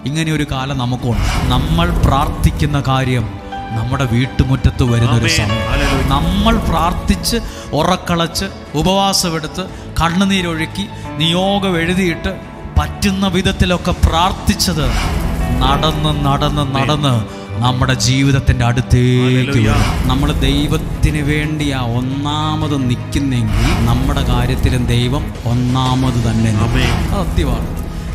ഇങ്ങനെ ഒരു കാലം നമുക്കുണ്ട്. നമ്മൾ പ്രാർത്ഥിക്കുന്ന കാര്യം നമ്മുടെ വീട്ടുമുറ്റത്ത് വരുന്നൊരു സമയം. നമ്മൾ പ്രാർത്ഥിച്ച് ഉറക്കളച്ച് ഉപവാസമെടുത്ത് കണ്ണുനീരൊഴുക്കി നിയോഗം എഴുതിയിട്ട് പറ്റുന്ന വിധത്തിലൊക്കെ പ്രാർത്ഥിച്ചത് നടന്ന് നടന്ന് നടന്ന് നമ്മുടെ ജീവിതത്തിൻ്റെ അടുത്തേക്ക് വരും. നമ്മൾ ദൈവത്തിന് വേണ്ടിയാ ഒന്നാമത് നിൽക്കുന്നെങ്കിൽ നമ്മുടെ കാര്യത്തിലും ദൈവം ഒന്നാമത് തന്നെ. സത്യമാണ്.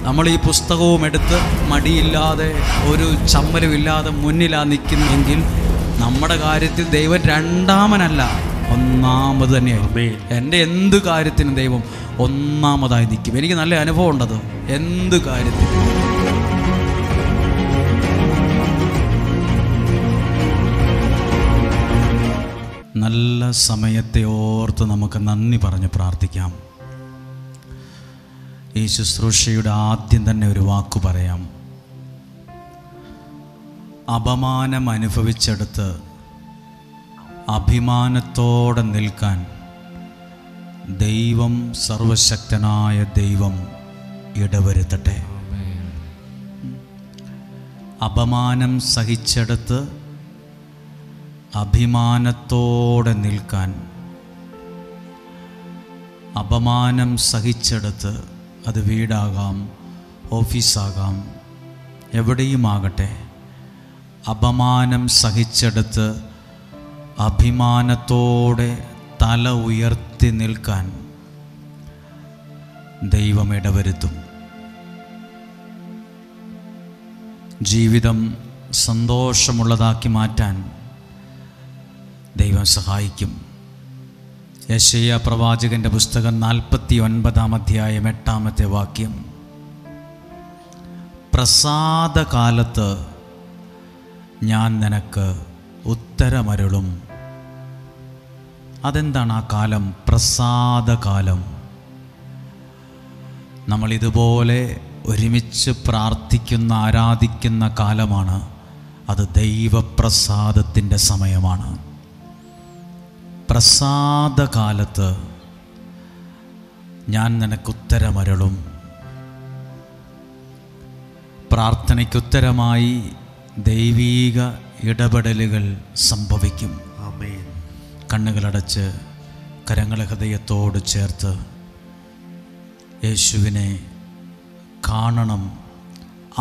നമ്മൾ ഈ പുസ്തകവും എടുത്ത് മടിയില്ലാതെ ഒരു ചമ്മലുമില്ലാതെ മുന്നിലാ നിൽക്കുന്നെങ്കിൽ നമ്മുടെ കാര്യത്തിൽ ദൈവം രണ്ടാമനല്ല, ഒന്നാമത് തന്നെയായി. എൻ്റെ എന്ത് കാര്യത്തിനും ദൈവം ഒന്നാമതായി നിൽക്കും. എനിക്ക് നല്ല അനുഭവം ഉണ്ടത്. എന്ത് കാര്യത്തിനും നല്ല സമയത്തെ ഓർത്ത് നമുക്ക് നന്ദി പറഞ്ഞ് പ്രാർത്ഥിക്കാം. ഈ ശുശ്രൂഷയുടെ ആദ്യം തന്നെ ഒരു വാക്കു പറയാം. അപമാനം അനുഭവിച്ചെടുത്ത് അഭിമാനത്തോടെ നിൽക്കാൻ ദൈവം, സർവശക്തനായ ദൈവം ഇടവരുത്തട്ടെ. അപമാനം സഹിച്ചെടുത്ത് അഭിമാനത്തോടെ നിൽക്കാൻ, അപമാനം സഹിച്ചെടുത്ത്, അത് വീടാകാം, ഓഫീസാകാം, എവിടെയുമാകട്ടെ, അപമാനം സഹിച്ചെടുത്ത് അഭിമാനത്തോടെ തല ഉയർത്തി നിൽക്കാൻ ദൈവം ഇടവരുത്തും. ജീവിതം സന്തോഷമുള്ളതാക്കി മാറ്റാൻ ദൈവം സഹായിക്കും. യെശയ്യാ പ്രവാചകന്റെ പുസ്തകം 49-ാം അധ്യായം 8-ാമത്തെ വാക്യം. പ്രസാദകാലത്ത് ഞാൻ നിനക്ക് ഉത്തരമരുളും. അതെന്താണ് ആ കാലം? പ്രസാദകാലം. നമ്മളിതുപോലെ ഒരുമിച്ച് പ്രാർത്ഥിക്കുന്ന, ആരാധിക്കുന്ന കാലമാണ്. അത് ദൈവപ്രസാദത്തിൻ്റെ സമയമാണ്. പ്രസാദകാലത്ത് ഞാൻ നിനക്ക് ഉത്തരമരുളും. പ്രാർത്ഥനയ്ക്കുത്തരമായി ദൈവീക ഇടപെടലുകൾ സംഭവിക്കും. കണ്ണുകളടച്ച് കരങ്ങളെ ഹൃദയത്തോട് ചേർത്ത് യേശുവിനെ കാണണം,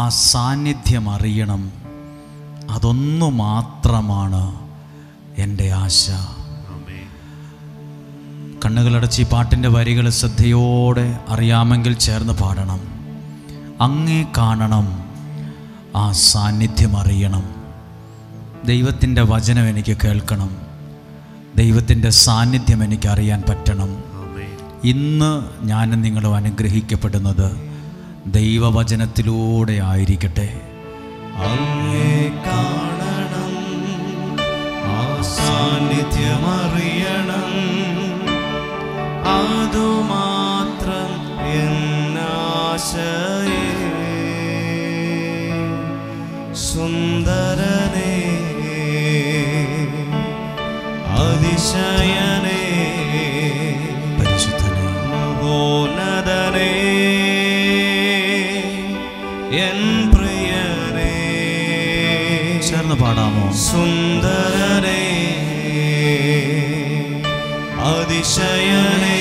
ആ സാന്നിധ്യം അറിയണം. അതൊന്നു മാത്രമാണ് എൻ്റെ ആശ. കണ്ണുകളടച്ച് ഈ പാട്ടിൻ്റെ വരികൾ ശ്രദ്ധയോടെ അറിയാമെങ്കിൽ ചേർന്ന് പാടണം. അങ്ങേ കാണണം, ആ സാന്നിധ്യം അറിയണം. ദൈവത്തിൻ്റെ വചനം എനിക്ക് കേൾക്കണം, ദൈവത്തിൻ്റെ സാന്നിധ്യം എനിക്ക് അറിയാൻ പറ്റണം. ഇന്ന് ഞാനും നിങ്ങളും അനുഗ്രഹിക്കപ്പെടുന്നത് ദൈവവചനത്തിലൂടെ ആയിരിക്കട്ടെ. അങ്ങേ കാണണം, ആ സാന്നിധ്യം അറിയണം. അതുമാത്രം എന്നാശയേ. സുന്ദരനേ, അതിശയനേ, പരിശുദ്ധനേ, മഹോന്നതനേ, എൻ പ്രിയനേ. ചേർന്ന് പാടാമോ? സുന്ദരനേ, അതിശയനേ,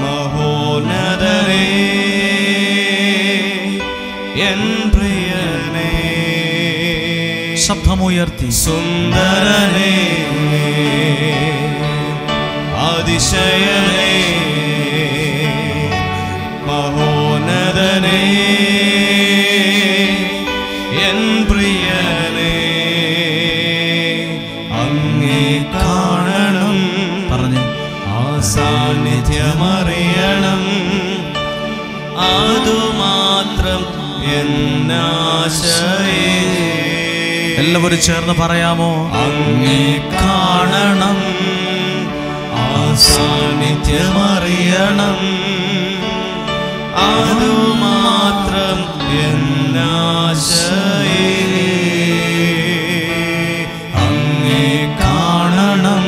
മഹോന്നതനേ, എൻ പ്രിയനേ. ശബ്ദമുയർത്തി. സുന്ദരനേ, അതിശയനേ, മഹോന്നതനേ, എൻ പ്രിയനേ. അങ്ങേ കാണണം, പറഞ്ഞു, ആ സാന്നിധ്യമറിയണം. അതുമാത്രം എന്നാശയേ. എല്ലാവരും ചേർന്ന് പറയാമോ? അങ്ങേ കാണണം, ആ സാന്നിധ്യമറിയണം. അതുമാത്രം എന്നാശയേ. അങ്ങേ കാണണം,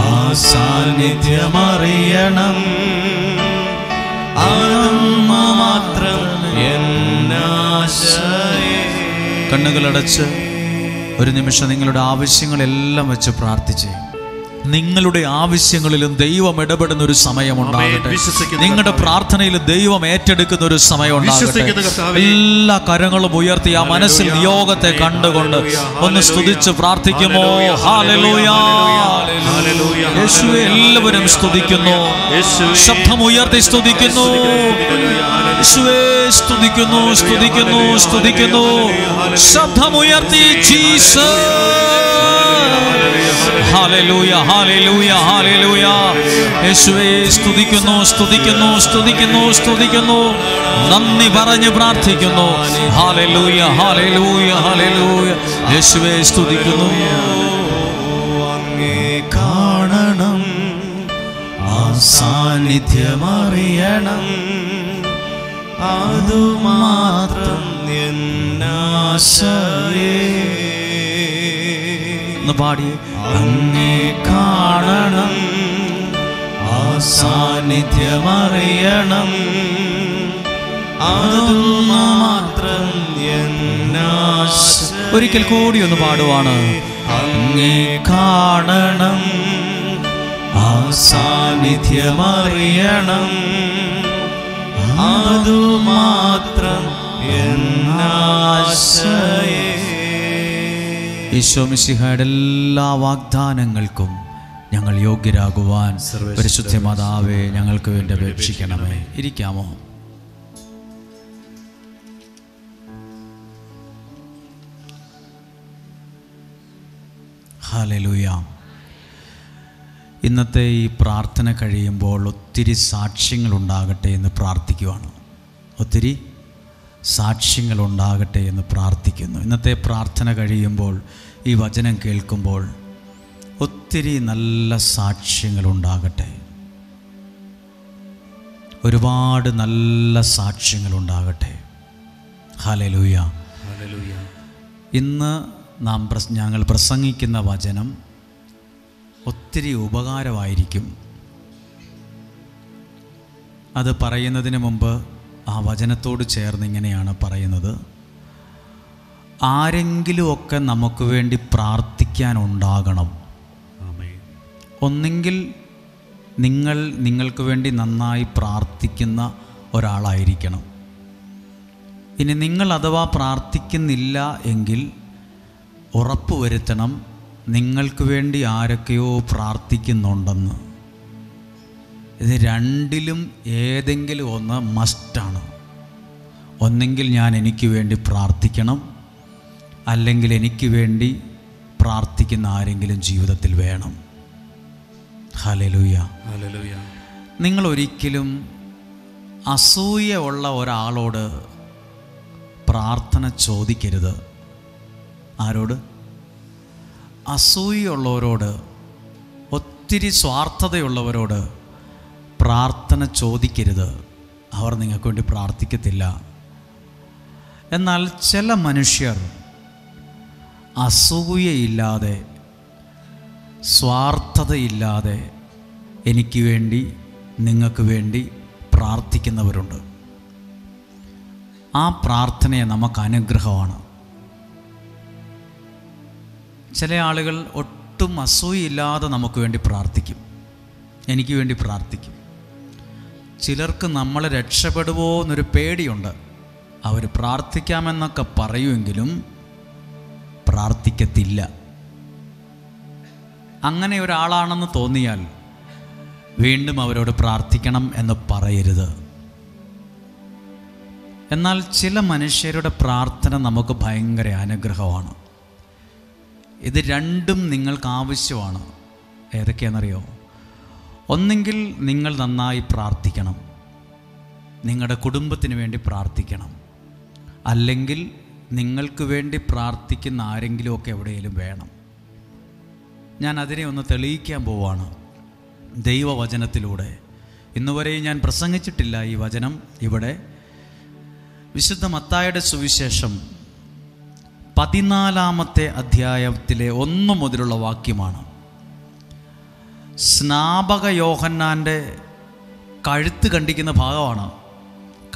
ആ സാന്നിധ്യമറിയണം. അതുമാത്രം കണ്ണുകളടച്ച് ഒരു നിമിഷം നിങ്ങളുടെ ആവശ്യങ്ങളെല്ലാം വെച്ച് പ്രാർത്ഥിച്ചേ. നിങ്ങളുടെ ആവശ്യങ്ങളിലും ദൈവം ഇടപെടുന്ന ഒരു സമയമുണ്ടാകട്ടെ. നിങ്ങളുടെ പ്രാർത്ഥനയിൽ ദൈവം ഏറ്റെടുക്കുന്ന ഒരു സമയമുണ്ടാകട്ടെ. എല്ലാ കരങ്ങളും ഉയർത്തി ആ മനസ്സിൽ നിയോഗത്തെ കണ്ടുകൊണ്ട് ഒന്ന് സ്തുതിച്ച് പ്രാർത്ഥിക്കുമോ? ഹല്ലേലൂയ, യേശുവേ. എല്ലാവരും സ്തുതിക്കുന്നു, ശബ്ദം ഉയർത്തി സ്തുതിക്കുന്നു. യേശുവേ സ്തുതിക്കുന്നു, സ്തുതിക്കുന്നു, സ്തുതിക്കുന്നു. ശബ്ദം ഉയർത്തി ജീസസ്. Hallelujah, hallelujah, hallelujah. യേശുവേ സ്തുതിക്കുന്നു, സ്തുതിക്കുന്നു, സ്തുതിക്കുന്നു, സ്തുതിക്കുന്നു. നന്ദി പറഞ്ഞ് പ്രാർത്ഥിക്കുന്നു. Hallelujah, hallelujah, hallelujah. യേശുവേ സ്തുതിക്കുന്നു. അങ്ങേ കാണണം, ആ സാന്നിധ്യമറിയണം, അതുമാത്രം എന്നാശയേ. പാടി. അങ്ങേ കാണണം, ആ സാന്നിധ്യമറിയണം, അതുമാത്രം എന്നാശയേ. ഒരിക്കൽ കൂടി ഒന്ന് പാടുവാണ്. അങ്ങേ കാണണം, ആ സാന്നിധ്യമറിയണം, അതുമാത്രം എന്നാശയേ. ഈശോ മിശിഹായുടെ എല്ലാ വാഗ്ദാനങ്ങൾക്കും ഞങ്ങൾ യോഗ്യരാകുവാൻ പരിശുദ്ധ മാതാവേ ഞങ്ങൾക്ക് വേണ്ടി അപേക്ഷിക്കണമേ. ഇരിക്കാമോ? ഹല്ലേലൂയ. ഇന്നത്തെ ഈ പ്രാർത്ഥന കഴിയുമ്പോൾ ഒത്തിരി സാക്ഷ്യങ്ങളുണ്ടാകട്ടെ എന്ന് പ്രാർത്ഥിക്കുവാണ്. ഒത്തിരി സാക്ഷ്യങ്ങളുണ്ടാകട്ടെ എന്ന് പ്രാർത്ഥിക്കുന്നു. ഇന്നത്തെ പ്രാർത്ഥന കഴിയുമ്പോൾ ഈ വചനം കേൾക്കുമ്പോൾ ഒത്തിരി നല്ല സാക്ഷ്യങ്ങളുണ്ടാകട്ടെ. ഒരുപാട് നല്ല സാക്ഷ്യങ്ങളുണ്ടാകട്ടെ. ഹല്ലേലൂയ. ഇന്ന് ഞങ്ങൾ പ്രസംഗിക്കുന്ന വചനം ഒത്തിരി ഉപകാരമായിരിക്കും. അത് പറയുന്നതിന് മുമ്പ് ആ വചനത്തോട് ചേർന്ന് ഇങ്ങനെയാണ് പറയുന്നത്. ആരെങ്കിലുമൊക്കെ നമുക്ക് വേണ്ടി പ്രാർത്ഥിക്കാനുണ്ടാകണം. ഒന്നെങ്കിൽ നിങ്ങൾക്ക് വേണ്ടി നന്നായി പ്രാർത്ഥിക്കുന്ന ഒരാളായിരിക്കണം. ഇനി നിങ്ങൾ അഥവാ പ്രാർത്ഥിക്കുന്നില്ല എങ്കിൽ ഉറപ്പുവരുത്തണം നിങ്ങൾക്ക് വേണ്ടി ആരൊക്കെയോ പ്രാർത്ഥിക്കുന്നുണ്ടെന്ന്. ഇത് രണ്ടിലും ഏതെങ്കിലും ഒന്ന് മസ്റ്റാണ്. ഒന്നെങ്കിൽ ഞാൻ എനിക്ക് വേണ്ടി പ്രാർത്ഥിക്കണം, അല്ലെങ്കിൽ എനിക്ക് വേണ്ടി പ്രാർത്ഥിക്കുന്ന ആരെങ്കിലും ജീവിതത്തിൽ വേണം. ഹല്ലേലൂയ. നിങ്ങൾ ഒരിക്കലും അസൂയ ഉള്ള ഒരാളോട് പ്രാർത്ഥന ചോദിക്കരുത്. ആരോട്? അസൂയുള്ളവരോട്, ഒത്തിരി സ്വാർത്ഥതയുള്ളവരോട് പ്രാർത്ഥന ചോദിക്കരുത്. അവർ നിങ്ങൾക്ക് വേണ്ടി പ്രാർത്ഥിക്കത്തില്ല. എന്നാൽ ചില മനുഷ്യർ അസൂയയില്ലാതെ, സ്വാർത്ഥതയില്ലാതെ എനിക്ക് വേണ്ടി, നിങ്ങൾക്ക് വേണ്ടി പ്രാർത്ഥിക്കുന്നവരുണ്ട്. ആ പ്രാർത്ഥനയെ നമുക്ക് അനുഗ്രഹമാണ്. ചില ആളുകൾ ഒട്ടും അസൂയയില്ലാതെ നമുക്ക് വേണ്ടി പ്രാർത്ഥിക്കും, എനിക്ക് വേണ്ടി പ്രാർത്ഥിക്കും. ചിലർക്ക് നമ്മൾ രക്ഷപ്പെടുമോ എന്നൊരു പേടിയുണ്ട്. അവർ പ്രാർത്ഥിക്കാമെന്നൊക്കെ പറയുമെങ്കിലും പ്രാർത്ഥിക്കത്തില്ല. അങ്ങനെ ഒരാളാണെന്ന് തോന്നിയാൽ വീണ്ടും അവരോട് പ്രാർത്ഥിക്കണം എന്ന് പറയരുത്. എന്നാൽ ചില മനുഷ്യരുടെ പ്രാർത്ഥന നമുക്ക് ഭയങ്കര അനുഗ്രഹമാണ്. ഇത് രണ്ടും നിങ്ങൾക്ക് ആവശ്യമാണ്. ഏതൊക്കെയാണെന്നറിയോ? ഒന്നെങ്കിൽ നിങ്ങൾ നന്നായി പ്രാർത്ഥിക്കണം, നിങ്ങളുടെ കുടുംബത്തിന് വേണ്ടി പ്രാർത്ഥിക്കണം. അല്ലെങ്കിൽ നിങ്ങൾക്ക് വേണ്ടി പ്രാർത്ഥിക്കുന്ന ആരെങ്കിലുമൊക്കെ എവിടെയെങ്കിലും വേണം. ഞാൻ അതിനെ ഒന്ന് തെളിയിക്കാൻ പോവാണ് ദൈവവചനത്തിലൂടെ. ഇന്നുവരെയും ഞാൻ പ്രസംഗിച്ചിട്ടില്ല ഈ വചനം. ഇവിടെ വിശുദ്ധ മത്തായിയുടെ സുവിശേഷം 14-ാമത്തെ അധ്യായത്തിലെ 1 മുതലുള്ള വാക്യമാണ്. സ്നാപക യോഹന്നാൻ്റെ കഴുത്ത് കണ്ടിക്കുന്ന ഭാഗമാണ്,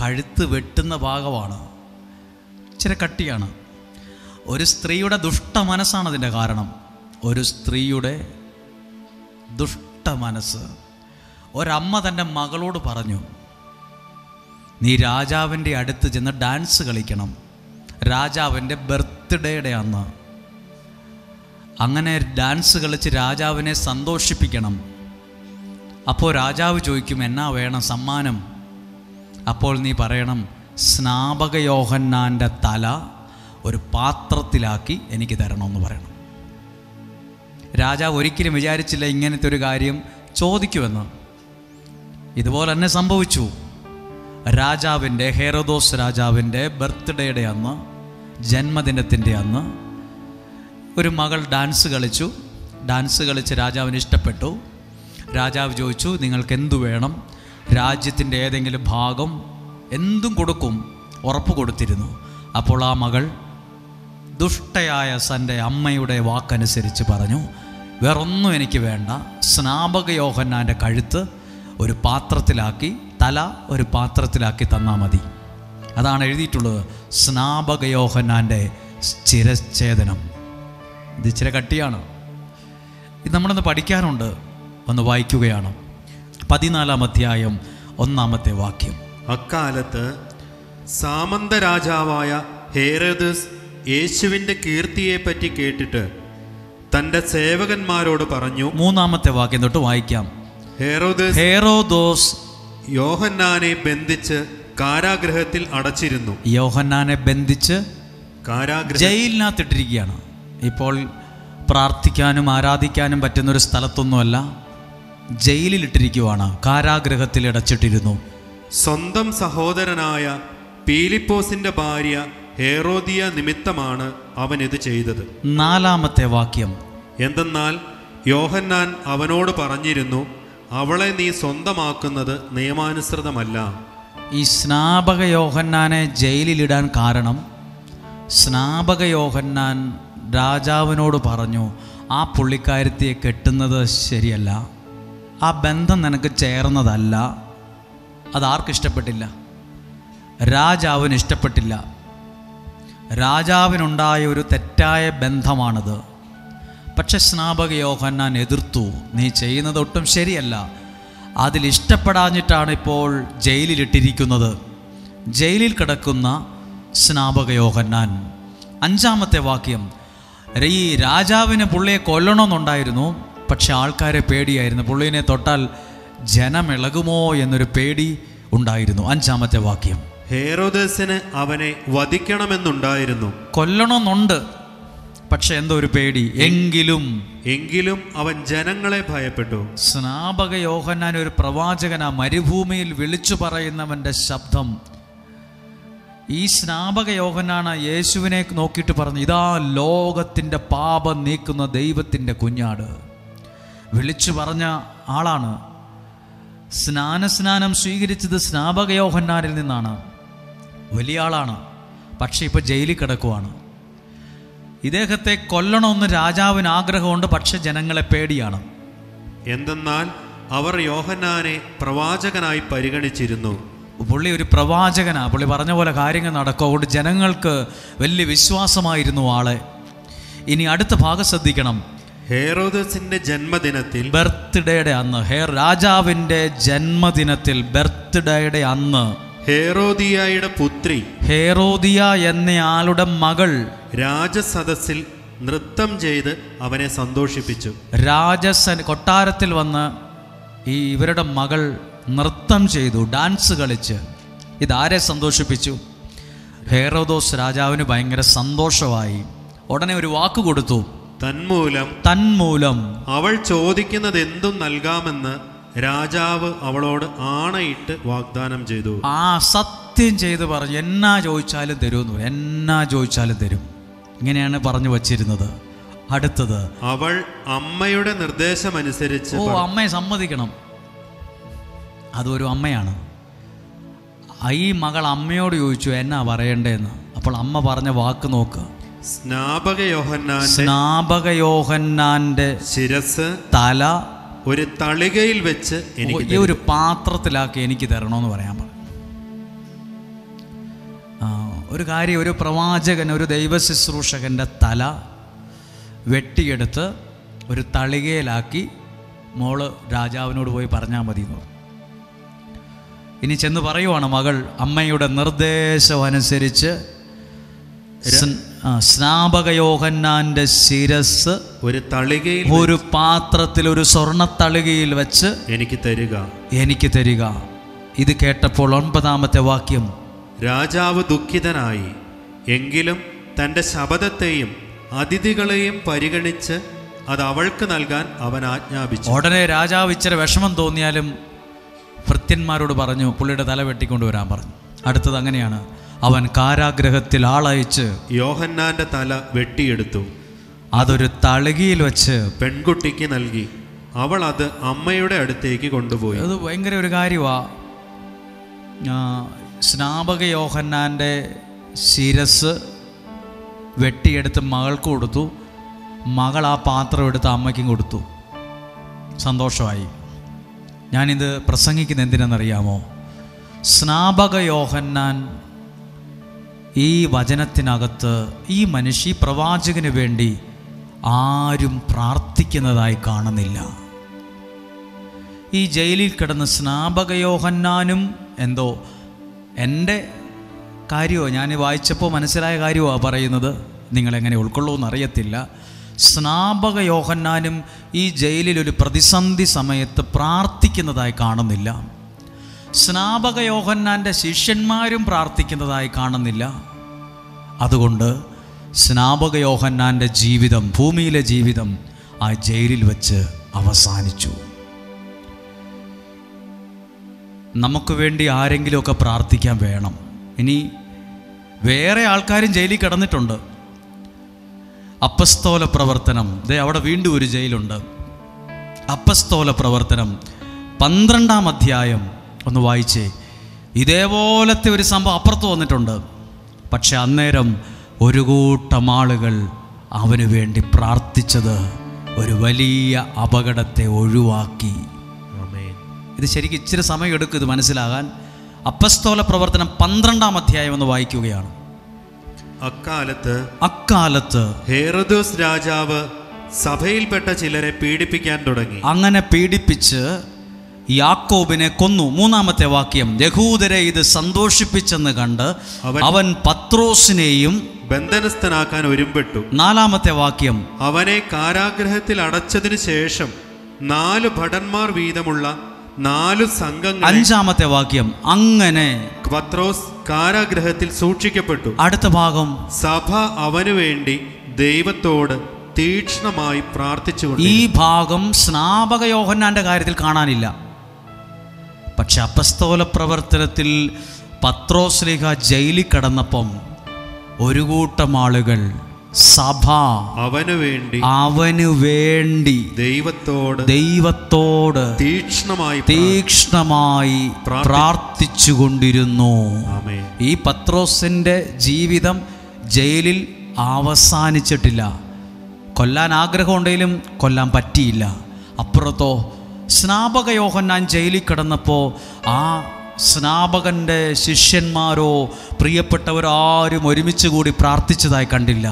കഴുത്ത് വെട്ടുന്ന ഭാഗമാണ്. ഇച്ചിരി കട്ടിയാണ്. ഒരു സ്ത്രീയുടെ ദുഷ്ട മനസ്സാണ് അതിൻ്റെ കാരണം. ഒരു സ്ത്രീയുടെ ദുഷ്ട മനസ്സ്. ഒരമ്മ തൻ്റെ മകളോട് പറഞ്ഞു, നീ രാജാവിൻ്റെ അടുത്ത് ചെന്ന് ഡാൻസ് കളിക്കണം, രാജാവിൻ്റെ ബർത്ത്ഡേയുടെ അന്ന്. അങ്ങനെ ഡാൻസ് കളിച്ച് രാജാവിനെ സന്തോഷിപ്പിക്കണം. അപ്പോൾ രാജാവ് ചോദിക്കും, എന്നാ വേണം സമ്മാനം? അപ്പോൾ നീ പറയണം, സ്നാപക യോഹന്നാൻ്റെ തല ഒരു പാത്രത്തിലാക്കി എനിക്ക് തരണമെന്ന് പറയണം. രാജാവ് ഒരിക്കലും വിചാരിച്ചില്ല ഇങ്ങനത്തെ ഒരു കാര്യം ചോദിക്കുമെന്ന്. ഇതുപോലെ തന്നെ സംഭവിച്ചു. രാജാവിൻ്റെ, ഹെറോദോസ് രാജാവിൻ്റെ ബർത്ത്ഡേയുടെ അന്ന്, ജന്മദിനത്തിൻ്റെ അന്ന് ഒരു മകൾ ഡാൻസ് കളിച്ചു. ഡാൻസ് കളിച്ച് രാജാവിന് ഇഷ്ടപ്പെട്ടു. രാജാവ് ചോദിച്ചു, നിങ്ങൾക്ക് എന്തു വേണം? രാജ്യത്തിൻ്റെ ഏതെങ്കിലും ഭാഗം എന്തും കൊടുക്കും ഉറപ്പ് കൊടുത്തിരുന്നു. അപ്പോൾ ആ മകൾ ദുഷ്ടയായ തൻ്റെ അമ്മയുടെ വാക്കനുസരിച്ച് പറഞ്ഞു, വേറൊന്നും എനിക്ക് വേണ്ട, സ്നാപക യോഹന്നാൻ്റെ കഴുത്ത് ഒരു പാത്രത്തിലാക്കി, തല ഒരു പാത്രത്തിലാക്കി തന്നാൽ മതി. അതാണ് എഴുതിയിട്ടുള്ളത്, സ്നാപക യോഹന്നാൻ്റെ ശിരച്ഛേദനം. ഇത് ഇച്ചിരി കട്ടിയാണ്, ഇത് നമ്മളൊന്ന് പഠിക്കാനുണ്ട്. ഒന്ന് വായിക്കുകയാണ്. 14-ാം അധ്യായം 1-ാമത്തെ വാക്യം. അക്കാലത്ത് സാമന്ത രാജാവായ ഹേരോദസ് യേശുവിൻ്റെ കീർത്തിയെപ്പറ്റി കേട്ടിട്ട് തൻ്റെ സേവകന്മാരോട് പറഞ്ഞു. 3-ാമത്തെ വാക്യം തൊട്ട് വായിക്കാം. ഹെറോദോസ് യോഹന്നാനെ ബന്ധിച്ച് കാരാഗൃഹത്തിൽ അടച്ചിരുന്നു. യോഹന്നാനെ ബന്ധിച്ച് ജയിലിനകത്തിട്ടിരിക്കുകയാണ്. ഇപ്പോൾ പ്രാർത്ഥിക്കാനും ആരാധിക്കാനും പറ്റുന്നൊരു സ്ഥലത്തൊന്നുമല്ല, ജയിലിലിട്ടിരിക്കുവാണ്, കാരാഗൃഹത്തിൽ അടച്ചിട്ടിരുന്നു. സ്വന്തം സഹോദരനായ പീലിപ്പോസിന്റെ ഭാര്യ ഹെറോദിയ നിമിത്തമാണ് അവൻ ഇത് ചെയ്തത്. 4-ാമത്തെ വാക്യം. എന്തെന്നാൽ യോഹന്നാൻ അവനോട് പറഞ്ഞിരുന്നു, അവളെ നീ സ്വന്തമാക്കുന്നത് നിയമാനുസൃതമല്ല. ഈ സ്നാപക യോഹന്നാനെ ജയിലിലിടാൻ കാരണം, സ്നാപക യോഹന്നാൻ രാജാവിനോട് പറഞ്ഞു, ആ പുള്ളിക്കാരത്തിയെ കെട്ടുന്നത് ശരിയല്ല, ആ ബന്ധം നിനക്ക് ചേർന്നതല്ല. അതാർക്കിഷ്ടപ്പെട്ടില്ല? രാജാവിന് ഇഷ്ടപ്പെട്ടില്ല. രാജാവിനുണ്ടായ ഒരു തെറ്റായ ബന്ധമാണത്. പക്ഷെ സ്നാപക യോഹന്നാൻ എതിർത്തു, നീ ചെയ്യുന്നത് ഒട്ടും ശരിയല്ല. അതിലിഷ്ടപ്പെടാഞ്ഞിട്ടാണ് ഇപ്പോൾ ജയിലിലിട്ടിരിക്കുന്നത്. ജയിലിൽ കിടക്കുന്ന സ്നാപക യോഹന്നാൻ. 5-ാമത്തെ വാക്യം. ഈ രാജാവിന് പുള്ളിയെ കൊല്ലണമെന്നുണ്ടായിരുന്നു, പക്ഷെ ആൾക്കാരെ പേടിയായിരുന്നു. പുള്ളിനെ തൊട്ടാൽ ജനമിളകുമോ എന്നൊരു പേടി ഉണ്ടായിരുന്നു. 5-ാമത്തെ വാക്യം. ഹെറോദസിന് അവനെ വധിക്കണമെന്നുണ്ടായിരുന്നു, കൊല്ലണമെന്നുണ്ട്, പക്ഷെ എന്തോ ഒരു പേടി. എങ്കിലും അവൻ ജനങ്ങളെ ഭയപ്പെട്ടു. സ്നാപക യോഹന്നാൻ ഒരു പ്രവാചകനാ, മരുഭൂമിയിൽ വിളിച്ചു പറയുന്നവൻ്റെ ശബ്ദം. ഈ സ്നാപക യോഹന്നാണ് യേശുവിനെ നോക്കിയിട്ട് പറഞ്ഞു, ഇതാ ലോകത്തിൻ്റെ പാപം നീക്കുന്ന ദൈവത്തിൻ്റെ കുഞ്ഞാട്. വിളിച്ചു പറഞ്ഞ ആളാണ്. സ്നാനം സ്വീകരിച്ചത് സ്നാപക യോഹന്നാനിൽ നിന്നാണ്. വലിയ ആളാണ്, പക്ഷെ ഇപ്പോൾ ജയിലിൽ കിടക്കുവാണ്. ഇദ്ദേഹത്തെ കൊല്ലണമെന്ന് രാജാവിന് ആഗ്രഹമുണ്ട്, പക്ഷെ ജനങ്ങളെ പേടിയാണ്. എന്തെന്നാൽ അവർ യോഹന്നാനെ പ്രവാചകനായി പരിഗണിച്ചിരുന്നു. പുള്ളി ഒരു പ്രവാചകനാ, പുള്ളി പറഞ്ഞ പോലെ കാര്യങ്ങൾ നടക്കും. അതുകൊണ്ട് ജനങ്ങൾക്ക് വലിയ വിശ്വാസമായിരുന്നു ആളെ. ഇനി അടുത്ത ഭാഗം ശ്രദ്ധിക്കണം. ഹെറോദസിന്റെ ജന്മദിനത്തിൽ, ബർത്ത്ഡേയുടെ അന്ന്, രാജാവിൻ്റെ ജന്മദിനത്തിൽ, ബർത്ത്ഡേയുടെ അന്ന്, ഹെറോദിയയുടെ പുത്രി, ഹെറോദിയ എന്നയാളുടെ മകൾ രാജസദസ്സിൽ നൃത്തം ചെയ്ത് അവനെ സന്തോഷിപ്പിച്ചു. കൊട്ടാരത്തിൽ വന്ന് ഇവരുടെ മകൾ നൃത്തം ചെയ്തു, ഡാൻസ് കളിച്ച്. ഇതാരെ സന്തോഷിപ്പിച്ചു? ഹെറോദോസ് രാജാവിന് ഭയങ്കര സന്തോഷമായി. ഉടനെ ഒരു വാക്ക് കൊടുത്തു, തന്മൂലം അവൾ ചോദിക്കുന്നത് എന്തും നൽകാമെന്ന് രാജാവ് അവളോട് ആണയിട്ട് വാഗ്ദാനം ചെയ്തു. സത്യം ചെയ്ത് പറഞ്ഞു, എന്നാ ചോദിച്ചാലും തരുമെന്ന്, എന്നാ ചോദിച്ചാലും തരും. ഇങ്ങനെയാണ് പറഞ്ഞു വച്ചിരുന്നത്. അടുത്തത്, അവൾ അമ്മയുടെ നിർദ്ദേശമനുസരിച്ച്, അമ്മയെ സമ്മതിക്കണം, അതൊരു അമ്മയാണ്. ഈ മകൾ അമ്മയോട് ചോദിച്ചു എന്നാ പറയണ്ടേന്ന്. അപ്പോൾ അമ്മ പറഞ്ഞ വാക്ക് നോക്ക്, സ്നാപക യോഹന്നാന്റെ ശിരസ്, തല ഒരു തളികയിൽ വെച്ച് ഈ ഒരു പാത്രത്തിലാക്കി എനിക്ക് തരണമെന്ന് പറയാൻ പറഞ്ഞു. ഒരു കാര്യം, ഒരു പ്രവാചകൻ, ഒരു ദൈവശുശ്രൂഷകൻ്റെ തല വെട്ടിയെടുത്ത് ഒരു തളികയിലാക്കി മോള് രാജാവിനോട് പോയി പറഞ്ഞാൽ മതി എന്ന് പറഞ്ഞു. ഇനി ചെന്ന് പറയുവാണ് മകൾ അമ്മയുടെ നിർദ്ദേശം അനുസരിച്ച് സ്നാപക യോഹന്നാന്റെ ശിരസ് ഒരു തളികയിൽ, ഒരു പാത്രത്തിൽ, ഒരു സ്വർണ്ണ തളികയിൽ വെച്ച് എനിക്ക് തരിക. ഇത് കേട്ടപ്പോൾ 9-ാമത്തെ വാക്യം, രാജാവ് ദുഃഖിതനായി, എങ്കിലും തൻ്റെ ശപഥത്തെയും അതിഥികളെയും പരിഗണിച്ച് അത് അവൾക്ക് നൽകാൻ അവൻ ആജ്ഞാപിച്ചു. ഉടനെ രാജാവ് ഇച്ചിരി വിഷമം തോന്നിയാലും ഭൃത്യന്മാരോട് പറഞ്ഞു പുള്ളിയുടെ തല വെട്ടിക്കൊണ്ടുവരാൻ പറഞ്ഞു. അടുത്തത് അങ്ങനെയാണ്, അവൻ കാരാഗ്രഹത്തിൽ ആളയച്ച് യോഹന്നാന്റെ തല വെട്ടിയെടുത്തു, അതൊരു തളികയിൽ വെച്ച് പെൺകുട്ടിക്ക് നൽകി. അവൾ അത് അമ്മയുടെ അടുത്തേക്ക് കൊണ്ടുപോയി. അത് ഭയങ്കര ഒരു കാര്യമാണ്. സ്നാപക യോഹന്നാൻ്റെ ശിരസ് വെട്ടിയെടുത്ത് മകൾക്ക് കൊടുത്തു. മകൾ ആ പാത്രം എടുത്ത് അമ്മയ്ക്കും കൊടുത്തു. സന്തോഷമായി. ഞാനിത് പ്രസംഗിക്കുന്നത് എന്തിനെന്നറിയാമോ? സ്നാപക യോഹന്നാൻ ഈ വചനത്തിനകത്ത് ഈ പ്രവാചകന് വേണ്ടി ആരും പ്രാർത്ഥിക്കുന്നതായി കാണുന്നില്ല. ഈ ജയിലിൽ കിടന്ന് സ്നാപക യോഹന്നാനും എന്തോ എൻ്റെ കാര്യമോ, ഞാൻ വായിച്ചപ്പോൾ മനസ്സിലായ കാര്യമോ പറയുന്നത്, നിങ്ങളെങ്ങനെ ഉൾക്കൊള്ളുമെന്ന് അറിയത്തില്ല. സ്നാപക യോഹന്നാനും ഈ ജയിലിൽ ഒരു പ്രതിസന്ധി സമയത്ത് പ്രാർത്ഥിക്കുന്നതായി കാണുന്നില്ല. സ്നാപക യോഹന്നാൻ്റെ ശിഷ്യന്മാരും പ്രാർത്ഥിക്കുന്നതായി കാണുന്നില്ല. അതുകൊണ്ട് സ്നാപക യോഹന്നാൻ്റെ ജീവിതം, ഭൂമിയിലെ ജീവിതം ആ ജയിലിൽ വെച്ച് അവസാനിച്ചു. നമുക്ക് വേണ്ടി ആരെങ്കിലുമൊക്കെ പ്രാർത്ഥിക്കാൻ വേണം. ഇനി വേറെ ആൾക്കാരും ജയിലിൽ കിടന്നിട്ടുണ്ട്. അപ്പസ്തോല പ്രവർത്തനം, അവിടെ വീണ്ടും ഒരു ജയിലുണ്ട്. അപ്പസ്തോല പ്രവർത്തനം 12-ാം അധ്യായം ഒന്ന് വായിച്ചേ. ഇതേപോലത്തെ ഒരു സംഭവം അപ്പുറത്ത് വന്നിട്ടുണ്ട്. പക്ഷെ അന്നേരം ഒരു കൂട്ടം ആളുകൾ അവന് വേണ്ടി പ്രാർത്ഥിച്ചത് ഒരു വലിയ അപകടത്തെ ഒഴിവാക്കി. ഇത് ശരിക്കും ഇച്ചിരി സമയം എടുക്കും ഇത് മനസ്സിലാകാൻ. അപ്പസ്തോല പ്രവർത്തനം 12-ാം അധ്യായം ഒന്ന് വായിക്കുകയാണ്. അക്കാലത്ത് ഹേറോദോസ് രാജാവ് സഭയിൽപ്പെട്ട ചിലരെ പീഡിപ്പിക്കാൻ തുടങ്ങി. അങ്ങനെ പീഡിപ്പിച്ച് യാക്കോബിനെ കൊന്നു. 3-ാമത്തെ വാക്യം, യഹൂദരെ ഇത് സന്തോഷിപ്പിച്ചെന്ന് കണ്ട് അവൻ പത്രോസിനെയും ബന്ധനസ്ഥനാക്കാൻ ഒരുമ്പെട്ടു. 4-ാമത്തെ വാക്യം, അവനെ കാരാഗ്രഹത്തിൽ അടച്ചതിനു ശേഷം 4 ഭടന്മാർ വീതമുള്ള 4 സംഘങ്ങൾ. 5-ാമത്തെ വാക്യം, അങ്ങനെ പത്രോസ് കാരാഗ്രഹത്തിൽ സൂക്ഷിക്കപ്പെട്ടു. അടുത്ത ഭാഗം, സഭ അവനു വേണ്ടി ദൈവത്തോട് തീക്ഷ്ണമായി പ്രാർത്ഥിച്ചുകൊണ്ട്. ഈ ഭാഗം സ്നാപക യോഹന്നാന്റെ കാര്യത്തിൽ കാണാനില്ല. പക്ഷെ അപ്പസ്തോല പ്രവർത്തനത്തിൽ പത്രോസ്ലീഹ ജയിലിൽ കിടന്നപ്പം ഒരു കൂട്ടം ആളുകൾ സഭ അവനു വേണ്ടി ദൈവത്തോട് തീക്ഷ്ണമായി പ്രാർത്ഥിച്ചുകൊണ്ടിരുന്നു. ഈ പത്രോസിന്റെ ജീവിതം ജയിലിൽ അവസാനിച്ചിട്ടില്ല. കൊല്ലാൻ ആഗ്രഹമുണ്ടെങ്കിലും കൊല്ലാൻ പറ്റിയില്ല. അപ്പുറത്തോ സ്നാപക യോഹന്നാൻ ജയിലിൽ കിടന്നപ്പോൾ ആ സ്നാപകൻ്റെ ശിഷ്യന്മാരോ പ്രിയപ്പെട്ടവരോ ആരും ഒരുമിച്ച് കൂടി പ്രാർത്ഥിച്ചതായി കണ്ടില്ല.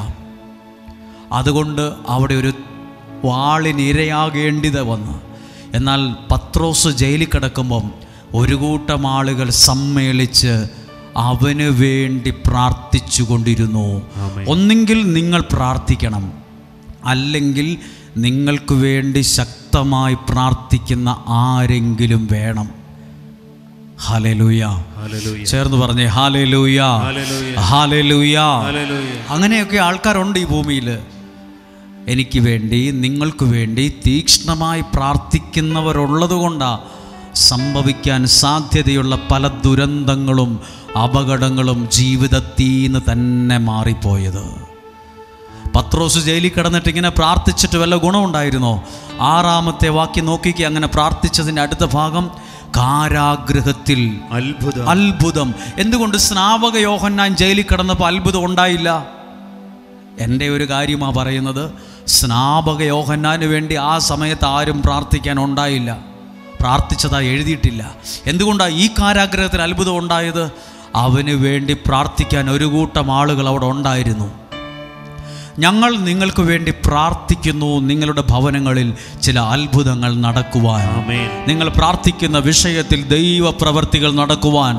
അതുകൊണ്ട് അവിടെ ഒരു വാളിനിരയാകേണ്ടിത് വന്നു. എന്നാൽ പത്രോസ് ജയിലിൽ കിടക്കുമ്പം ഒരു കൂട്ടം ആളുകൾ സമ്മേളിച്ച് അവന് വേണ്ടി പ്രാർത്ഥിച്ചു കൊണ്ടിരുന്നു. ഒന്നെങ്കിൽ നിങ്ങൾ പ്രാർത്ഥിക്കണം, അല്ലെങ്കിൽ നിങ്ങൾക്ക് വേണ്ടി ശക്തമായി പ്രാർത്ഥിക്കുന്ന ആരെങ്കിലും വേണം. ഹല്ലേലൂയ. ചേർന്ന് പറഞ്ഞേ ഹല്ലേലൂയ, ഹല്ലേലൂയ. അങ്ങനെയൊക്കെ ആൾക്കാരുണ്ട് ഈ ഭൂമിയിൽ. എനിക്ക് വേണ്ടി, നിങ്ങൾക്ക് വേണ്ടി തീക്ഷ്ണമായി പ്രാർത്ഥിക്കുന്നവരുള്ളത് കൊണ്ടാണ് സംഭവിക്കാൻ സാധ്യതയുള്ള പല ദുരന്തങ്ങളും അപകടങ്ങളും ജീവിതത്തിൽ നിന്ന് തന്നെ മാറിപ്പോയത്. പത്രോസ് ജയിലിൽ കിടന്നിട്ട് ഇങ്ങനെ പ്രാർത്ഥിച്ചിട്ട് വല്ല ഗുണമുണ്ടായിരുന്നോ? 6-ാമത്തെ വാക്യം നോക്കിക്കുക. അങ്ങനെ പ്രാർത്ഥിച്ചതിൻ്റെ അടുത്ത ഭാഗം, കാരാഗ്രഹത്തിൽ അത്ഭുതം. എന്തുകൊണ്ട് സ്നാപക യോഹന്നാൻ ജയിലിൽ കിടന്നപ്പോൾ അത്ഭുതം ഉണ്ടായില്ല? എൻ്റെ ഒരു കാര്യമാണ് പറയുന്നത്. സ്നാപക യോഹന്നാന് വേണ്ടി ആ സമയത്ത് ആരും പ്രാർത്ഥിക്കാൻ ഉണ്ടായില്ല, പ്രാർത്ഥിച്ചതായി എഴുതിയിട്ടില്ല. എന്തുകൊണ്ടാണ് ഈ കാരാഗ്രഹത്തിൽ അത്ഭുതം ഉണ്ടായത്? അവന് വേണ്ടി പ്രാർത്ഥിക്കാൻ ഒരു കൂട്ടം ആളുകൾ അവിടെ ഉണ്ടായിരുന്നു. ഞങ്ങൾ നിങ്ങൾക്ക് വേണ്ടി പ്രാർത്ഥിക്കുന്നു, നിങ്ങളുടെ ഭവനങ്ങളിൽ ചില അത്ഭുതങ്ങൾ നടക്കുവാൻ, നിങ്ങൾ പ്രാർത്ഥിക്കുന്ന വിഷയത്തിൽ ദൈവ പ്രവർത്തികൾ നടക്കുവാൻ,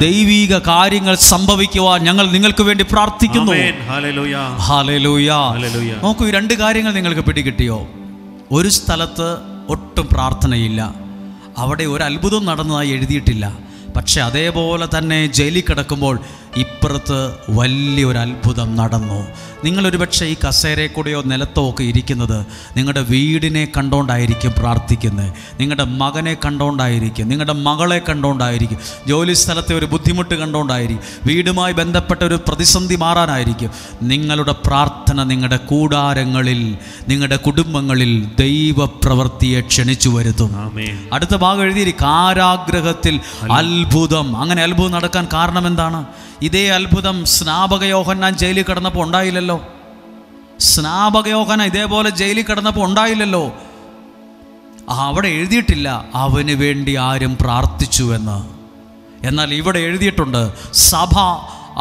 ദൈവിക കാര്യങ്ങൾ സംഭവിക്കുവാൻ ഞങ്ങൾ നിങ്ങൾക്ക് വേണ്ടി പ്രാർത്ഥിക്കുന്നു. ഹല്ലേലൂയ. നോക്കൂ, ഈ രണ്ട് കാര്യങ്ങൾ നിങ്ങൾക്ക് പിടികിട്ടിയോ? ഒരു സ്ഥലത്ത് ഒട്ടും പ്രാർത്ഥനയില്ല, അവിടെ ഒരു അത്ഭുതം നടന്നതായി എഴുതിയിട്ടില്ല. പക്ഷെ അതേപോലെ തന്നെ ജയിലിൽ കിടക്കുമ്പോൾ ഇപ്പുറത്ത് വലിയൊരു അത്ഭുതം നടന്നു. നിങ്ങളൊരു പക്ഷേ ഈ കസേരയിൽ കൂടെയോ നിലത്തോ ഒക്കെ ഇരിക്കുന്നത് നിങ്ങളുടെ വീടിനെ കണ്ടുകൊണ്ടായിരിക്കും പ്രാർത്ഥിക്കുന്നത്, നിങ്ങളുടെ മകനെ കണ്ടുകൊണ്ടായിരിക്കും, നിങ്ങളുടെ മകളെ കണ്ടുകൊണ്ടായിരിക്കും, ജോലി സ്ഥലത്തെ ഒരു ബുദ്ധിമുട്ട് കണ്ടുകൊണ്ടായിരിക്കും, വീടുമായി ബന്ധപ്പെട്ട ഒരു പ്രതിസന്ധി മാറാനായിരിക്കും. നിങ്ങളുടെ പ്രാർത്ഥന നിങ്ങളുടെ കൂടാരങ്ങളിൽ, നിങ്ങളുടെ കുടുംബങ്ങളിൽ ദൈവപ്രവൃത്തിയെ ക്ഷണിച്ചു വരുത്തും. അടുത്ത ഭാഗം എഴുതിയിരിക്കും, കാരാഗ്രഹത്തിൽ അത്ഭുതം. അങ്ങനെ അത്ഭുതം നടക്കാൻ കാരണം എന്താണ്? ഇതേ അത്ഭുതം സ്നാപക യോഹന്നാൻ ജയിലിൽ കിടന്നപ്പോൾ ഉണ്ടായില്ലല്ലോ. സ്നാപക യോഹന്നാൻ ഇതേപോലെ ജയിലിൽ കിടന്നപ്പോൾ ഉണ്ടായില്ലല്ലോ. അവിടെ എഴുതിയിട്ടില്ല അവന് വേണ്ടി ആരും പ്രാർത്ഥിച്ചുവെന്ന്. എന്നാൽ ഇവിടെ എഴുതിയിട്ടുണ്ട്, സഭ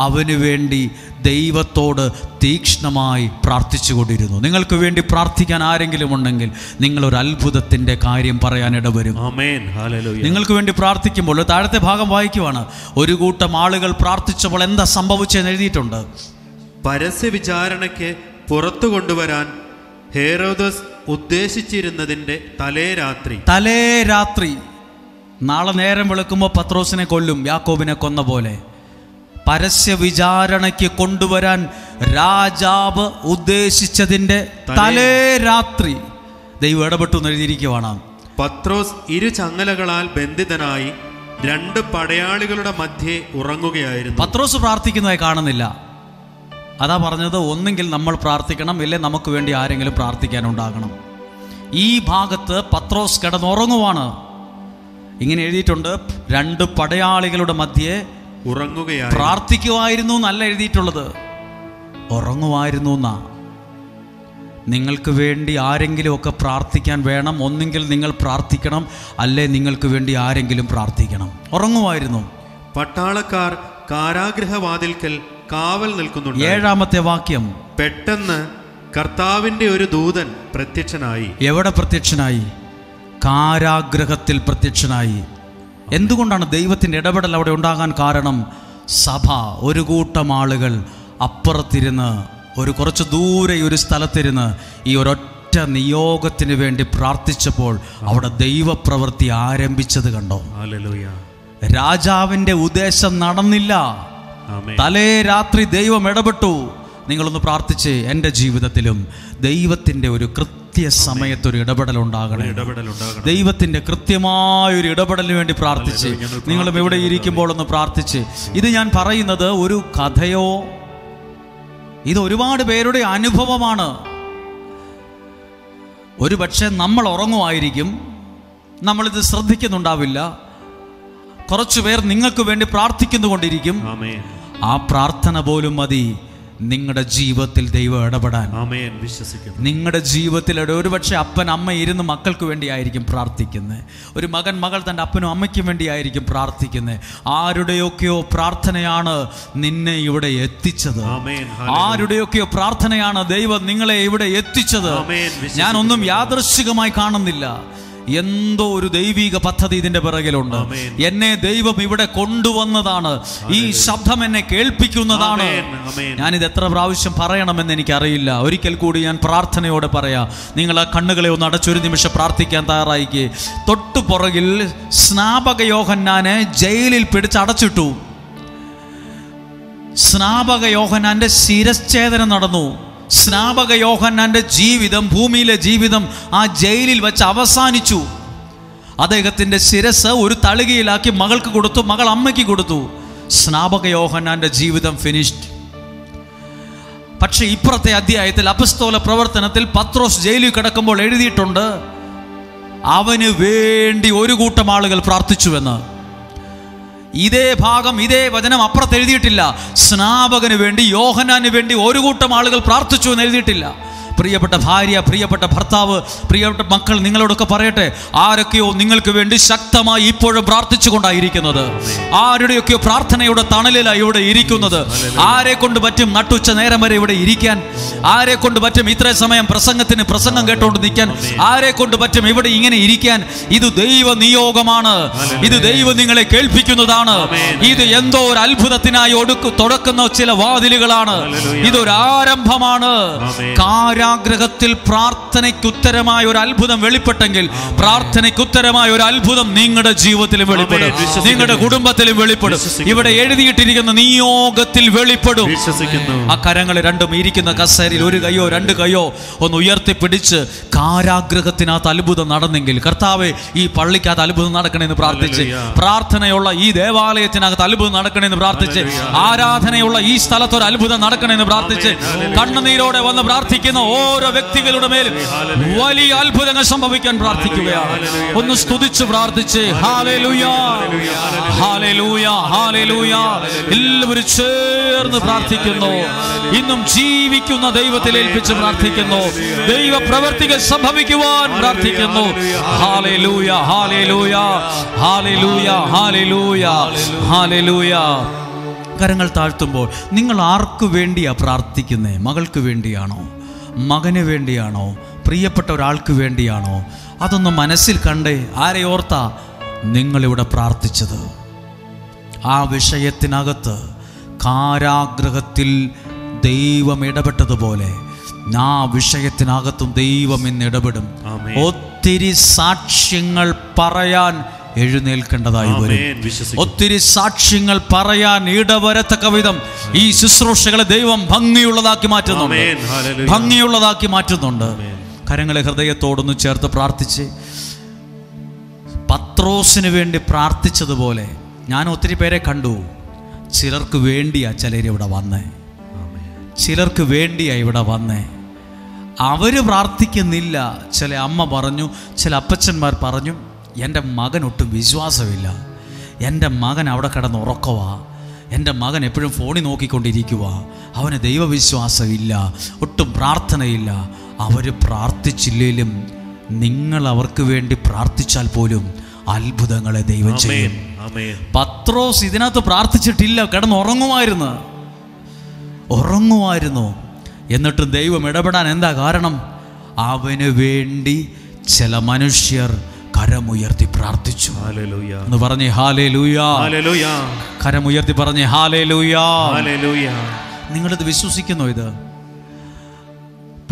അവന് വേണ്ടി ദൈവത്തോട് തീക്ഷ്ണമായി പ്രാർത്ഥിച്ചുകൊണ്ടിരുന്നു. നിങ്ങൾക്ക് വേണ്ടി പ്രാർത്ഥിക്കാൻ ആരെങ്കിലും ഉണ്ടെങ്കിൽ നിങ്ങളൊരു അത്ഭുതത്തിൻ്റെ കാര്യം പറയാനിടവരും. നിങ്ങൾക്ക് വേണ്ടി പ്രാർത്ഥിക്കുമ്പോൾ താഴത്തെ ഭാഗം വായിക്കുവാണ്, ഒരു കൂട്ടം ആളുകൾ പ്രാർത്ഥിച്ചപ്പോൾ എന്താ സംഭവിച്ചെന്ന് എഴുതിയിട്ടുണ്ട്. പരസ്യ വിചാരണയ്ക്ക് പുറത്തു കൊണ്ടുവരാൻ ഹേരോദസ് ഉദ്ദേശിച്ചിരുന്നതിൻ്റെ തലേ രാത്രി നാളെ നേരം വെളുക്കുമ്പോൾ പത്രോസിനെ കൊല്ലും, യാക്കോബിനെ കൊന്ന പോലെ. പരസ്യ വിചാരണയ്ക്ക് കൊണ്ടുവരാൻ രാജാവ് ഉദ്ദേശിച്ചതിൻ്റെ തലേ രാത്രി ദൈവം ഇടപെട്ടു എന്ന് എഴുതിയിരിക്കുവാണ്. പത്രോസ് ഇരു ചങ്ങലകളാൽ ബന്ധിതനായി 2 പടയാളികളുടെ മധ്യേ ഉറങ്ങുകയായിരുന്നു. പത്രോസ് പ്രാർത്ഥിക്കുന്നതായി കാണുന്നില്ല. അതാ പറഞ്ഞത്, ഒന്നെങ്കിൽ നമ്മൾ പ്രാർത്ഥിക്കണം, ഇല്ലേ നമുക്ക് വേണ്ടി ആരെങ്കിലും പ്രാർത്ഥിക്കാനുണ്ടാകണം. ഈ ഭാഗത്ത് പത്രോസ് കിടന്നുറങ്ങുവാണ്. ഇങ്ങനെ എഴുതിയിട്ടുണ്ട്, 2 പടയാളികളുടെ മധ്യേ ഉറങ്ങുകയായിരുന്നു. പ്രാർത്ഥിക്കുമായിരുന്നു എന്നല്ല എഴുതിയിട്ടുള്ളത്, ഉറങ്ങുമായിരുന്നു എന്നാ. നിങ്ങൾക്ക് വേണ്ടി ആരെങ്കിലും ഒക്കെ പ്രാർത്ഥിക്കാൻ വേണം. ഒന്നെങ്കിൽ നിങ്ങൾ പ്രാർത്ഥിക്കണം, അല്ലേ നിങ്ങൾക്ക് വേണ്ടി ആരെങ്കിലും പ്രാർത്ഥിക്കണം. ഉറങ്ങുമായിരുന്നു. പട്ടാളക്കാർ കാരാഗൃഹവാതിൽക്കൽ കാവൽ നിൽക്കുന്നുണ്ട്. 7-ാമത്തെ വാക്യം, പെട്ടെന്ന് കർത്താവിന്റെ ഒരു ദൂതൻ പ്രത്യക്ഷനായി. എവിടെ പ്രത്യക്ഷനായി? കാരാഗ്രഹത്തിൽ പ്രത്യക്ഷനായി. എന്തുകൊണ്ടാണ് ദൈവത്തിൻ്റെ ഇടപെടൽ അവിടെ ഉണ്ടാകാൻ കാരണം? സഭ, ഒരു കൂട്ടം ആളുകൾ അപ്പുറത്തിരുന്ന്, കുറച്ച് ദൂരെ ഒരു സ്ഥലത്തിരുന്ന് ഈ ഒരൊറ്റ നിയോഗത്തിന് വേണ്ടി പ്രാർത്ഥിച്ചപ്പോൾ അവിടെ ദൈവപ്രവൃത്തി ആരംഭിച്ചത് കണ്ടോ? രാജാവിൻ്റെ ഉദ്ദേശം നടന്നില്ല. തലേ രാത്രി ദൈവം ഇടപെട്ടു. നിങ്ങളൊന്ന് പ്രാർത്ഥിച്ച്, എൻ്റെ ജീവിതത്തിലും ദൈവത്തിൻ്റെ ഒരു കൃത്യസമയത്തൊരു ഇടപെടൽ ഉണ്ടാകണം. ദൈവത്തിൻ്റെ കൃത്യമായൊരു ഇടപെടലിന് വേണ്ടി പ്രാർത്ഥിച്ച്, നിങ്ങളും എവിടെ ഇരിക്കുമ്പോൾ ഒന്ന് പ്രാർത്ഥിച്ച്. ഇത് ഞാൻ പറയുന്നത് ഒരു കഥയോ, ഇത് ഒരുപാട് പേരുടെ അനുഭവമാണ്. ഒരു പക്ഷേ നമ്മൾ ഉറങ്ങുമായിരിക്കും, നമ്മളിത് ശ്രദ്ധിക്കുന്നുണ്ടാവില്ല. കുറച്ചു പേർ നിങ്ങൾക്ക് വേണ്ടി പ്രാർത്ഥിക്കുന്നുകൊണ്ടിരിക്കും. ആ പ്രാർത്ഥന പോലും മതി നിങ്ങളുടെ ജീവിതത്തിൽ ദൈവം ഇടപെടാൻ. നിങ്ങളുടെ ജീവിതത്തിൽ ഒരുപക്ഷെ അപ്പൻ അമ്മ ഇരുന്ന് മക്കൾക്ക് വേണ്ടിയായിരിക്കും പ്രാർത്ഥിക്കുന്നത്. ഒരു മകൾ തൻ്റെ അപ്പനും അമ്മയ്ക്കും വേണ്ടിയായിരിക്കും പ്രാർത്ഥിക്കുന്നത്. ആരുടെയൊക്കെയോ പ്രാർത്ഥനയാണ് നിന്നെ ഇവിടെ എത്തിച്ചത്. ആരുടെയൊക്കെയോ പ്രാർത്ഥനയാണ് ദൈവം നിങ്ങളെ ഇവിടെ എത്തിച്ചത്. ഞാനൊന്നും യാദൃശ്ചികമായി കാണുന്നില്ല. എന്തോ ഒരു ദൈവിക പദ്ധതി ഇതിന്റെ പിറകിലുണ്ട്. എന്നെ ദൈവം ഇവിടെ കൊണ്ടുവന്നതാണ്. ഈ ശബ്ദം എന്നെ കേൾപ്പിക്കുന്നതാണ്. ഞാനിത് എത്ര പ്രാവശ്യം പറയണമെന്ന് എനിക്കറിയില്ല. ഒരിക്കൽ കൂടി ഞാൻ പ്രാർത്ഥനയോടെ പറയാം. നിങ്ങൾ ആ കണ്ണുകളെ ഒന്ന് അടച്ചൊരു നിമിഷം പ്രാർത്ഥിക്കാൻ തയ്യാറായിക്കേ. തൊട്ടു പുറകിൽ സ്നാപക യോഹന്നാനെ ജയിലിൽ പിടിച്ചടച്ചിട്ടു. സ്നാപക യോഹന്നാന്റെ ശിരച്ഛേദനം നടന്നു. സ്നാപക യോഹന്നാന്റെ ജീവിതം, ഭൂമിയിലെ ജീവിതം ആ ജയിലിൽ വെച്ച് അവസാനിച്ചു. അദ്ദേഹത്തിൻ്റെ ശിരസ് ഒരു തളികയിലാക്കി മകൾക്ക് കൊടുത്തു, മകൾ അമ്മയ്ക്ക് കൊടുത്തു. സ്നാപക യോഹന്നാന്റെ ജീവിതം ഫിനിഷ്ഡ്. പക്ഷെ ഇപ്പുറത്തെ അധ്യായത്തിൽ അപ്പസ്തോല പ്രവർത്തനത്തിൽ പത്രോസ് ജയിലിൽ കിടക്കുമ്പോൾ എഴുതിയിട്ടുണ്ട്, അവന് വേണ്ടി ഒരു കൂട്ടം ആളുകൾ പ്രാർത്ഥിച്ചുവെന്ന്. ഇതേ ഭാഗം, ഇതേ വചനം അപ്പുറത്ത് എഴുതിയിട്ടില്ല. സ്നാപകന് വേണ്ടി, യോഹന്നാന് വേണ്ടി ഒരു കൂട്ടം ആളുകൾ പ്രാർത്ഥിച്ചു എന്ന് എഴുതിയിട്ടില്ല. പ്രിയപ്പെട്ട ഭാര്യ, പ്രിയപ്പെട്ട ഭർത്താവ്, പ്രിയപ്പെട്ട മക്കൾ, നിങ്ങളോടൊക്കെ പറയട്ടെ, ആരൊക്കെയോ നിങ്ങൾക്ക് വേണ്ടി ശക്തമായി ഇപ്പോഴും പ്രാർത്ഥിച്ചു കൊണ്ടായിരിക്കുന്നത്, ആരുടെയൊക്കെയോ പ്രാർത്ഥനയുടെ തണലിലാണ് ഇവിടെ ഇരിക്കുന്നത്. ആരെ കൊണ്ട് പറ്റും നട്ടുച്ച നേരം വരെ ഇവിടെ ഇരിക്കാൻ? ആരെ കൊണ്ട് പറ്റും ഇത്ര സമയം പ്രസംഗം കേട്ടോണ്ട് നിൽക്കാൻ? ആരെ കൊണ്ട് പറ്റും ഇവിടെ ഇങ്ങനെ ഇരിക്കാൻ? ഇത് ദൈവ നിയോഗമാണ്. ഇത് ദൈവം നിങ്ങളെ കേൾപ്പിക്കുന്നതാണ്. ഇത് എന്തോ ഒരു അത്ഭുതത്തിനായി തുടക്കുന്ന ചില വാതിലുകളാണ്. ഇതൊരു ആരംഭമാണ്. കാരാഗ്രഹത്തിൽ പ്രാർത്ഥനയ്ക്കുത്തരമായ ഒരു അത്ഭുതം വെളിപ്പെട്ടെങ്കിൽ പ്രാർത്ഥനയ്ക്കുത്തരമായ ഒരു അത്ഭുതം നിങ്ങളുടെ ജീവിതത്തിലും വെളിപ്പെടും, നിങ്ങളുടെ കുടുംബത്തിലും വെളിപ്പെടും. ഇവിടെ എഴുതിയിട്ടിരിക്കുന്ന നിയോഗത്തിൽ വെളിപ്പെടും. ആ കരങ്ങൾ രണ്ടും ഇരിക്കുന്ന കസേരയിൽ ഒരു കൈയോ രണ്ട് കൈയോ ഒന്ന് ഉയർത്തിപ്പിടിച്ച് കാരാഗ്രഹത്തിനകത്ത് അത്ഭുതം നടന്നെങ്കിൽ, കർത്താവെ ഈ പള്ളിക്കകത്ത് അത്ഭുതം നടക്കണമെന്ന് പ്രാർത്ഥിച്ച്, പ്രാർത്ഥനയുള്ള ഈ ദേവാലയത്തിനകത്ത് അത്ഭുതം നടക്കണമെന്ന് പ്രാർത്ഥിച്ച്, ആരാധനയുള്ള ഈ സ്ഥലത്ത് ഒരു അത്ഭുതം നടക്കണമെന്ന് പ്രാർത്ഥിച്ച്, കണ്ണുനീരോടെ വന്ന് പ്രാർത്ഥിക്കുന്ന ഓരോ വ്യക്തികളുടെ മേലും വലിയ അത്ഭുതങ്ങൾ സംഭവിക്കാൻ പ്രാർത്ഥിക്കുകയാണ്. ഒന്ന് സ്തുതിച്ച് പ്രാർത്ഥിച്ച് ഹല്ലേലൂയ, ഹല്ലേലൂയ, ഹല്ലേലൂയ. എല്ലാവരും ചേർന്ന് പ്രാർത്ഥിക്കുന്നു. ഇന്നും ജീവിക്കുന്ന ദൈവത്തിൽ ഏൽപ്പിച്ച് പ്രാർത്ഥിക്കുന്നു. ദൈവ പ്രവർത്തികൾ സംഭവിക്കുവാൻ പ്രാർത്ഥിക്കുന്നു. Hallelujah, hallelujah, hallelujah, hallelujah, hallelujah. കരങ്ങൾ താഴ്ത്തുമ്പോൾ നിങ്ങൾ ആർക്കു വേണ്ടിയാ പ്രാർത്ഥിക്കുന്നേ? മകൾക്ക് വേണ്ടിയാണോ? മകന് വേണ്ടിയാണോ? പ്രിയപ്പെട്ട ഒരാൾക്ക് വേണ്ടിയാണോ? അതൊന്ന് മനസ്സിൽ കണ്ടേ. ആരെ ഓർത്താ നിങ്ങളിവിടെ പ്രാർത്ഥിച്ചത്? ആ വിഷയത്തിനകത്ത് കാരാഗ്രഹത്തിൽ ദൈവം ഇടപെട്ടതുപോലെ ആ വിഷയത്തിനകത്തും ദൈവം ഇന്ന് ഇടപെടും. ഒത്തിരി സാക്ഷ്യങ്ങൾ പറയാൻ എഴുന്നേൽക്കേണ്ടതായി വരും. ഒത്തിരി സാക്ഷ്യങ്ങൾ പറയാൻ ഇടവരത്തക്ക വിധം ഈ ശുശ്രൂഷകളെ ദൈവം ഭംഗിയുള്ളതാക്കി മാറ്റുന്നുണ്ട്. കരങ്ങളെ ഹൃദയത്തോടൊന്ന് ചേർത്ത് പ്രാർത്ഥിച്ച്, പത്രോസിന് വേണ്ടി പ്രാർത്ഥിച്ചതുപോലെ ഞാൻ ഒത്തിരി പേരെ കണ്ടു. ചിലർക്ക് വേണ്ടിയാ ചിലരിവിടെ വന്നേ, ചിലർക്ക് വേണ്ടിയാ ഇവിടെ വന്നേ. അവര് പ്രാർത്ഥിക്കുന്നില്ല. ചില അമ്മ പറഞ്ഞു, ചില അപ്പച്ചന്മാർ പറഞ്ഞു, എൻ്റെ മകനൊട്ടും വിശ്വാസമില്ല, എൻ്റെ മകൻ അവിടെ കിടന്ന് ഉറക്കവാ, എൻ്റെ മകൻ എപ്പോഴും ഫോണിൽ നോക്കിക്കൊണ്ടിരിക്കുക, അവന് ദൈവവിശ്വാസമില്ല, ഒട്ടും പ്രാർത്ഥനയില്ല. അവർ പ്രാർത്ഥിച്ചില്ലേലും നിങ്ങൾ അവർക്ക് വേണ്ടി പ്രാർത്ഥിച്ചാൽ പോലും അത്ഭുതങ്ങളെ ദൈവം ചെയ്യും. പത്രോസ് ഇതിനകത്ത് പ്രാർത്ഥിച്ചിട്ടില്ല, കിടന്ന് ഉറങ്ങുമായിരുന്നു. എന്നിട്ടും ദൈവം ഇടപെടാൻ എന്താ കാരണം? അവന് വേണ്ടി ചില മനുഷ്യർ കരമുയർത്തി പ്രാർത്ഥിച്ചു. എന്ന് പറഞ്ഞേ ഹല്ലേലൂയ, കരമുയർത്തി പറഞ്ഞേ ഹല്ലേലൂയ. നിങ്ങളിത് വിശ്വസിക്കുന്നോ? ഇത്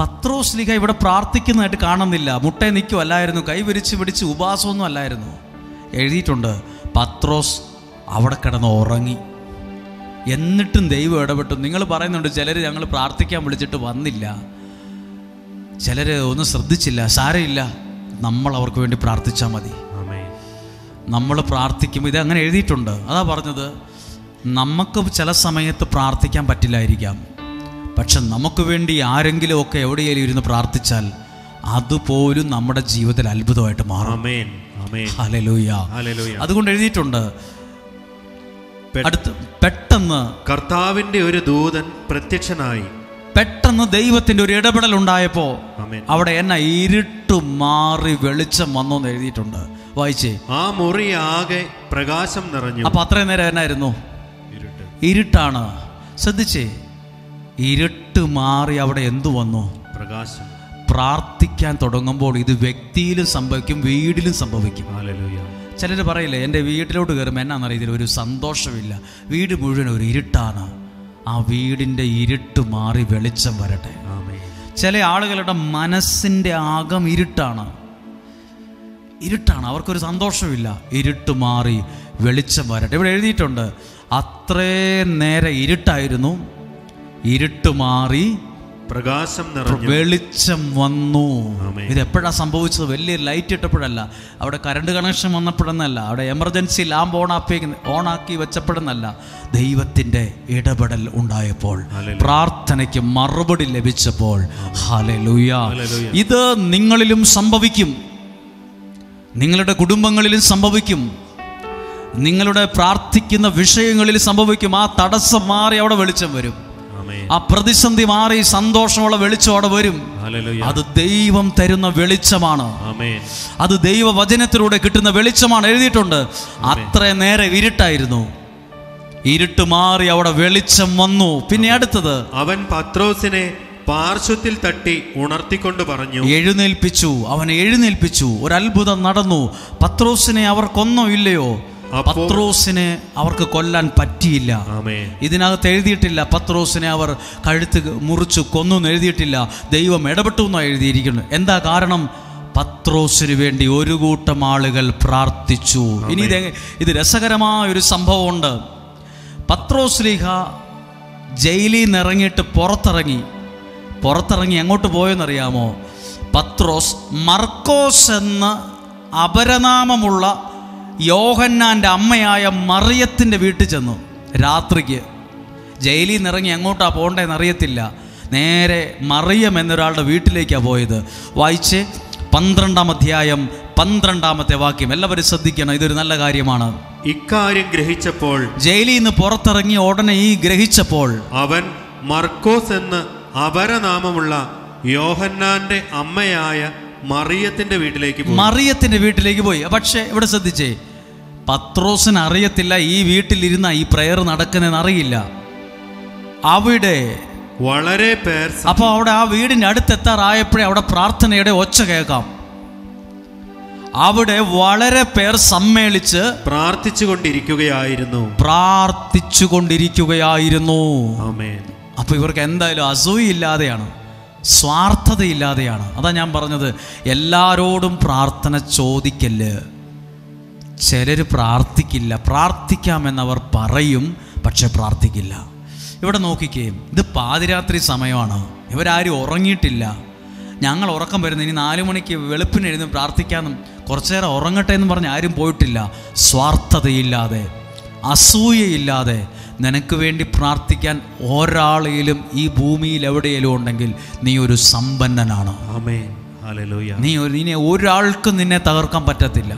പത്രോസ്ലീഹ ഇവിടെ പ്രാർത്ഥിക്കുന്നതായിട്ട് കാണുന്നില്ല. മുട്ടേ നിൽക്കുമല്ലായിരുന്നു, കൈ വിരിച്ച് പിടിച്ച് ഉപവാസമൊന്നും അല്ലായിരുന്നു. എഴുതിയിട്ടുണ്ട്, പത്രോസ് അവിടെ കിടന്ന് ഉറങ്ങി. എന്നിട്ടും ദൈവം ഇടപെട്ടു. നിങ്ങൾ പറയുന്നുണ്ട് ചിലർ ഞങ്ങൾ പ്രാർത്ഥിക്കാൻ വിളിച്ചിട്ട് വന്നില്ല, ചിലർ ഒന്നും ശ്രദ്ധിച്ചില്ല. സാരമില്ല, നമ്മൾ അവർക്ക് വേണ്ടി പ്രാർത്ഥിച്ചാൽ മതി. നമ്മൾ പ്രാർത്ഥിക്കുമ്പോൾ ഇത് അങ്ങനെ എഴുതിയിട്ടുണ്ട്. അതാ പറഞ്ഞത്, നമുക്ക് ചില സമയത്ത് പ്രാർത്ഥിക്കാൻ പറ്റില്ലായിരിക്കാം, പക്ഷെ നമുക്ക് വേണ്ടി ആരെങ്കിലും ഒക്കെ എവിടെയെങ്കിലും ഇരുന്ന് പ്രാർത്ഥിച്ചാൽ അതുപോലും നമ്മുടെ ജീവിതത്തിൽ അത്ഭുതമായിട്ട് മാറും. ഹല്ലേലൂയ. അതുകൊണ്ട് എഴുതിയിട്ടുണ്ട്, അടുത്ത് പെട്ടെന്ന് കർത്താവിന്റെ ഒരു ദൂതൻ പ്രത്യക്ഷനായി. പെട്ടെന്ന് ദൈവത്തിന്റെ ഒരു ഇടപെടൽ ഉണ്ടായപ്പോ അവിടെ എന്നാ ഇരുട്ട് മാറി വെളിച്ചം വന്നു എന്ന് എഴുതിയിട്ടുണ്ട്. വായിച്ചേ. ആ മുറി ആകെ പ്രകാശം നിറഞ്ഞു. അപ്പൊ അത്രയും നേരം എന്നായിരുന്നു? ഇരുട്ടാണ്. ശ്രദ്ധിച്ചേ, ഇരുട്ട് മാറി അവിടെ എന്തു വന്നു? പ്രകാശം. പ്രാർത്ഥിക്കാൻ തുടങ്ങുമ്പോൾ ഇത് വ്യക്തിയിലും സംഭവിക്കും, വീടിലും സംഭവിക്കും. ചിലർ പറയില്ലേ, എൻ്റെ വീട്ടിലോട്ട് കയറുമ്പോൾ എന്നാണെന്നറിയത്തില്ല, ഒരു സന്തോഷമില്ല, വീട് മുഴുവൻ ഒരു ഇരുട്ടാണ്. ആ വീടിൻ്റെ ഇരുട്ട് മാറി വെളിച്ചം വരട്ടെ. ചില ആളുകളുടെ മനസ്സിൻ്റെ അകം ഇരുട്ടാണ്, അവർക്കൊരു സന്തോഷമില്ല. ഇരുട്ട് മാറി വെളിച്ചം വരട്ടെ. ഇവിടെ എഴുതിയിട്ടുണ്ട്, അത്രേ നേരം ഇരുട്ടായിരുന്നു, ഇരുട്ട് മാറി പ്രകാശം നിറഞ്ഞു, വെളിച്ചം വന്നു. ഇത് എപ്പോഴാണ് സംഭവിച്ചത്? വലിയ ലൈറ്റ് ഇട്ടപ്പോഴല്ല, അവിടെ കറണ്ട് കണക്ഷൻ വന്നപ്പോഴെന്നല്ല, അവിടെ എമർജൻസി ലാമ്പ് ഓണാക്കി വെച്ചപ്പോഴെന്നല്ല, ദൈവത്തിൻ്റെ ഇടപെടൽ ഉണ്ടായപ്പോൾ, പ്രാർത്ഥനയ്ക്ക് മറുപടി ലഭിച്ചപ്പോൾ. ഹല്ലേലൂയ. ഇത് നിങ്ങളിലും സംഭവിക്കും, നിങ്ങളുടെ കുടുംബങ്ങളിലും സംഭവിക്കും, നിങ്ങളുടെ പ്രാർത്ഥിക്കുന്ന വിഷയങ്ങളിൽ സംഭവിക്കും. ആ തടസ്സം മാറി അവിടെ വെളിച്ചം വരും. ആ പ്രതിസന്ധി മാറി സന്തോഷമുള്ള വെളിച്ചം അവിടെ വരും. അത് ദൈവം തരുന്ന വെളിച്ചമാണ്. അത് ദൈവവചനത്തിലൂടെ കിട്ടുന്ന വെളിച്ചമാണ്. എഴുതിയിട്ടുണ്ട്, അത്ര നേരെ ഇരുട്ടായിരുന്നു, ഇരുട്ട് മാറി അവിടെ വെളിച്ചം വന്നു. പിന്നെ അടുത്തത്, അവൻ പത്രോസിനെ പാർശ്വത്തിൽ തട്ടി ഉണർത്തിക്കൊണ്ട് പറഞ്ഞു, എഴുന്നേൽപ്പിച്ചു. അവനെ എഴുന്നേൽപ്പിച്ചു. ഒരു അത്ഭുതം നടന്നു. പത്രോസിനെ അവർ കൊന്നോ ഇല്ലയോ? പത്രോസിനെ അവർക്ക് കൊല്ലാൻ പറ്റിയില്ല. ഇതിനകത്ത് എഴുതിയിട്ടില്ല പത്രോസിനെ അവർ കഴുത്ത് മുറിച്ചു കൊന്നു എന്ന് എഴുതിയിട്ടില്ല. ദൈവം ഇടപെട്ടു എന്നാണ് എഴുതിയിരിക്കുന്നത്. എന്താ കാരണം? പത്രോസിന് വേണ്ടി ഒരു കൂട്ടം ആളുകൾ പ്രാർത്ഥിച്ചു. ഇനി ഇത് രസകരമായ ഒരു സംഭവമുണ്ട്. പത്രോസ് ലീഹ ജയിലിൽ നിന്ന് ഇറങ്ങിയിട്ട് പുറത്തിറങ്ങി എങ്ങോട്ട് പോയെന്നറിയാമോ? പത്രോസ് മർക്കോസ് എന്ന അപരനാമമുള്ള യോഹന്നാൻ്റെ അമ്മയായ മറിയത്തിൻ്റെ വീട്ടിൽ ചെന്നു. രാത്രിക്ക് ജയിലിൽ നിന്ന് ഇറങ്ങി എങ്ങോട്ടാണ് പോകേണ്ടതെന്ന് അറിയത്തില്ല. നേരെ മറിയം എന്നൊരാളുടെ വീട്ടിലേക്കാണ് പോയത്. വായിച്ച് 12-ാം അധ്യായം 12-ാമത്തെ വാക്യം. എല്ലാവരും ശ്രദ്ധിക്കണം, ഇതൊരു നല്ല കാര്യമാണ്. ഇക്കാര്യം ഗ്രഹിച്ചപ്പോൾ, ജയിലിൽ നിന്ന് പുറത്തിറങ്ങി ഉടനെ ഗ്രഹിച്ചപ്പോൾ, അവൻ മർക്കോസ് എന്ന് അപരനാമമുള്ള യോഹന്നാന്റെ അമ്മയായ മറിയത്തിന്റെ വീട്ടിലേക്ക് പോയി. പക്ഷേ ഇവിടെ ശ്രദ്ധിച്ചേ, പത്രോസിന് അറിയത്തില്ല ഈ വീട്ടിലിരുന്ന ഈ പ്രയർ നടക്കുന്നതെന്ന് അറിയില്ല. അവിടെ വളരെ പേർ, അപ്പോൾ അവിടെ ആ വീടിൻ്റെ അടുത്തെത്താറായപ്പോഴേ അവിടെ പ്രാർത്ഥനയുടെ ഒച്ച കേൾക്കാം. അവിടെ വളരെ പേർ സമ്മേളിച്ച് പ്രാർത്ഥിച്ചുകൊണ്ടിരിക്കുകയായിരുന്നു. അപ്പൊ ഇവർക്ക് എന്തായാലും അസൂയില്ലാതെയാണ്, സ്വാർത്ഥതയില്ലാതെയാണ്. അതാ ഞാൻ പറഞ്ഞത്, എല്ലാരോടും പ്രാർത്ഥന ചോദിക്കല്ല്. ചിലർ പ്രാർത്ഥിക്കില്ല, പ്രാർത്ഥിക്കാമെന്നവർ പറയും, പക്ഷെ പ്രാർത്ഥിക്കില്ല. ഇവിടെ നോക്കിക്കേ, ഇത് പാതിരാത്രി സമയമാണ്, ഇവരാരും ഉറങ്ങിയിട്ടില്ല. ഞങ്ങൾ ഉറക്കം വരുന്നത് ഇനി 4 മണിക്ക് വെളുപ്പിന് എഴുതും പ്രാർത്ഥിക്കാമെന്നും കുറച്ചു നേരം ഉറങ്ങട്ടെ എന്ന് പറഞ്ഞ് ആരും പോയിട്ടില്ല. സ്വാർത്ഥതയില്ലാതെ, അസൂയയില്ലാതെ നിനക്ക് വേണ്ടി പ്രാർത്ഥിക്കാൻ ഒരാളെയും ഈ ഭൂമിയിൽ എവിടെയെങ്കിലും ഉണ്ടെങ്കിൽ നീ ഒരു സമ്പന്നനാണ്. നീ ഒരാൾക്കും നിന്നെ തകർക്കാൻ പറ്റത്തില്ല.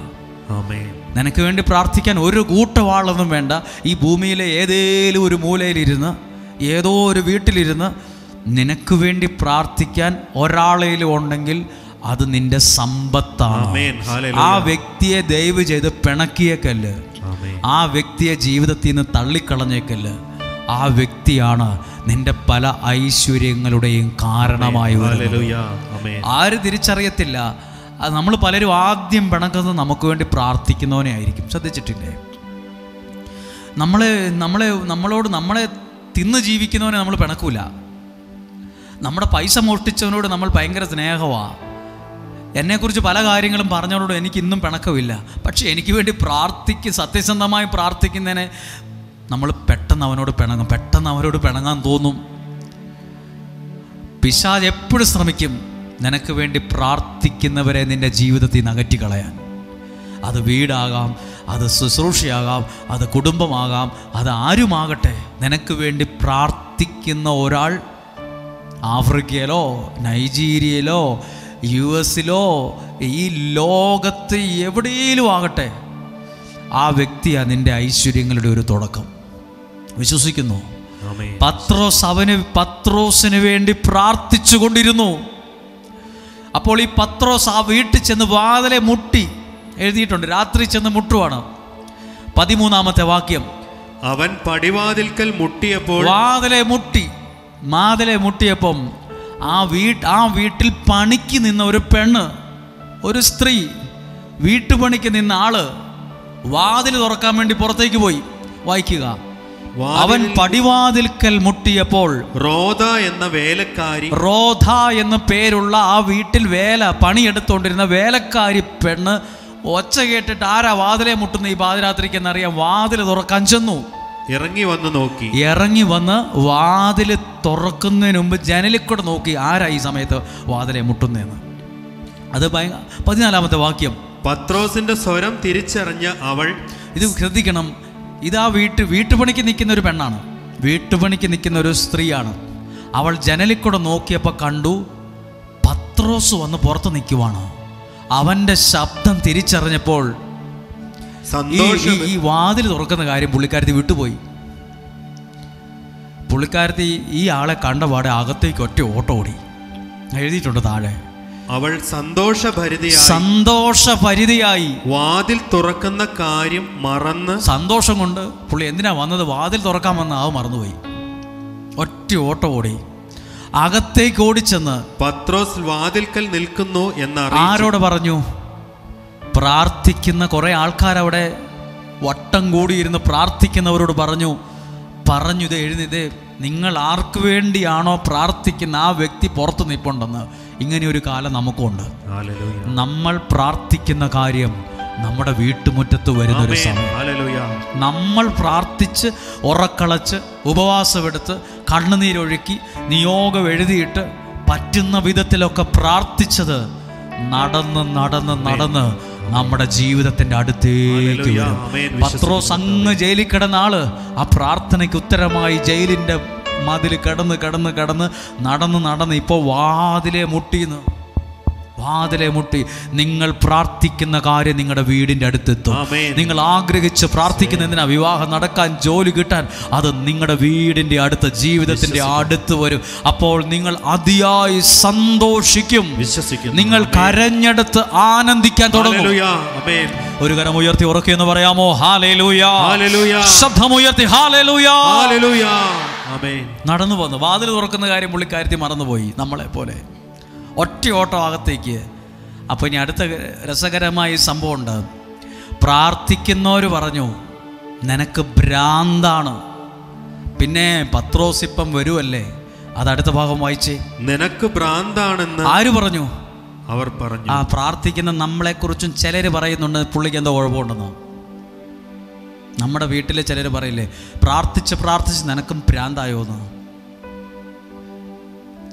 നിനക്ക് വേണ്ടി പ്രാർത്ഥിക്കാൻ ഒരു കൂട്ടവാളൊന്നും വേണ്ട. ഈ ഭൂമിയിലെ ഏതേലും ഒരു മൂലയിലിരുന്ന്, ഏതോ ഒരു വീട്ടിലിരുന്ന് നിനക്ക് വേണ്ടി പ്രാർത്ഥിക്കാൻ ഒരാളേലും ഉണ്ടെങ്കിൽ അത് നിന്റെ സമ്പത്താണ്. ആ വ്യക്തിയെ ദയവ് ചെയ്ത് പിണക്കിയേക്കല്ല്, ആ വ്യക്തിയെ ജീവിതത്തിൽ നിന്ന് തള്ളിക്കളഞ്ഞേക്കല്ല്. ആ വ്യക്തിയാണ് നിന്റെ പല ഐശ്വര്യങ്ങളുടെയും കാരണമായി വരുന്നത്. ആര് തിരിച്ചറിയത്തില്ല. അത് നമ്മൾ പലരും ആദ്യം പിണക്കുന്നത് നമുക്ക് വേണ്ടി പ്രാർത്ഥിക്കുന്നവനെ ആയിരിക്കും. ശ്രദ്ധിച്ചിട്ടില്ലേ? നമ്മളെ തിന്ന് ജീവിക്കുന്നവനെ നമ്മൾ പിണക്കൂല. നമ്മുടെ പൈസ മോഷ്ടിച്ചവനോട് നമ്മൾ ഭയങ്കര സ്നേഹമാണ്. എന്നെക്കുറിച്ച് പല കാര്യങ്ങളും പറഞ്ഞവനോട് എനിക്ക് ഇന്നും പിണക്കമില്ല. പക്ഷെ എനിക്ക് വേണ്ടി സത്യസന്ധമായി പ്രാർത്ഥിക്കുന്നതിനെ നമ്മൾ പെട്ടെന്ന് അവനോട് പിണങ്ങാൻ തോന്നും. പിശാച് എപ്പോഴും ശ്രമിക്കും നിനക്ക് വേണ്ടി പ്രാർത്ഥിക്കുന്നവരെ നിൻ്റെ ജീവിതത്തിൽ നിന്ന് അകറ്റിക്കളയാൻ. അത് വീടാകാം, അത് ശുശ്രൂഷയാകാം, അത് കുടുംബമാകാം, അത് ആരുമാകട്ടെ. നിനക്ക് വേണ്ടി പ്രാർത്ഥിക്കുന്ന ഒരാൾ ആഫ്രിക്കയിലോ നൈജീരിയയിലോ US-ലോ ഈ ലോകത്ത് എവിടെയെങ്കിലും ആകട്ടെ, ആ വ്യക്തിയാണ് നിൻ്റെ ഐശ്വര്യങ്ങളുടെ ഒരു തുടക്കം. വിശ്വസിക്കുന്നു? പത്രോസിന് വേണ്ടി പ്രാർത്ഥിച്ചു കൊണ്ടിരുന്നു. അപ്പോൾ ഈ പത്രോസ് ആ വീട്ടിൽ ചെന്ന് വാതിലെ മുട്ടി. എഴുതിയിട്ടുണ്ട്, രാത്രി ചെന്ന് മുട്ടുവാണ്. 13-ാമത്തെ വാക്യം. അവൻ പടിവാതിൽക്കൽ മുട്ടിയപ്പോൾ, വാതിലെ മുട്ടിയപ്പം ആ വീട്ടിൽ പണിക്ക് നിന്ന ഒരു പെണ്ണ്, ഒരു സ്ത്രീ, വീട്ടുപണിക്ക് നിന്ന ആള് വാതിൽ തുറക്കാൻ വേണ്ടി പുറത്തേക്ക് പോയി. വായിക്കുക. അവൻ പടിവാതിൽക്കൽ മുട്ടിയപ്പോൾ റോദ എന്ന പേരുള്ള ആ വീട്ടിൽ പണിയെടുത്തോണ്ടിരുന്ന വേലക്കാരി പെണ്ണ് ഒച്ച കേട്ടിട്ട് ആരാ വാതിലെ മുട്ടുന്ന ഈ പാതിരാത്രിക്ക് എന്നറിയാൻ വാതിൽ തുറക്കാൻ ചെന്നു. ഇറങ്ങി വന്ന് വാതിൽ തുറക്കുന്നതിന് മുമ്പ് ജനലിൽ കൂടെ നോക്കി ആരാ ഈ സമയത്ത് വാതിലെ മുട്ടുന്നതെന്ന്. അത് 14-ാമത്തെ വാക്യം. പത്രോസിന്റെ സ്വരം തിരിച്ചറിഞ്ഞ അവൾ, ഇത് ശ്രദ്ധിക്കണം, ഇതാ വീട്ടുപണിക്ക് നിൽക്കുന്ന ഒരു പെണ്ണാണ്, വീട്ടുപണിക്ക് നിൽക്കുന്ന ഒരു സ്ത്രീയാണ്. അവൾ ജനലിൽ കൂടെ നോക്കിയപ്പോൾ കണ്ടു പത്രോസ് വന്ന് പുറത്ത് നിൽക്കുവാണ്. അവൻ്റെ ശബ്ദം തിരിച്ചറിഞ്ഞപ്പോൾ ഈ വാതിൽ തുറക്കുന്ന കാര്യം പുള്ളിക്കാരത്തി വിട്ടുപോയി. പുള്ളിക്കാരത്തി ഈ ആളെ കണ്ടപാടെ അകത്തേക്ക് ഒറ്റ ഓട്ടം ഓടി. എഴുതിയിട്ടുണ്ട് താഴെ, അവൾ സന്തോഷഭരിതയായി വാതിൽ തുറക്കുന്ന കാര്യം മറന്ന്. സന്തോഷം കൊണ്ട് പുള്ളി എന്തിനാ വന്നത്, വാതിൽ തുറക്കാൻ വന്ന ആവ് മറന്നുപോയി. ഒറ്റ ഓട്ടം ഓടി അകത്തേക്ക് ഓടിച്ചെന്ന് പത്രോസ് വാതിൽക്കൽ നിൽക്കുന്നു എന്നറിയിച്ചു. ആരോട് പറഞ്ഞു? പ്രാർത്ഥിക്കുന്ന കുറെ ആൾക്കാരവിടെ വട്ടം കൂടിയിരുന്ന് പ്രാർത്ഥിക്കുന്നവരോട് പറഞ്ഞു. ഇത് എഴുതിയത്, നിങ്ങൾ ആർക്ക് വേണ്ടിയാണോ പ്രാർത്ഥിക്കുന്ന ആ വ്യക്തി പുറത്ത് നിൽപ്പുണ്ടെന്ന്. ഇങ്ങനെ ഒരു കാലം നമുക്കുണ്ട്. നമ്മൾ പ്രാർത്ഥിക്കുന്ന കാര്യം നമ്മുടെ വീട്ടുമുറ്റത്ത് വരുന്നൊരു സമയം. നമ്മൾ പ്രാർത്ഥിച്ച് ഉറക്കളച്ച് ഉപവാസമെടുത്ത് കണ്ണുനീരൊഴുക്കി നിയോഗം എഴുതിയിട്ട് പറ്റുന്ന വിധത്തിലൊക്കെ പ്രാർത്ഥിച്ചത് നടന്ന് നടന്ന് നടന്ന് നമ്മുടെ ജീവിതത്തിന്റെ അടുത്തേക്ക് വരും. പത്രോസ് അങ്ങ് ജയിലിൽ കിടന്ന ആള് ആ പ്രാർത്ഥനയ്ക്ക് ഉത്തരമായി ജയിലിന്റെ മതിൽ നടന്ന് ഇപ്പോൾ വാതിലെ മുട്ടി. നിങ്ങൾ പ്രാർത്ഥിക്കുന്ന കാര്യം നിങ്ങളുടെ വീടിന്റെ അടുത്തെത്തും. നിങ്ങൾ ആഗ്രഹിച്ച് പ്രാർത്ഥിക്കുന്ന എന്തിനാ? വിവാഹം നടക്കാൻ, ജോലി കിട്ടാൻ. അത് നിങ്ങളുടെ വീടിന്റെ അടുത്ത്, ജീവിതത്തിന്റെ അടുത്ത് വരും. അപ്പോൾ നിങ്ങൾ അതിയായി സന്തോഷിക്കും, വിശ്വസിക്കും. നിങ്ങൾ കരഞ്ഞെടുത്ത് ആനന്ദിക്കാൻ തുടങ്ങും. ഒരു കരം ഉയർത്തി ഉറക്കെന്ന് പറയാമോ? ഹല്ലേലൂയ. ശബ്ദമുയർത്തി ഹല്ലേലൂയ. നടന്നു പോന്നു. വാതിൽ തുറക്കുന്ന കാര്യം പുള്ളിക്കാരത്തി മറന്നുപോയി, നമ്മളെ പോലെ. ഒറ്റ ഓട്ടം അകത്തേക്ക്. അപ്പോൾ ഇനി അടുത്ത രസകരമായ സംഭവം ഉണ്ട്. പ്രാർത്ഥിക്കുന്നവർ പറഞ്ഞു, നിനക്ക് ഭ്രാന്താണ്. പിന്നെ പത്രോസ് ഇപ്പം വരുമല്ലേ, അതടുത്ത ഭാഗം വായിച്ചേ. നിനക്ക് ഭ്രാന്താണെന്ന് ആര് പറഞ്ഞു? അവർ പറഞ്ഞു. ആ പ്രാർത്ഥിക്കുന്ന നമ്മളെക്കുറിച്ചും ചിലർ പറയുന്നുണ്ട് പുള്ളിക്ക് എന്തോ കുഴപ്പമുണ്ടെന്ന്. നമ്മുടെ വീട്ടിൽ ചിലർ പറയില്ലേ, പ്രാർത്ഥിച്ച് നിനക്കും ഭ്രാന്തായോന്ന്.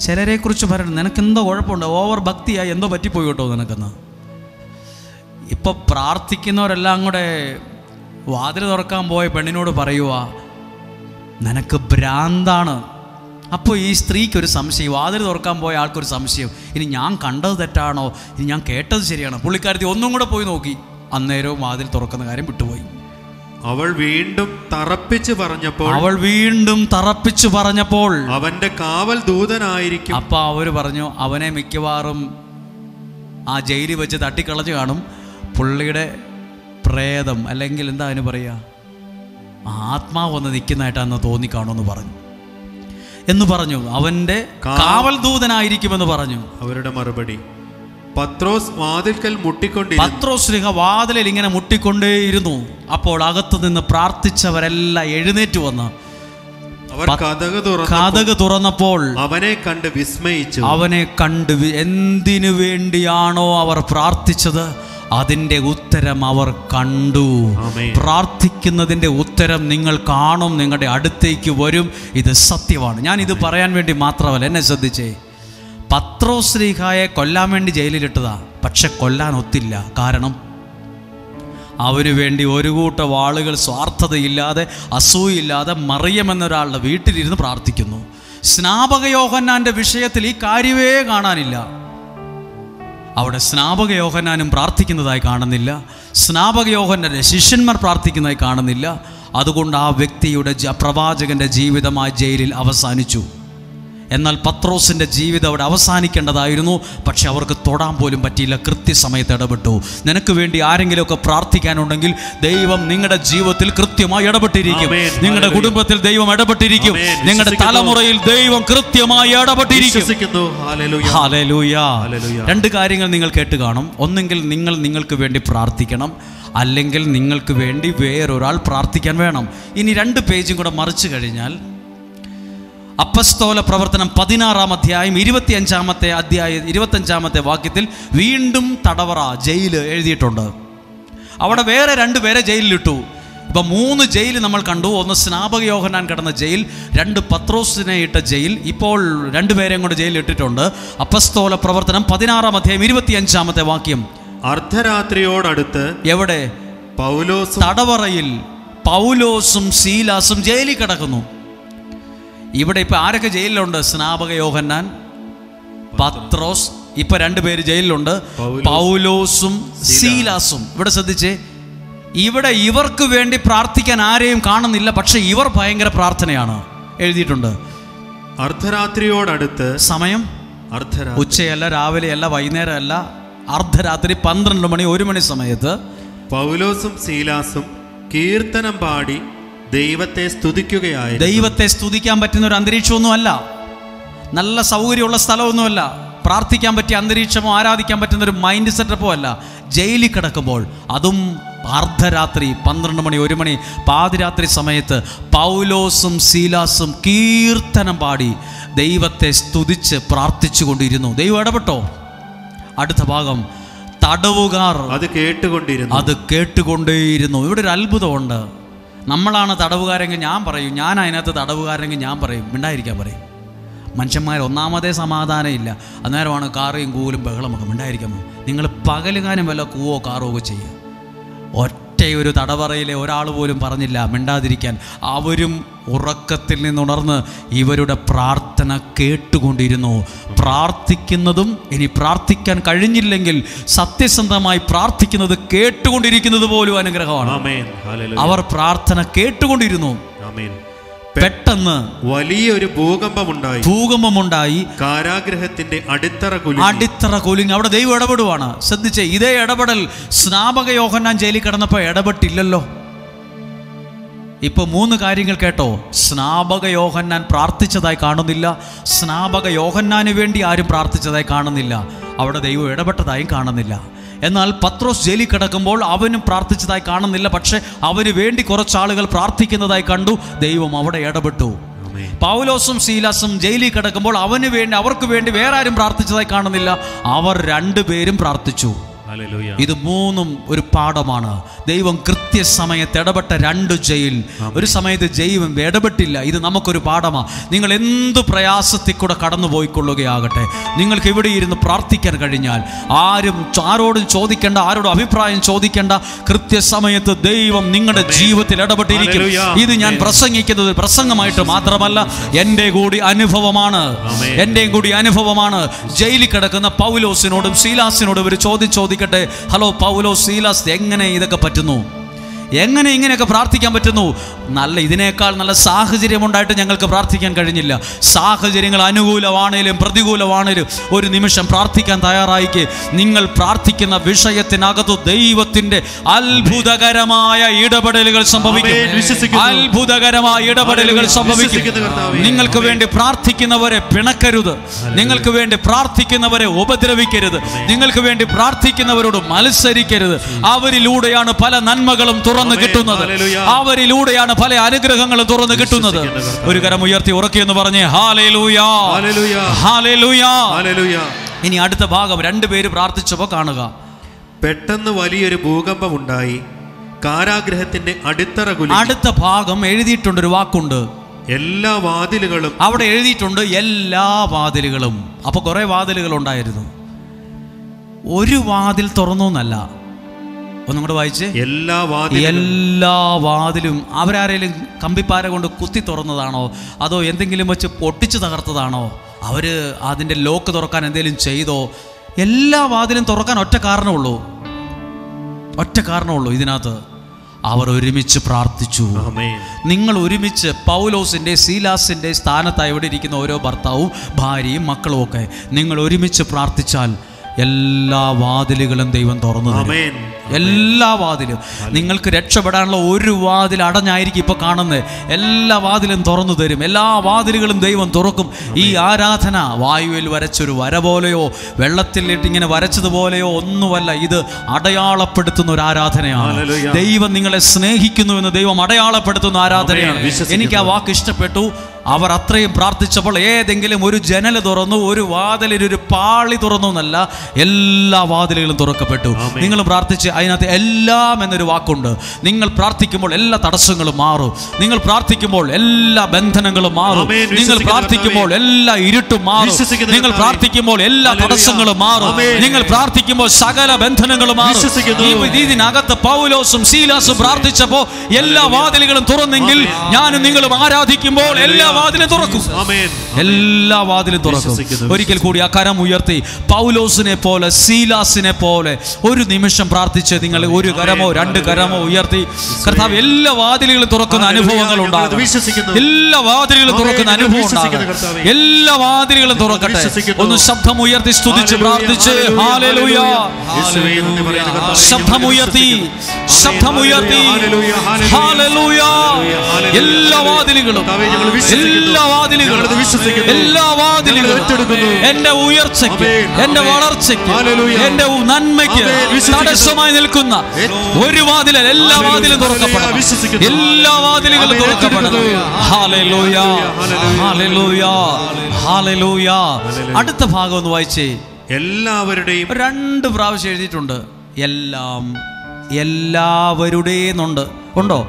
ചിലരെ കുറിച്ച് പറയണം, നിനക്കെന്തോ കുഴപ്പമുണ്ട്, ഓവർ ഭക്തിയായി എന്തോ പറ്റിപ്പോയി കേട്ടോ നിനക്കെന്ന്. ഇപ്പൊ പ്രാർത്ഥിക്കുന്നവരെല്ലാം കൂടെ വാതിൽ തുറക്കാൻ പോയ പെണ്ണിനോട് പറയുക, നിനക്ക് ഭ്രാന്താണ്. അപ്പോൾ ഈ സ്ത്രീക്കൊരു സംശയം, വാതിൽ തുറക്കാൻ പോയ ആൾക്കൊരു സംശയം, ഇനി ഞാൻ കണ്ടത് തെറ്റാണോ, ഇനി ഞാൻ കേട്ടത് ശരിയാണോ? പുള്ളിക്കാരത്തി ഒന്നും കൂടെ പോയി നോക്കി, അന്നേരവും വാതിൽ തുറക്കുന്ന കാര്യം വിട്ടുപോയി. അവൾ വീണ്ടും തറപ്പിച്ചു പറഞ്ഞപ്പോൾ അവന്റെ കാവൽ ദൂതനായിരിക്കും. അപ്പൊ അവര് പറഞ്ഞു, അവനെ മിക്കവാറും ആ ജയിലിൽ വെച്ച് തട്ടിക്കളഞ്ഞു കാണും. പുള്ളിയുടെ പ്രേതം അല്ലെങ്കിൽ എന്താ അതിന് പറയാ, ആത്മാവ് വന്ന് നിൽക്കുന്നതായിട്ടാന്ന് തോന്നിക്കാണുമെന്ന് പറഞ്ഞു. അവന്റെ കാവൽ ദൂതനായിരിക്കുമെന്ന് പറഞ്ഞു. അവരുടെ മറുപടി, പത്രോസ് വാതിൽക്കൽ പത്രോസ് വാതിലിൽ ഇങ്ങനെ മുട്ടിക്കൊണ്ടേയിരുന്നു. അപ്പോൾ അകത്തു നിന്ന് പ്രാർത്ഥിച്ചവരെല്ലാം എഴുന്നേറ്റ് വന്ന് കതക് തുറന്നപ്പോൾ അവനെ കണ്ട് വിസ്മയിച്ചു. എന്തിനു വേണ്ടിയാണോ അവർ പ്രാർത്ഥിച്ചത് അതിൻ്റെ ഉത്തരം അവർ കണ്ടു. പ്രാർത്ഥിക്കുന്നതിൻ്റെ ഉത്തരം നിങ്ങൾ കാണും, നിങ്ങളുടെ അടുത്തേക്ക് വരും. ഇത് സത്യമാണ്. ഞാൻ ഇത് പറയാൻ വേണ്ടി മാത്രമല്ല, എന്നെ ശ്രദ്ധിച്ചേ. പത്രോസ് ശ്ലീഹായെ കൊല്ലാൻ വേണ്ടി ജയിലിലിട്ടതാ, പക്ഷെ കൊല്ലാൻ ഒത്തില്ല. കാരണം അവന് വേണ്ടി ഒരു കൂട്ടം ആളുകൾ സ്വാർത്ഥതയില്ലാതെ അസൂയില്ലാതെ മറിയം എന്നൊരാളുടെ വീട്ടിലിരുന്ന് പ്രാർത്ഥിക്കുന്നു. സ്നാപക യോഹന്നാന്റെ വിഷയത്തിൽ ഈ കാര്യമേ കാണാനില്ല. അവിടെ സ്നാപക യോഹന്നാനും പ്രാർത്ഥിക്കുന്നതായി കാണുന്നില്ല, സ്നാപക യോഹന്നാന്റെ ശിഷ്യന്മാർ പ്രാർത്ഥിക്കുന്നതായി കാണുന്നില്ല. അതുകൊണ്ട് ആ വ്യക്തിയുടെ പ്രവാചകന്റെ ജീവിതം ആ ജയിലിൽ അവസാനിച്ചു. എന്നാൽ പത്രോസിൻ്റെ ജീവിതം അവിടെ അവസാനിക്കേണ്ടതായിരുന്നു. പക്ഷെ അവർക്ക് തൊടാൻ പോലും പറ്റിയില്ല. കൃത്യസമയത്ത് ഇടപെട്ടു. നിനക്ക് വേണ്ടി ആരെങ്കിലുമൊക്കെ പ്രാർത്ഥിക്കാനുണ്ടെങ്കിൽ ദൈവം നിങ്ങളുടെ ജീവിതത്തിൽ കൃത്യമായി ഇടപെട്ടിരിക്കും. നിങ്ങളുടെ കുടുംബത്തിൽ ദൈവം ഇടപെട്ടിരിക്കും. നിങ്ങളുടെ തലമുറയിൽ ദൈവം കൃത്യമായി ഇടപെട്ടിരിക്കും. ഹല്ലേലൂയ. രണ്ട് കാര്യങ്ങൾ നിങ്ങൾ കേട്ട് കാണും. ഒന്നെങ്കിൽ നിങ്ങൾക്ക് വേണ്ടി പ്രാർത്ഥിക്കണം, അല്ലെങ്കിൽ നിങ്ങൾക്ക് വേണ്ടി വേറൊരാൾ പ്രാർത്ഥിക്കാൻ വേണം. ഇനി 2 പേജും കൂടെ മറിച്ചു കഴിഞ്ഞാൽ അപ്പസ്തോല പ്രവർത്തനം 16-ാം അധ്യായം 25-ാമത്തെ വാക്യത്തിൽ വീണ്ടും തടവറ, ജയില് എഴുതിയിട്ടുണ്ട്. അവിടെ വേറെ 2 പേരെ ജയിലിലിട്ടു. ഇപ്പം 3 ജയിൽ നമ്മൾ കണ്ടു. ഒന്ന് സ്നാപക യോഹന്നാൻ കിടന്ന ജയിൽ, 2 പത്രോസിനെ ഇട്ട ജയിൽ. ഇപ്പോൾ 2 പേരെയും കൊണ്ട് ജയിലിലിട്ടിട്ടുണ്ട്. അപ്പസ്തോല പ്രവർത്തനം 16-ാം അധ്യായം 25-ാമത്തെ വാക്യം. അർദ്ധരാത്രിയോടടുത്ത് എവിടെ? തടവറയിൽ പൗലോസും സീലാസും ജയിലിൽ കിടക്കുന്നു. ഇവിടെ ഇപ്പൊ ആരൊക്കെ ജയിലിലുണ്ട്? സ്നാപക യോഹന്നാൻ, പത്രോസ്. ഇപ്പൊ 2 പേര് ജയിലിലുണ്ട്, പൗലോസും സീലാസും. ഇവിടെ ശ്രദ്ധിച്ചേ, ഇവിടെ ഇവർക്ക് വേണ്ടി പ്രാർത്ഥിക്കാൻ ആരെയും കാണുന്നില്ല. പക്ഷെ ഇവർ ഭയങ്കര പ്രാർത്ഥനയാണ്. എഴുതിയിട്ടുണ്ട്. അർദ്ധരാത്രിയോടടുത്ത്, സമയം അർദ്ധരാത്രി, ഉച്ചയല്ല, രാവിലെയല്ല, വൈകുന്നേരമല്ല, അർദ്ധരാത്രി 12 മണി 1 മണി സമയത്ത് പൗലോസും സീലാസും കീർത്തനം പാടി ദൈവത്തെ സ്തുതിക്കുകയായിരുന്നു. ദൈവത്തെ സ്തുതിക്കാൻ പറ്റുന്ന ഒരു അന്തരീക്ഷമൊന്നുമല്ല, നല്ല സൗകര്യമുള്ള സ്ഥലമൊന്നുമല്ല, പ്രാർത്ഥിക്കാൻ പറ്റിയ അന്തരീക്ഷമോ ആരാധിക്കാൻ പറ്റുന്ന ഒരു മൈൻഡ് സെറ്റപ്പോ അല്ല. ജയിലിൽ കിടക്കുമ്പോൾ, അതും അർദ്ധരാത്രി 12 മണി 1 മണി പാതിരാത്രി സമയത്ത് പൗലോസും സീലാസും കീർത്തനം പാടി ദൈവത്തെ സ്തുതിച്ച് പ്രാർത്ഥിച്ചു കൊണ്ടിരുന്നു. ദൈവം ഇടപെട്ടോ? അടുത്ത ഭാഗം, തടവുകാർ അത് കേട്ടുകൊണ്ടേയിരുന്നു. ഇവിടെ ഒരു അത്ഭുതമുണ്ട്. നമ്മളാണ് തടവുകാരെങ്കിൽ ഞാൻ പറയും, ഞാൻ അതിനകത്ത് തടവുകാരെങ്കിൽ ഞാൻ പറയും, മിണ്ടായിരിക്കാൻ പറയും. മനുഷ്യന്മാർ ഒന്നാമതേ സമാധാനം ഇല്ല, അന്നേരമാണ് കാറും കൂലും ബഹളമൊക്കെ. മിണ്ടായിരിക്കാൻ നിങ്ങൾ പകലുകാനും വല്ല കൂവോ കാറോ ഒക്കെ ചെയ്യുക. ഒറ്റയൊരു തടവറയിലെ ഒരാൾ പോലും പറഞ്ഞില്ല മിണ്ടാതിരിക്കാൻ. അവരും ഉറക്കത്തിൽ നിന്നുണർന്ന് ഇവരുടെ പ്രാർത്ഥന കേട്ടുകൊണ്ടിരുന്നു. പ്രാർത്ഥിക്കുന്നതും ഇനി പ്രാർത്ഥിക്കാൻ കഴിഞ്ഞില്ലെങ്കിൽ സത്യസന്ധമായി പ്രാർത്ഥിക്കുന്നത് കേട്ടുകൊണ്ടിരിക്കുന്നത് പോലും അനുഗ്രഹമാണ്. അവർ പ്രാർത്ഥന കേട്ടുകൊണ്ടിരുന്നു. പെട്ടെന്ന് വലിയൊരു ഭൂകമ്പമുണ്ടായി. കാരാഗ്രഹത്തിന്റെ അടിത്തറ കുലുങ്ങി. അവിടെ ദൈവം ഇടപെടുവാണ്. ശ്രദ്ധിച്ചേ, ഇതേ ഇടപെടൽ സ്നാപക യോഹന്നാൻ ജയിലിൽ കിടന്നപ്പോൾ ഇടപെട്ടില്ലല്ലോ. ഇപ്പൊ 3 കാര്യങ്ങൾ കേട്ടോ. സ്നാപക യോഹന്നാൻ പ്രാർത്ഥിച്ചതായി കാണുന്നില്ല, സ്നാപക യോഹന്നാന് വേണ്ടി ആരും പ്രാർത്ഥിച്ചതായി കാണുന്നില്ല, അവിടെ ദൈവം ഇടപെട്ടതായും കാണുന്നില്ല. എന്നാൽ പത്രോസ് ജയിലിൽ കിടക്കുമ്പോൾ അവനും പ്രാർത്ഥിച്ചതായി കാണുന്നില്ല, പക്ഷെ അവന് വേണ്ടി കുറച്ചാളുകൾ പ്രാർത്ഥിക്കുന്നതായി കണ്ടു. ദൈവം അവിടെ ഇടപെട്ടു. പൗലോസും സീലാസും ജയിലിൽ കിടക്കുമ്പോൾ അവർക്ക് വേണ്ടി വേറെ ആരും പ്രാർത്ഥിച്ചതായി കാണുന്നില്ല, അവർ 2 പേരും പ്രാർത്ഥിച്ചു. ഇത് 3ഉം ഒരു പാഠമാണ്. ദൈവം കൃത്യസമയത്ത് ഇടപെട്ട 2 ജയിൽ. ഒരു സമയത്ത് ദൈവം ഇടപെട്ടില്ല. ഇത് നമുക്കൊരു പാഠമാണ്. നിങ്ങൾ എന്ത് പ്രയാസത്തിൽ കൂടെ കടന്നു പോയിക്കൊള്ളുകയാകട്ടെ, നിങ്ങൾക്ക് ഇവിടെ ഇരുന്ന് പ്രാർത്ഥിക്കാൻ കഴിഞ്ഞാൽ ആരോടും ചോദിക്കേണ്ട, ആരോടും അഭിപ്രായം ചോദിക്കേണ്ട. കൃത്യസമയത്ത് ദൈവം നിങ്ങളുടെ ജീവിതത്തിൽ ഇടപെട്ടിരിക്കും. ഇത് ഞാൻ പ്രസംഗിക്കുന്നത് പ്രസംഗമായിട്ട് മാത്രമല്ല, എൻ്റെ കൂടി അനുഭവമാണ്. ജയിലിൽ കിടക്കുന്ന പൗലോസിനോടും സീലാസിനോടും ഒരു ചോദ്യം ചോദിക്കട്ടെ. ഹലോ പൗലോസ്, സീലാസ്, എങ്ങനെ ഇതൊക്കെ പറ്റുന്നു? എങ്ങനെ ഇങ്ങനെയൊക്കെ പ്രാർത്ഥിക്കാൻ പറ്റുന്നു? ഇതിനേക്കാൾ നല്ല സാഹചര്യം ഉണ്ടായിട്ട് ഞങ്ങൾക്ക് പ്രാർത്ഥിക്കാൻ കഴിഞ്ഞില്ല. സാഹചര്യങ്ങൾ അനുകൂലമാണേലും പ്രതികൂലമാണേലും ഒരു നിമിഷം പ്രാർത്ഥിക്കാൻ തയ്യാറായിക്ക്. നിങ്ങൾ പ്രാർത്ഥിക്കുന്ന വിഷയത്തിനകത്ത് ദൈവത്തിന്റെ അത്ഭുതകരമായ ഇടപെടലുകൾ സംഭവിക്കും. നിങ്ങൾക്ക് വേണ്ടി പ്രാർത്ഥിക്കുന്നവരെ പിണക്കരുത്, നിങ്ങൾക്ക് വേണ്ടി പ്രാർത്ഥിക്കുന്നവരെ ഉപദ്രവിക്കരുത്, നിങ്ങൾക്ക് വേണ്ടി പ്രാർത്ഥിക്കുന്നവരോട് മത്സരിക്കരുത്. അവരിലൂടെയാണ് പല നന്മകളും തുറന്നു കിട്ടുന്നത്, അവരിലൂടെയാണ് പല അനുഗ്രഹങ്ങളും തുറന്നു കിട്ടുന്നത്. ഒരു കരം ഉയർത്തി ഉറക്കിയെന്ന് പറഞ്ഞേ ഹല്ലേലൂയ, ഹല്ലേലൂയ, ഹല്ലേലൂയ. ഇനി അടുത്ത ഭാഗം 2 പേര് പ്രാർത്ഥിച്ചപ്പോൾ കാണുക. പെട്ടെന്ന് വലിയൊരു ഭൂകമ്പം ഉണ്ടായി, കാരാഗ്രഹത്തിന്റെ അടിത്തറ കുലുങ്ങി. അടുത്ത ഭാഗം എഴുതിയിട്ടുണ്ട്, ഒരു വാക്കുണ്ട്, എല്ലാ വാതിലുകളും. അവിടെ എഴുതിയിട്ടുണ്ട് എല്ലാ വാതിലുകളും. അപ്പൊ കുറെ വാതിലുകൾ ഉണ്ടായിരുന്നു. ഒരു വാതിൽ തുറന്നു എന്നല്ല, ഒന്നും കൂടെ വായിച്ച്. എല്ലാ വാതിലും അവരാരെങ്കിലും കമ്പിപ്പാര കൊണ്ട് കുത്തി തുറന്നതാണോ, അതോ എന്തെങ്കിലും വെച്ച് പൊട്ടിച്ച് തകർത്തതാണോ, അവര് അതിൻ്റെ ലോക്ക് തുറക്കാൻ എന്തെങ്കിലും ചെയ്തോ? എല്ലാ വാതിലും തുറക്കാൻ ഒറ്റ കാരണമുള്ളൂ. ഇതിനകത്ത് അവർ ഒരുമിച്ച് പ്രാർത്ഥിച്ചു. നിങ്ങൾ ഒരുമിച്ച് പൗലോസിന്റെ സീലാസിന്റെ സ്ഥാനത്തായി ഇവിടെ ഇരിക്കുന്ന ഓരോ ഭർത്താവും ഭാര്യയും മക്കളും ഒക്കെ നിങ്ങൾ ഒരുമിച്ച് പ്രാർത്ഥിച്ചാൽ എല്ലാ വാതിലുകളും ദൈവം തുറന്നു തരും. എല്ലാ വാതിലും. നിങ്ങൾക്ക് രക്ഷപ്പെടാനുള്ള ഒരു വാതിൽ അടഞ്ഞായിരിക്കും ഇപ്പൊ കാണുന്നത്. എല്ലാ വാതിലും തുറന്നു തരും. എല്ലാ വാതിലുകളും ദൈവം തുറക്കും. ഈ ആരാധന വായുവിൽ വരച്ചൊരു വര പോലെയോ വെള്ളത്തിലിട്ട് ഇങ്ങനെ വരച്ചതുപോലെയോ ഒന്നുമല്ല. ഇത് അടയാളപ്പെടുത്തുന്ന ഒരു ആരാധനയാണ്. ദൈവം നിങ്ങളെ സ്നേഹിക്കുന്നുവെന്ന് ദൈവം അടയാളപ്പെടുത്തുന്ന ആരാധനയാണ്. എനിക്ക് ആ വാക്ക് ഇഷ്ടപ്പെട്ടു. അവർ അത്രയും പ്രാർത്ഥിച്ചപ്പോൾ ഏതെങ്കിലും ഒരു ജനൽ തുറന്നു, ഒരു വാതിലൊരു പാളി തുറന്നു എന്നല്ല, എല്ലാ വാതിലുകളും തുറക്കപ്പെട്ടു. നിങ്ങൾ പ്രാർത്ഥിച്ച് അതിനകത്ത് എല്ലാം എന്നൊരു വാക്കുണ്ട്. നിങ്ങൾ പ്രാർത്ഥിക്കുമ്പോൾ എല്ലാ തടസ്സങ്ങളും മാറും. നിങ്ങൾ പ്രാർത്ഥിക്കുമ്പോൾ എല്ലാ ബന്ധനങ്ങളും മാറും. നിങ്ങൾ പ്രാർത്ഥിക്കുമ്പോൾ എല്ലാ ഇരുട്ടും മാറും. നിങ്ങൾ പ്രാർത്ഥിക്കുമ്പോൾ എല്ലാ തടസ്സങ്ങളും മാറും. നിങ്ങൾ പ്രാർത്ഥിക്കുമ്പോൾ സകല ബന്ധനങ്ങളും മാറും. ഇതിനകത്ത് പൗലോസും സീലാസും പ്രാർത്ഥിച്ചപ്പോൾ എല്ലാ വാതിലുകളും തുറന്നെങ്കിൽ ഞാനും നിങ്ങളും ആരാധിക്കുമ്പോൾ എല്ലാ വാതിലും തുറക്കും. എല്ലാ വാതിലും തുറക്കും. ഒരിക്കൽ കൂടി ആ കരം ഉയർത്തി പൗലോസിനെ പോലെ സീലാസിനെ പോലെ ഒരു നിമിഷം പ്രാർത്ഥിച്ച് നിങ്ങൾ ഒരു കരമോ രണ്ട് കരമോ ഉയർത്തി കർത്താവ് എല്ലാ വാതിലുകളും തുറക്കുന്ന അനുഭവങ്ങൾ ഉണ്ടാകും. എല്ലാ വാതിലുകളും തുറക്കുന്ന അനുഭവം ഉണ്ടാകും. എല്ലാ വാതിലുകളും തുറക്കട്ടെ. ഒന്ന് ശബ്ദം ഉയർത്തി സ്തുതിച്ച് പ്രാർത്ഥിച്ച് ഹല്ലേലൂയ. ശബ്ദമുയർത്തി ശബ്ദമുയർത്തി ഹല്ലേലൂയ. എല്ലാ വാതിലുകളും എല്ലാ വാതിലുകളും എല്ലാ വാതിലുകളും എന്റെ ഉയർച്ചയ്ക്ക് എന്റെ വളർച്ചയ്ക്ക് എന്റെ നന്മയ്ക്ക് തടസ്സമായി നിൽക്കുന്ന ഒരു വാതിൽ എല്ലാ വാതിലും തുറക്കപ്പെടണം. എല്ലാ വാതിലുകളും തുറക്കപ്പെടണം. Hallelujah hallelujah hallelujah. അടുത്ത ഭാഗം ഒന്ന് വായിച്ചേ. എല്ലാവരുടെയും 2 പ്രാവശ്യം എഴുതിയിട്ടുണ്ട്. എല്ലാം എല്ലാവരുടെയും ഉണ്ടോ?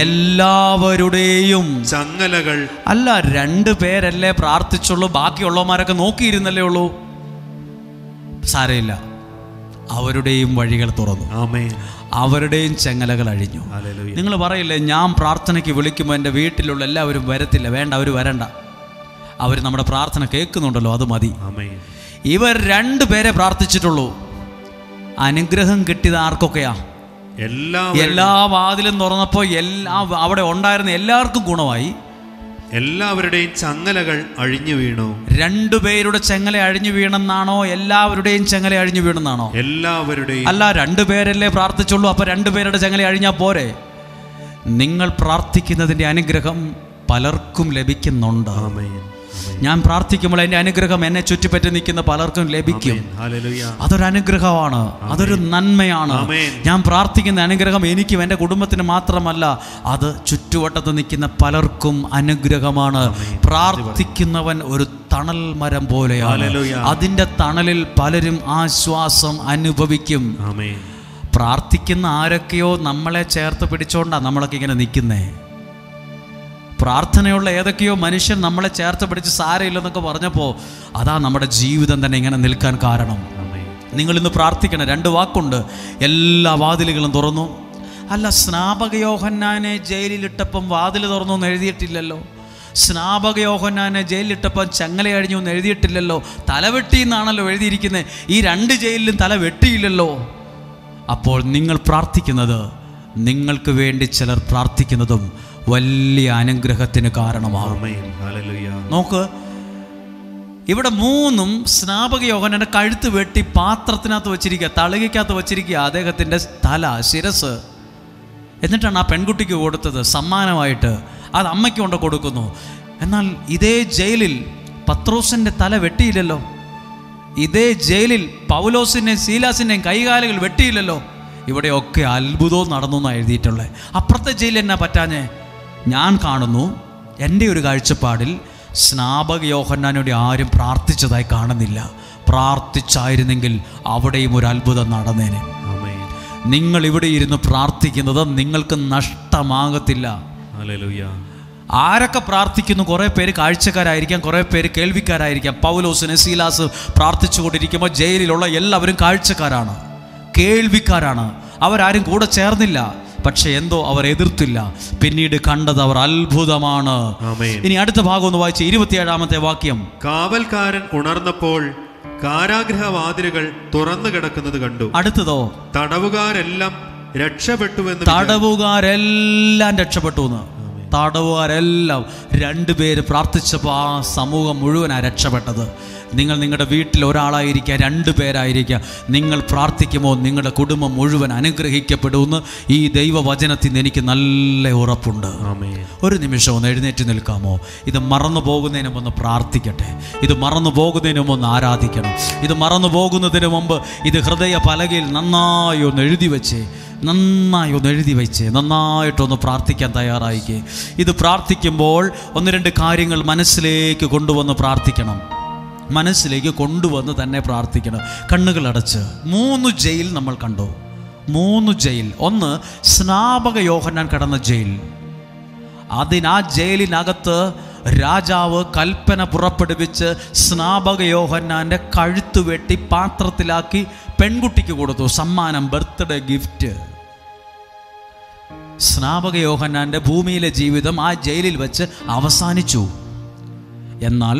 എല്ലാവരുടെയും ചങ്ങലകൾ അല്ല, 2 പേരല്ലേ പ്രാർത്ഥിച്ചുള്ളൂ, ബാക്കിയുള്ളവന്മാരൊക്കെ നോക്കിയിരുന്നല്ലേ ഉള്ളൂ. സാരമില്ല, അവരുടെയും വഴികൾ തുറന്നു, അവരുടെയും ചങ്ങലകൾ അഴിഞ്ഞു. നിങ്ങൾ പറയില്ലേ ഞാൻ പ്രാർത്ഥനയ്ക്ക് വിളിക്കുമ്പോൾ എൻ്റെ വീട്ടിലുള്ള എല്ലാവരും വരത്തില്ല. വേണ്ട, അവർ വരണ്ട, അവർ നമ്മുടെ പ്രാർത്ഥന കേൾക്കുന്നുണ്ടല്ലോ, അത് മതി. ഇവർ 2 പേരെ പ്രാർത്ഥിച്ചിട്ടുള്ളൂ. അനുഗ്രഹം കിട്ടിയത് ആർക്കൊക്കെയാ? എല്ലാ വാതിലും തുറന്നപ്പോൾ അവിടെ ഉണ്ടായിരുന്ന എല്ലാവർക്കും ഗുണമായി. എല്ലാവരുടെയും ചങ്ങലകൾ അഴിഞ്ഞു വീണു. 2 പേരുടെ ചങ്ങല അഴിഞ്ഞു വീണെന്നാണോ എല്ലാവരുടെയും ചങ്ങല അഴിഞ്ഞു വീണെന്നാണോ? എല്ലാവരുടെയും. അല്ല, 2 പേരല്ലേ പ്രാർത്ഥിച്ചുള്ളൂ. അപ്പൊ 2 പേരുടെ ചങ്ങല അഴിഞ്ഞാൽ പോരെ? നിങ്ങൾ പ്രാർത്ഥിക്കുന്നതിന്റെ അനുഗ്രഹം പലർക്കും ലഭിക്കുന്നുണ്ട്. ഞാൻ പ്രാർത്ഥിക്കുമ്പോൾ എൻ്റെ അനുഗ്രഹം എന്നെ ചുറ്റിപ്പറ്റി നിൽക്കുന്ന പലർക്കും ലഭിക്കും. അതൊരു അനുഗ്രഹമാണ്, അതൊരു നന്മയാണ്. ഞാൻ പ്രാർത്ഥിക്കുന്ന അനുഗ്രഹം എനിക്കും എൻ്റെ കുടുംബത്തിന് മാത്രമല്ല, അത് ചുറ്റുവട്ടത്ത് നിൽക്കുന്ന പലർക്കും അനുഗ്രഹമാണ്. പ്രാർത്ഥിക്കുന്നവൻ ഒരു തണൽ മരം പോലെയാണ്. അതിൻ്റെ തണലിൽ പലരും ആശ്വാസം അനുഭവിക്കും. പ്രാർത്ഥിക്കുന്ന ആരൊക്കെയോ നമ്മളെ ചേർത്ത് പിടിച്ചോണ്ടാണ് നമ്മളൊക്കെ ഇങ്ങനെ നിൽക്കുന്നേ. പ്രാർത്ഥനയുള്ള ഏതൊക്കെയോ മനുഷ്യൻ നമ്മളെ ചേർത്ത് പിടിച്ച് സാരമില്ലെന്നൊക്കെ പറഞ്ഞപ്പോൾ അതാ നമ്മുടെ ജീവിതം തന്നെ ഇങ്ങനെ നിൽക്കാൻ കാരണം. നിങ്ങളിന്ന് പ്രാർത്ഥിക്കണം. 2 വാക്കുണ്ട്. എല്ലാ വാതിലുകളും തുറന്നു. അല്ല, സ്നാപക യോഹന്നാനെ ജയിലിലിട്ടപ്പം വാതിൽ തുറന്നു എന്ന് എഴുതിയിട്ടില്ലല്ലോ. സ്നാപക യോഹന്നാനെ ജയിലിലിട്ടപ്പം ചങ്ങല അഴിഞ്ഞു എന്ന് എഴുതിയിട്ടില്ലല്ലോ. തലവെട്ടി എന്നാണല്ലോ എഴുതിയിരിക്കുന്നത്. ഈ 2 ജയിലിലും തല വെട്ടിയില്ലല്ലോ. അപ്പോൾ നിങ്ങൾ പ്രാർത്ഥിക്കുന്നത്, നിങ്ങൾക്ക് വേണ്ടി ചിലർ പ്രാർത്ഥിക്കുന്നതും വലിയ അനുഗ്രഹത്തിന് കാരണമാകും. നോക്ക്, ഇവിടെ 3 സ്നാപക യോഹന്നാന്റെ കഴുത്ത് വെട്ടി പാത്രത്തിനകത്ത് വെച്ചിരിക്കുക, തളികയ്ക്കകത്ത് വെച്ചിരിക്കുക അദ്ദേഹത്തിൻ്റെ തല, ശിരസ്. എന്നിട്ടാണ് ആ പെൺകുട്ടിക്ക് കൊടുത്തത് സമ്മാനമായിട്ട്. അത് അമ്മയ്ക്ക് കൊണ്ട് കൊടുക്കുന്നു. എന്നാൽ ഇതേ ജയിലിൽ പത്രോസിൻ്റെ തല വെട്ടിയില്ലല്ലോ. ഇതേ ജയിലിൽ പൗലോസിൻ്റെയും സീലാസിൻ്റെയും കൈകാലുകൾ വെട്ടിയില്ലല്ലോ. ഇവിടെയൊക്കെ അത്ഭുതവും നടന്നു എന്നാണ് എഴുതിയിട്ടുള്ളത്. അപ്പുറത്തെ ജയിലിൽ എന്നാ പറ്റാഞ്ഞേ? ഞാൻ കാണുന്നു, എൻ്റെ ഒരു കാഴ്ചപ്പാടിൽ സ്നാപക യോഹന്നാനോട് ആരും പ്രാർത്ഥിച്ചതായി കാണുന്നില്ല. പ്രാർത്ഥിച്ചായിരുന്നെങ്കിൽ അവിടെയും ഒരു അത്ഭുതം നടന്നേനെ. നിങ്ങൾ ഇവിടെ ഇരുന്ന് പ്രാർത്ഥിക്കുന്നത് നിങ്ങൾക്ക് നഷ്ടമാകത്തില്ല. ആരൊക്കെ പ്രാർത്ഥിക്കുന്നു? കുറേ പേര് കാഴ്ചക്കാരായിരിക്കാം, കുറേ പേര് കേൾവിക്കാരായിരിക്കാം. പൗലോസിന് സീലാസ് പ്രാർത്ഥിച്ചുകൊണ്ടിരിക്കുമ്പോൾ ജയിലിലുള്ള എല്ലാവരും കാഴ്ചക്കാരാണ്, കേൾവിക്കാരാണ്. അവരാരും കൂടെ ചേർന്നില്ല. പക്ഷെ എന്തോ അവർ എതിർത്തില്ല. പിന്നീട് കണ്ടത് അവർ അത്ഭുതമാണ്. ഇനി അടുത്ത ഭാഗം ഒന്ന് വായിച്ച് 27-ാമത്തെ വാക്യം. കാവൽക്കാരൻ ഉണർന്നപ്പോൾ കാരാഗ്രഹവാതിലുകൾ തുറന്നു കിടക്കുന്നത് കണ്ടു. അടുത്തതോ? തടവുകാരെല്ലാം രക്ഷപ്പെട്ടുവെന്ന്. തടവുകാരെല്ലാം രക്ഷപ്പെട്ടു എന്ന്. തടവുകാരെല്ലാം 2 പേര് പ്രാർത്ഥിച്ചപ്പോൾ ആ സമൂഹം മുഴുവനാണ് രക്ഷപ്പെട്ടത്. നിങ്ങൾ നിങ്ങളുടെ വീട്ടിൽ ഒരാളായിരിക്കുക, 2 പേരായിരിക്കുക, നിങ്ങൾ പ്രാർത്ഥിക്കുമ്പോൾ നിങ്ങളുടെ കുടുംബം മുഴുവൻ അനുഗ്രഹിക്കപ്പെടുമെന്ന് ഈ ദൈവവചനത്തിൽ നിന്ന് എനിക്ക് നല്ല ഉറപ്പുണ്ട്. ഒരു നിമിഷം ഒന്ന് എഴുന്നേറ്റ് നിൽക്കാമോ? ഇത് മറന്നു പോകുന്നതിന് മുമ്പ് ഒന്ന് പ്രാർത്ഥിക്കട്ടെ. ഇത് മറന്നു പോകുന്നതിന് മുമ്പ് ഒന്ന് ആരാധിക്കണം. ഇത് മറന്നു പോകുന്നതിന് മുമ്പ് ഇത് ഹൃദയ പലകയിൽ നന്നായി ഒന്ന് എഴുതി വെച്ചേ, നന്നായിട്ടൊന്ന് പ്രാർത്ഥിക്കാൻ തയ്യാറായിക്കേ. ഇത് പ്രാർത്ഥിക്കുമ്പോൾ 1-2 കാര്യങ്ങൾ മനസ്സിലേക്ക് കൊണ്ടുവന്ന് പ്രാർത്ഥിക്കണം. മനസ്സിലേക്ക് കൊണ്ടുവന്ന് തന്നെ പ്രാർത്ഥിക്കണം. കണ്ണുകൾ അടച്ച് 3 ജയിൽ നമ്മൾ കണ്ടു. 3 ജയിൽ. ഒന്ന് സ്നാപക യോഹന്നാൻ കടന്ന ജയിൽ. ആ ജയിലിനകത്ത് രാജാവ് കൽപ്പന പുറപ്പെടുവിച്ച് സ്നാപക യോഹന്നാൻ്റെ കഴുത്ത് വെട്ടി പാത്രത്തിലാക്കി പെൺകുട്ടിക്ക് കൊടുത്തു സമ്മാനം, ബർത്ത്ഡേ ഗിഫ്റ്റ്. സ്നാപക യോഹന്നാൻ്റെ ഭൂമിയിലെ ജീവിതം ആ ജയിലിൽ വെച്ച് അവസാനിച്ചു. എന്നാൽ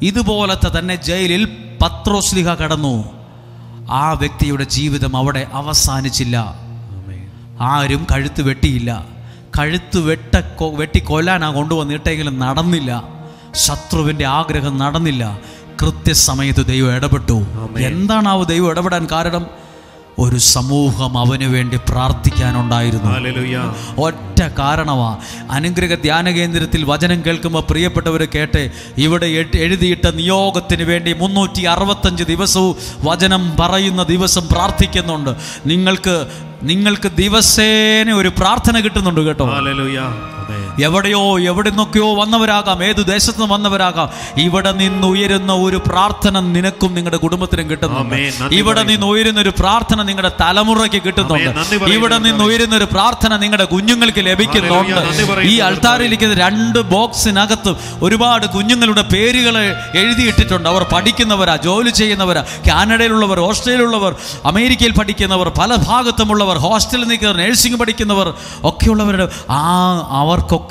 ഇതുപോലത്തെ തന്നെ ജയിലിൽ പത്രോസ്ലിഹ കടന്നു. ആ വ്യക്തിയുടെ ജീവിതം അവിടെ അവസാനിച്ചില്ല. ആരും കഴുത്ത് വെട്ടിയില്ല. കഴുത്ത് വെട്ടി കൊല്ലാനാ കൊണ്ടുവന്നിട്ടെങ്കിലും നടന്നില്ല. ശത്രുവിൻ്റെ ആഗ്രഹം നടന്നില്ല. കൃത്യസമയത്ത് ദൈവം ഇടപെട്ടു. എന്താണാവോ ദൈവം ഇടപെടാൻ കാരണം? ഒരു സമൂഹം അവന് വേണ്ടി പ്രാർത്ഥിക്കാനുണ്ടായിരുന്നു. ഒറ്റ കാരണമാ. അനുഗ്രഹ ധ്യാന കേന്ദ്രത്തിൽ വചനം കേൾക്കുമ്പോൾ പ്രിയപ്പെട്ടവർ കേട്ടെ, ഇവിടെ എഴുതിയിട്ട നിയോഗത്തിന് വേണ്ടി 365 ദിവസവും വചനം പറയുന്ന ദിവസം പ്രാർത്ഥിക്കുന്നുണ്ട്. നിങ്ങൾക്ക് ദിവസേന ഒരു പ്രാർത്ഥന കിട്ടുന്നുണ്ട് കേട്ടോ. എവിടെയോ എവിടെ നിന്നൊക്കെയോ വന്നവരാകാം, ഏതു ദേശത്ത് നിന്ന് വന്നവരാകാം. ഇവിടെ നിന്ന് ഉയരുന്ന ഒരു പ്രാർത്ഥന നിനക്കും നിങ്ങളുടെ കുടുംബത്തിനും കിട്ടുന്നുണ്ട്. ഇവിടെ നിന്ന് ഉയരുന്ന ഒരു പ്രാർത്ഥന നിങ്ങളുടെ തലമുറയ്ക്ക് കിട്ടുന്നുണ്ട്. ഇവിടെ നിന്ന് ഉയരുന്ന ഒരു പ്രാർത്ഥന നിങ്ങളുടെ കുഞ്ഞുങ്ങൾക്ക് ലഭിക്കുന്നുണ്ട്. ഈ അൾത്താറിലിരിക്കുന്ന 2 ബോക്സിനകത്തും ഒരുപാട് കുഞ്ഞുങ്ങളുടെ പേരുകൾ എഴുതിയിട്ടിട്ടുണ്ട്. അവർ പഠിക്കുന്നവരാ, ജോലി ചെയ്യുന്നവരാ, കാനഡയിലുള്ളവർ, ഓസ്ട്രേലിയയിലുള്ളവർ, അമേരിക്കയിൽ പഠിക്കുന്നവർ, പല ഭാഗത്തുമുള്ളവർ, ഹോസ്റ്റലിൽ നിൽക്കുന്നവർ, നഴ്സിംഗ് പഠിക്കുന്നവർ ഒക്കെയുള്ളവരുടെ അവർക്കൊക്കെ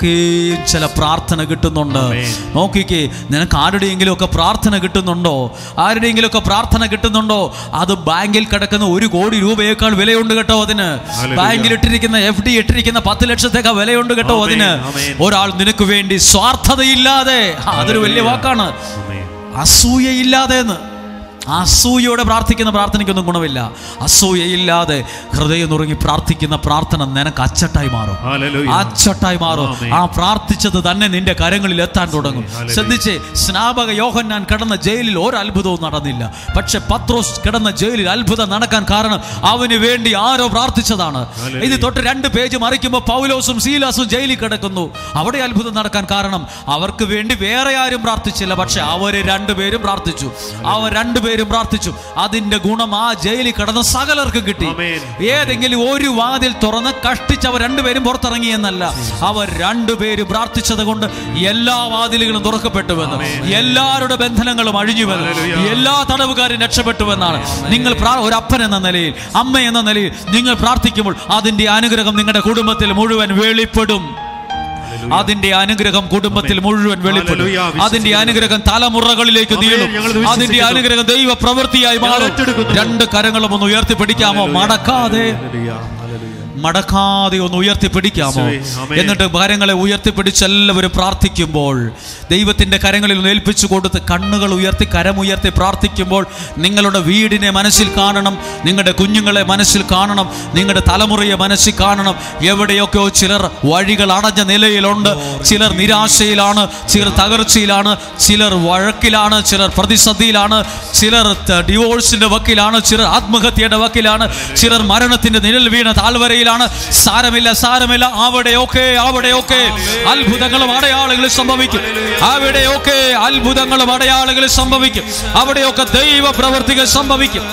ചില പ്രാർത്ഥന കിട്ടുന്നുണ്ട്. നോക്കിക്കേ, നിനക്ക് ആരുടെയെങ്കിലും ഒക്കെ പ്രാർത്ഥന കിട്ടുന്നുണ്ടോ? ആരുടെയെങ്കിലും ഒക്കെ പ്രാർത്ഥന കിട്ടുന്നുണ്ടോ? അത് ബാങ്കിൽ കിടക്കുന്ന 1 കോടി രൂപയേക്കാൾ വിലയുണ്ട് കേട്ടോ. അതിന് ബാങ്കിൽ ഇട്ടിരിക്കുന്ന FD ഇട്ടിരിക്കുന്ന 10 ലക്ഷത്തേക്കാൾ വിലയുണ്ട് കേട്ടോ. അതിന് ഒരാൾ നിനക്ക് വേണ്ടി സ്വാർത്ഥതയില്ലാതെ, അതൊരു വലിയ വാക്കാണ്, അസൂയയില്ലാതെ എന്ന്. അസൂയയോടെ പ്രാർത്ഥിക്കുന്ന പ്രാർത്ഥനയ്ക്കൊന്നും ഗുണമില്ല. അസൂയയില്ലാതെ ഹൃദയം നുറുങ്ങി പ്രാർത്ഥിക്കുന്ന പ്രാർത്ഥന നിനക്ക് അച്ചട്ടായി മാറും. അച്ചട്ടായി മാറും. ആ പ്രാർത്ഥിച്ചത് തന്നെ നിന്റെ കരങ്ങളിൽ എത്താൻ തുടങ്ങും. ശ്രദ്ധിച്ചേ, സ്നാപക യോഹന്നാൻ കിടന്ന ജയിലിൽ ഒരത്ഭുതവും നടന്നില്ല. പക്ഷെ പത്രോസ് കിടന്ന ജയിലിൽ അത്ഭുതം നടക്കാൻ കാരണം അവന് വേണ്ടി ആരോ പ്രാർത്ഥിച്ചതാണ്. ഇത് തൊട്ട് 2 പേജ് മറിക്കുമ്പോൾ പൗലോസും സീലാസും ജയിലിൽ കിടക്കുന്നു. അവിടെ അത്ഭുതം നടക്കാൻ കാരണം അവർക്ക് വേണ്ടി വേറെ ആരും പ്രാർത്ഥിച്ചില്ല. പക്ഷെ അവര് 2 പേരും പ്രാർത്ഥിച്ചു. അവർ 2 പേരും പ്രാർത്ഥിച്ചു. അതിന്റെ ഗുണം ആ ജയിലിൽ കിടന്ന സകലർക്കും കിട്ടി. ഏതെങ്കിലും ഒരു വാതിൽ തുറന്ന് കഷ്ടിച്ച് അവർ 2 പേരും പുറത്തിറങ്ങി എന്നല്ല, അവർ 2 പേരും പ്രാർത്ഥിച്ചത് കൊണ്ട് എല്ലാ വാതിലുകളും തുറക്കപ്പെട്ടുവെന്ന്, എല്ലാവരുടെ ബന്ധനങ്ങളും അഴിഞ്ഞുവെന്ന്, എല്ലാ തടവുകാരും രക്ഷപ്പെട്ടുവെന്നാണ്. നിങ്ങൾ ഒരു അപ്പൻ എന്ന നിലയിൽ, അമ്മ എന്ന നിലയിൽ നിങ്ങൾ പ്രാർത്ഥിക്കുമ്പോൾ അതിന്റെ അനുഗ്രഹം നിങ്ങളുടെ കുടുംബത്തിൽ മുഴുവൻ വെളിപ്പെടും. അതിന്റെ അനുഗ്രഹം കുടുംബത്തിൽ മുഴുവൻ വെളിപ്പെടും. അതിന്റെ അനുഗ്രഹം തലമുറകളിലേക്ക് നീളും. അതിന്റെ അനുഗ്രഹം ദൈവ പ്രവൃത്തിയായി മാറും. 2 കരങ്ങളും ഒന്ന് ഉയർത്തിപ്പിടിക്കാമോ? മടക്കാതെ ഒന്ന് ഉയർത്തിപ്പിടിക്കാമോ? എന്നിട്ട് കരങ്ങളെ ഉയർത്തിപ്പിടിച്ച് എല്ലാവരും പ്രാർത്ഥിക്കുമ്പോൾ, ദൈവത്തിന്റെ കരങ്ങളിൽ ഒന്ന് ഏൽപ്പിച്ചു കൊടുത്ത് കണ്ണുകൾ ഉയർത്തി കരമുയർത്തി പ്രാർത്ഥിക്കുമ്പോൾ നിങ്ങളുടെ വീടിനെ മനസ്സിൽ കാണണം, നിങ്ങളുടെ കുഞ്ഞുങ്ങളെ മനസ്സിൽ കാണണം, നിങ്ങളുടെ തലമുറയെ മനസ്സിൽ കാണണം. എവിടെയൊക്കെയോ ചിലർ വഴികൾ അടഞ്ഞ നിലയിലുണ്ട്. ചിലർ നിരാശയിലാണ്, ചിലർ തകർച്ചയിലാണ്, ചിലർ വഴക്കിലാണ്, ചിലർ പ്രതിസന്ധിയിലാണ്, ചിലർ ഡിവോഴ്സിന്റെ വക്കിലാണ്, ചിലർ ആത്മഹത്യയുടെ വക്കിലാണ്, ചിലർ മരണത്തിന്റെ നിഴൽ വീണ താഴ്വരയിലാണ്. സാരമില്ല, അവിടെയൊക്കെ അത്ഭുതങ്ങളും അടയാളങ്ങളും സംഭവിക്കും. അവിടെയൊക്കെ അത്ഭുതങ്ങളും അടയാളങ്ങളും സംഭവിക്കും. അവിടെയൊക്കെ ദൈവ പ്രവൃത്തികൾ സംഭവിക്കും.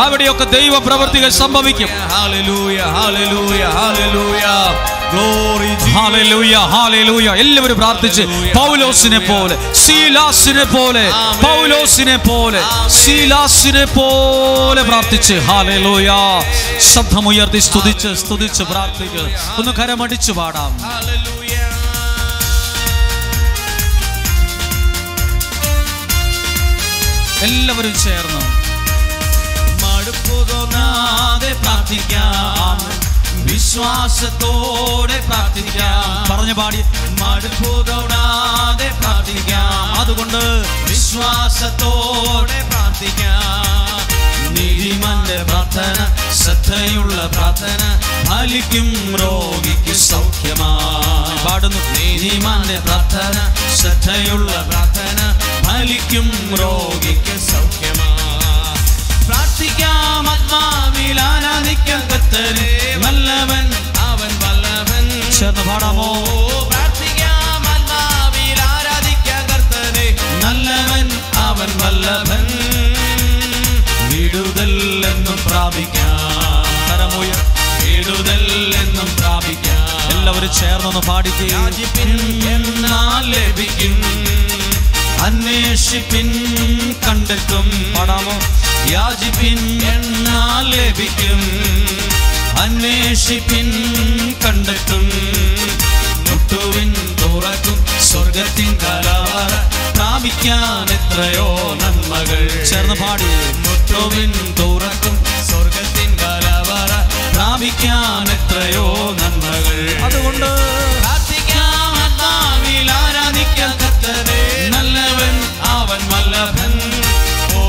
അവിടെയൊക്കെ ദൈവ പ്രവൃത്തികൾ സംഭവിക്കും. Hallelujah, hallelujah, hallelujah. Glory Jesus. Hallelujah, hallelujah. എല്ലാവരും പ്രാർത്ഥിച്ച് പൗലോസിനെ പോലെ, സീലാസിനെ പോലെ, പൗലോസിനെ പോലെ, സീലാസിനെ പോലെ പ്രാർത്ഥിച്ച് ഹല്ലേലൂയ. ശബ്ദമുയർത്തി സ്തുതിച്ച് പ്രാർത്ഥിക്കുക. ഒന്ന് കരമടിച്ചു പാടാം. എല്ലാവരും ചേർന്ന് മടുപ്പു തോന്നാതെ പ്രാർത്ഥിക്കാം, വിശ്വാസത്തോടെ പ്രാർത്ഥിക്കാം. പറഞ്ഞു പാടി. മടുപ്പു തോന്നാതെ പ്രാർത്ഥിക്കാം, അതുകൊണ്ട് വിശ്വാസത്തോടെ പ്രാർത്ഥിക്കാം. നീതിമാന്റെ പ്രാർത്ഥന, ശ്രദ്ധയുള്ള പ്രാർത്ഥന ഫലിക്കും, രോഗിക്ക് സൗഖ്യമായി. പാടുന്നു. നീതിമാന്റെ പ്രാർത്ഥന, ശ്രദ്ധയുള്ള പ്രാർത്ഥന ഫലിക്കും, രോഗിക്ക് സൗഖ്യമായി. പ്രാർത്ഥിക്കാം, ആത്മാവിൽ ആരാധിക്കാം കർത്തനെ, വല്ലവൻ അവൻ വല്ലവൻ. ചേർന്ന് പാടാമോ? പ്രാർത്ഥിക്കാം, ആത്മാവിൽ ആരാധിക്കാം കർത്തനെ, നല്ലവൻ അവൻ വല്ലവൻ. വിടുതൽ എന്നും പ്രാപിക്കാം. കരമുയർ. വിടുതൽ എന്നും പ്രാപിക്കാം. എല്ലാവരും ചേർന്നൊന്ന് പാടിക്കേ. യാചിപ്പിൻ എന്നാൽ ലഭിക്കും, അന്വേഷിപ്പിൻ കണ്ടെത്തും. പാടാമോ? യാചിപ്പിൻ എന്നാൽ ലഭിക്കും, അന്വേഷിപ്പിൻ കണ്ടെത്തും. മുട്ടുവിൻ തുറക്കും സ്വർഗത്തിൻ കലവറ. പ്രാപിക്കാൻ എത്രയോ നന്മകൾ. ചേർന്ന് പാടി. മുത്തുവിൻ തുറക്കും സ്വർഗത്തിൻ കലവറ പ്രാപിക്കാൻ എത്രയോ നന്മകൾ. അതുകൊണ്ട് പ്രാർത്ഥിക്കാം, ആത്മാവിൽ ആരാധിക്കാം കർത്തനെ. നല്ലവൻ അവൻ വല്ലഭൻ. ഓ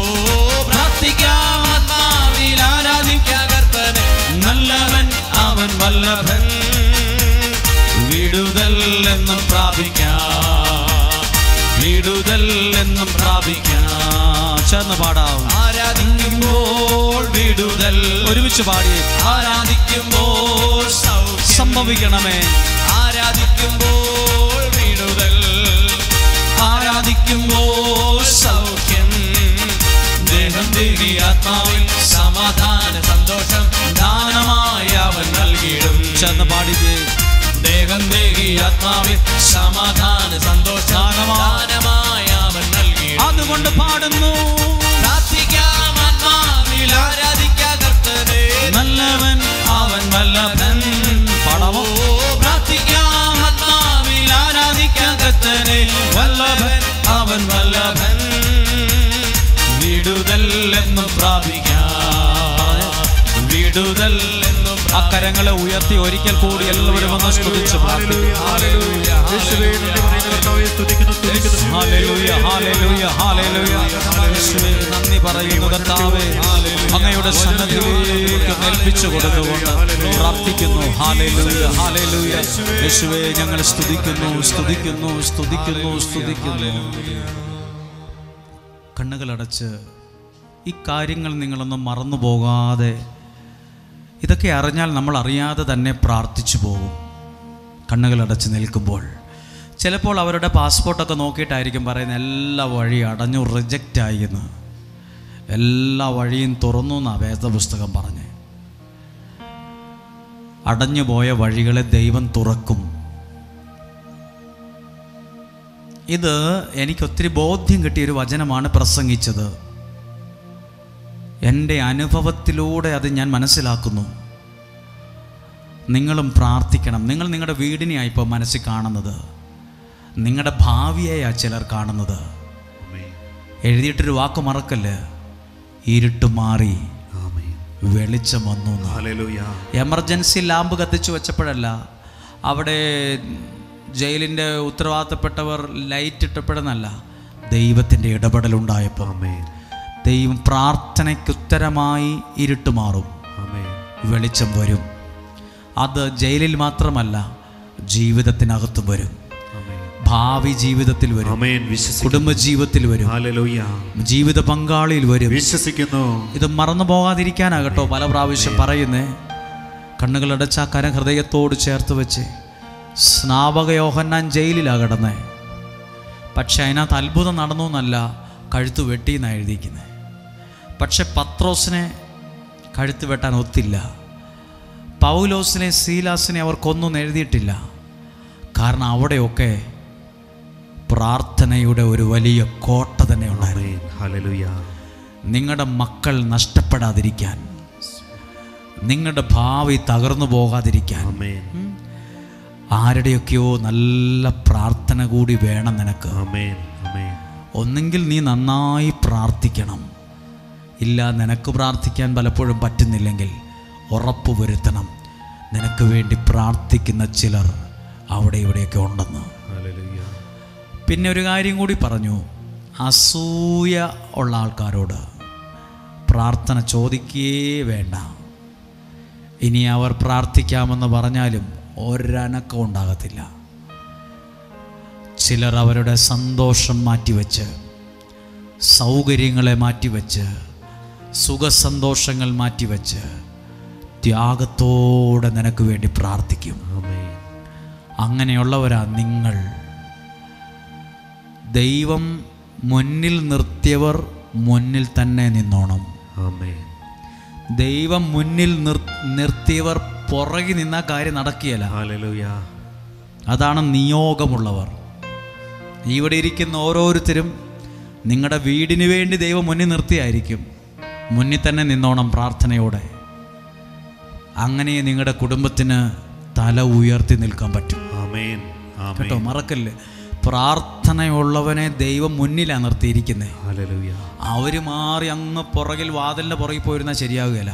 പ്രാർത്ഥിക്കാം, ആത്മാവിൽ ആരാധിക്കാം കർത്തനെ. നല്ലവൻ അവൻ വല്ലഭൻ. വിടുതൽ എന്നും പ്രാപിക്കാം, വിടുതൽ എന്നും പ്രാപിക്കാം. ചേർന്ന് പാടാം. ആരാധിക്കുമ്പോൾ വിടുതൽ. ഒരുമിച്ച് പാടി. ആരാധിക്കുമ്പോൾ സംഭവിക്കണമേ. ആരാധിക്കുമ്പോൾ വിടുതൽ, ആരാധിക്കുമ്പോൾ സൗഖ്യം. ദേഹം ദേഹി ആത്മാവിൽ സമാധാന സന്തോഷം ദാനമായി അവൻ നൽകിയിടും. ചേർന്ന് പാടിയേ. ദേഹം ദേഹി ആത്മാവിൽ സമാധാന സന്തോഷം ദാനമായി അവൻ നൽകിയിടും. അതുകൊണ്ട് പാടുന്നു. പ്രാർത്ഥിക്കാം, ആത്മാവിൽ ആരാധിക്കാം കർത്തനെ. നല്ലവൻ അവൻ വല്ലഭൻ. പാടാമോ? പ്രാർത്ഥിക്കാം, ആത്മാവിൽ ആരാധിക്കാം കർത്തനെ. വല്ലഭൻ അവൻ വല്ലഭൻ. വിടുതൽ എന്നും പ്രാപിക്കാം, വിടുതൽ എന്നും. അക്കരങ്ങളെ ഉയർത്തി ഒരിക്കൽ കൂടി എല്ലാവരും ഒന്ന് സ്തുതിച്ച് പ്രാർത്ഥിക്കും. Hallelujah, hallelujah, hallelujah. യേശുവേ നന്ദി പറയുന്നു കർത്താവേ. അങ്ങയുടെ സന്നിധിയിലേക്ക് ഏൽപ്പിച്ചു കൊടുത്തുകൊണ്ട് പ്രാർത്ഥിക്കുന്നു. Hallelujah, hallelujah. യേശുവേ ഞങ്ങൾ സ്തുതിക്കുന്നു, സ്തുതിക്കുന്നു, സ്തുതിക്കുന്നു, സ്തുതിക്കുന്നു. കണ്ണുകളടച്ച് ഈ കാര്യങ്ങൾ നിങ്ങളൊന്നും മറന്നു പോകാതെ, ഇതൊക്കെ അറിഞ്ഞാൽ നമ്മൾ അറിയാതെ തന്നെ പ്രാർത്ഥിച്ചു പോകും. കണ്ണുകളടച്ച് നിൽക്കുമ്പോൾ ചിലപ്പോൾ അവരുടെ പാസ്പോർട്ടൊക്കെ നോക്കിയിട്ടായിരിക്കും പറയുന്നത് എല്ലാ വഴി അടഞ്ഞു, റിജക്റ്റ് എന്ന്. എല്ലാ വഴിയും തുറന്നു എന്നാണ് വേദപുസ്തകം പറഞ്ഞ്. അടഞ്ഞുപോയ വഴികളെ ദൈവം തുറക്കും. ഇത് എനിക്കൊത്തിരി ബോധ്യം കിട്ടിയൊരു വചനമാണ് പ്രസംഗിച്ചത്. എൻ്റെ അനുഭവത്തിലൂടെ അത് ഞാൻ മനസ്സിലാക്കുന്നു. നിങ്ങളും പ്രാർത്ഥിക്കണം. നിങ്ങൾ നിങ്ങളുടെ വീടിനെയാണ് ഇപ്പോൾ മനസ്സിൽ കാണുന്നത്, നിങ്ങളുടെ ഭാവിയെയാണ് ചിലർ കാണുന്നത്. എഴുതിയിട്ടൊരു വാക്ക് മറക്കല്ല്, ഇരുട്ട് മാറി വെളിച്ചം വന്നു. എമർജൻസി ലാമ്പ് കത്തിച്ചു വെച്ചപ്പോഴല്ല, അവിടെ ജയിലിൻ്റെ ഉത്തരവാദിത്തപ്പെട്ടവർ ലൈറ്റ് ഇട്ടപ്പോഴെന്നല്ല, ദൈവത്തിൻ്റെ ഇടപെടലുണ്ടായപ്പോൾ. ദൈവം പ്രാർത്ഥനയ്ക്ക് ഉത്തരമായി ഇരുട്ട് മാറും, വെളിച്ചം വരും. അത് ജയിലിൽ മാത്രമല്ല, ജീവിതത്തിനകത്തും വരും, ഭാവി ജീവിതത്തിൽ വരും, കുടുംബ ജീവിതത്തിൽ വരും, ജീവിത പങ്കാളിയിൽ വരും. വിശ്വസിക്കുന്നു. ഇത് മറന്നു പോകാതിരിക്കാനാകട്ടോ പല പ്രാവശ്യം പറയുന്നേ. കണ്ണുകളടച്ച കരം ഹൃദയത്തോട് ചേർത്ത് വെച്ച്. സ്നാപക യോഹന്നാൻ ജയിലിലാണ് കിടന്നേ, പക്ഷെ അതിനകത്ത് അത്ഭുതം നടന്നു എന്നല്ല, കഴുത്ത് വെട്ടിയെന്നാണ് എഴുതിയിരിക്കുന്നത്. പക്ഷെ പത്രോസിനെ കഴുത്ത് വെട്ടാൻ ഒത്തില്ല. പൗലോസിനെ സീലാസിനെ അവർ കൊന്നൊന്നും എഴുതിയിട്ടില്ല. കാരണം അവിടെയൊക്കെ പ്രാർത്ഥനയുടെ ഒരു വലിയ കോട്ട തന്നെ ഉണ്ടായിരുന്നു. നിങ്ങളുടെ മക്കൾ നഷ്ടപ്പെടാതിരിക്കാൻ, നിങ്ങളുടെ ഭാവി തകർന്നു പോകാതിരിക്കാൻ ആരുടെയൊക്കെയോ നല്ല പ്രാർത്ഥന കൂടി വേണം നിനക്ക്. ഒന്നെങ്കിൽ നീ നന്നായി പ്രാർത്ഥിക്കണം. ഇല്ല, നിനക്ക് പ്രാർത്ഥിക്കാൻ പലപ്പോഴും പറ്റുന്നില്ലെങ്കിൽ ഉറപ്പ് വരുത്തണം, നിനക്ക് വേണ്ടി പ്രാർത്ഥിക്കുന്ന ചിലർ അവിടെ ഇവിടെയൊക്കെ ഉണ്ടെന്ന്. പിന്നെ ഒരു കാര്യം കൂടി പറഞ്ഞു, അസൂയ ഉള്ള ആൾക്കാരോട് പ്രാർത്ഥന ചോദിക്കുകയേ വേണ്ട. ഇനി അവർ പ്രാർത്ഥിക്കാമെന്ന് പറഞ്ഞാലും ഒരനക്കം ഉണ്ടാകത്തില്ല. ചിലർ അവരുടെ സന്തോഷം മാറ്റിവെച്ച്, സൗകര്യങ്ങളെ മാറ്റിവെച്ച്, സുഖസന്തോഷങ്ങൾ മാറ്റിവെച്ച് ത്യാഗത്തോടെ നിനക്ക് വേണ്ടി പ്രാർത്ഥിക്കും. അങ്ങനെയുള്ളവരാ നിങ്ങൾ. ദൈവം മുന്നിൽ നിർത്തിയവർ മുന്നിൽ തന്നെ നിന്നോണം. ദൈവം മുന്നിൽ നിർത്തിയവർ പുറകെ നിന്ന കാര്യം നടക്കുകയില്ല. അതാണ് നിയോഗമുള്ളവർ. ഇവിടെ ഇരിക്കുന്ന ഓരോരുത്തരും നിങ്ങളുടെ വീടിന് വേണ്ടി ദൈവം മുന്നിൽ നിർത്തിയായിരിക്കും. മുന്നിൽ തന്നെ നിന്നോണം പ്രാർത്ഥനയോടെ. അങ്ങനെ നിങ്ങളുടെ കുടുംബത്തിന് തല ഉയർത്തി നിൽക്കാൻ പറ്റും കേട്ടോ. മറക്കല്ലേ, പ്രാർത്ഥനയുള്ളവനെ ദൈവം മുന്നിലാണ് നിർത്തിയിരിക്കുന്നത്. അവർ മാറി അങ്ങ് പുറകിൽ വാതിലിൻ്റെ പുറകിൽ പോയിരുന്നാൽ ശരിയാവുകയില്ല.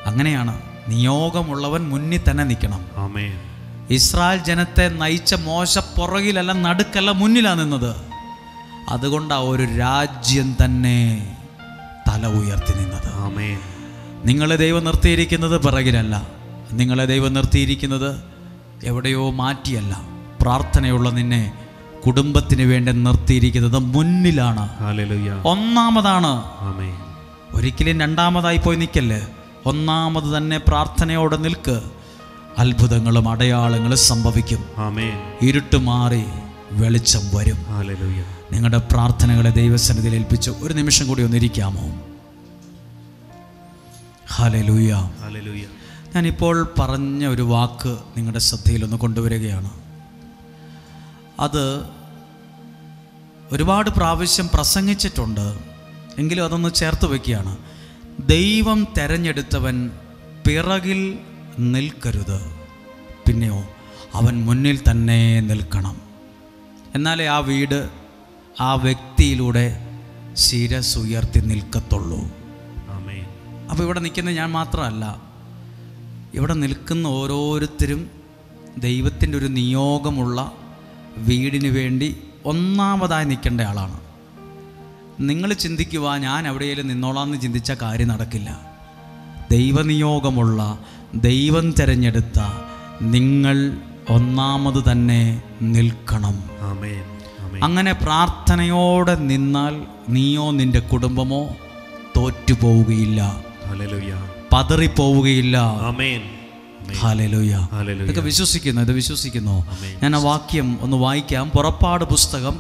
അങ്ങനെയാണ്. നിയോഗമുള്ളവൻ മുന്നിൽ തന്നെ നിൽക്കണം. ഇസ്രായേൽ ജനത്തെ നയിച്ച മോശ പുറകിലല്ല, നടുക്കല്ല, മുന്നിലാണ് നിന്നത്. അതുകൊണ്ടാണ് ഒരു രാജ്യം തന്നെ തല ഉയർത്തി നിന്നത്. നിങ്ങളെ ദൈവം നിർത്തിയിരിക്കുന്നത് പിറകിലല്ല, നിങ്ങളെ ദൈവം നിർത്തിയിരിക്കുന്നത് എവിടെയോ മാറ്റിയല്ല. പ്രാർത്ഥനയുള്ള നിന്നെ കുടുംബത്തിന് വേണ്ടി നിർത്തിയിരിക്കുന്നത് മുന്നിലാണ്, ഒന്നാമതാണ്. ഒരിക്കലും രണ്ടാമതായി പോയി നിൽക്കല്ലേ, ഒന്നാമത് തന്നെ പ്രാർത്ഥനയോടെ നിൽക്ക്. അത്ഭുതങ്ങളും അടയാളങ്ങളും സംഭവിക്കും. ഇരുട്ട് മാറി വെളിച്ചം വരും. നിങ്ങളുടെ പ്രാർത്ഥനകളെ ദൈവസന്നിധിയിൽ ഏൽപ്പിച്ച് ഒരു നിമിഷം കൂടി ഒന്നിരിക്കാമോ? ഹല്ലേലൂയ. ഞാനിപ്പോൾ പറഞ്ഞ ഒരു വാക്ക് നിങ്ങളുടെ ശ്രദ്ധയിലൊന്ന് കൊണ്ടുവരികയാണ്. അത് ഒരുപാട് പ്രാവശ്യം പ്രസംഗിച്ചിട്ടുണ്ട്, എങ്കിലും അതൊന്ന് ചേർത്ത് വയ്ക്കുകയാണ്. ദൈവം തെരഞ്ഞെടുത്തവൻ പിറകിൽ നിൽക്കരുത്, പിന്നെയോ അവൻ മുന്നിൽ തന്നെ നിൽക്കണം. എന്നാലേ ആ വീട് ആ വ്യക്തിയിലൂടെ ശിരസുയർത്തി നിൽക്കത്തുള്ളൂ. അപ്പോൾ ഇവിടെ നിൽക്കുന്ന ഞാൻ മാത്രമല്ല, ഇവിടെ നിൽക്കുന്ന ഓരോരുത്തരും ദൈവത്തിൻ്റെ ഒരു നിയോഗമുള്ള വീടിന് വേണ്ടി ഒന്നാമതായി നിൽക്കേണ്ട ആളാണ്. നിങ്ങൾ ചിന്തിക്കുക, ഞാൻ എവിടെയെങ്കിലും നിന്നോളാമെന്ന് ചിന്തിച്ച കാര്യം നടക്കില്ല. ദൈവനിയോഗമുള്ള, ദൈവം തിരഞ്ഞെടുത്ത നിങ്ങൾ ഒന്നാമത് തന്നെ നിൽക്കണം. അങ്ങനെ പ്രാർത്ഥനയോടെ നിന്നാൽ നീയോ നിന്റെ കുടുംബമോ തോറ്റുപോവുകയില്ല, പതറിപ്പോവുകയില്ല. ഹല്ലേലൂയ. ഇതൊക്കെ വിശ്വസിക്കുന്നു, ഇത് വിശ്വസിക്കുന്നു. ഞാൻ ആ വാക്യം ഒന്ന് വായിക്കാം. പുറപ്പാട് പുസ്തകം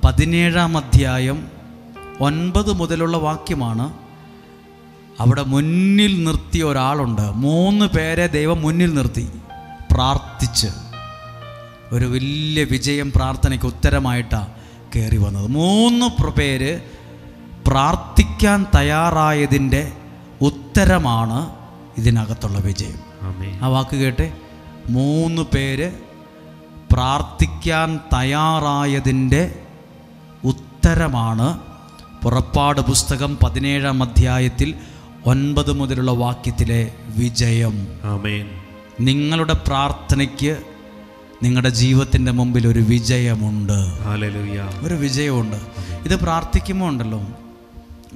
17-ാം അധ്യായം 9 മുതലുള്ള വാക്യമാണ്. അവിടെ മുന്നിൽ നിർത്തിയ ഒരാളുണ്ട്. 3 പേരെ ദൈവം മുന്നിൽ നിർത്തി പ്രാർത്ഥിച്ച് ഒരു വലിയ വിജയം പ്രാർത്ഥനയ്ക്ക് ഉത്തരമായിട്ടാണ് കയറി വന്നത്. 3 പേര് പ്രാർത്ഥിക്കാൻ തയ്യാറായതിൻ്റെ ഉത്തരമാണ് ഇതിനകത്തുള്ള വിജയം. ആ വാക്ക് കേട്ടെ, 3 പേര് പ്രാർത്ഥിക്കാൻ തയ്യാറായതിൻ്റെ ഉത്തരമാണ് പുറപ്പാട് പുസ്തകം 17-ാം അധ്യായത്തിൽ 9 മുതലുള്ള വാക്യത്തിലെ വിജയം. നിങ്ങളുടെ പ്രാർത്ഥനയ്ക്ക് നിങ്ങളുടെ ജീവിതത്തിൻ്റെ മുമ്പിൽ ഒരു വിജയമുണ്ട്, ഒരു വിജയമുണ്ട്. ഇത് പ്രാർത്ഥിക്കുമ്പോൾ ഉണ്ടല്ലോ,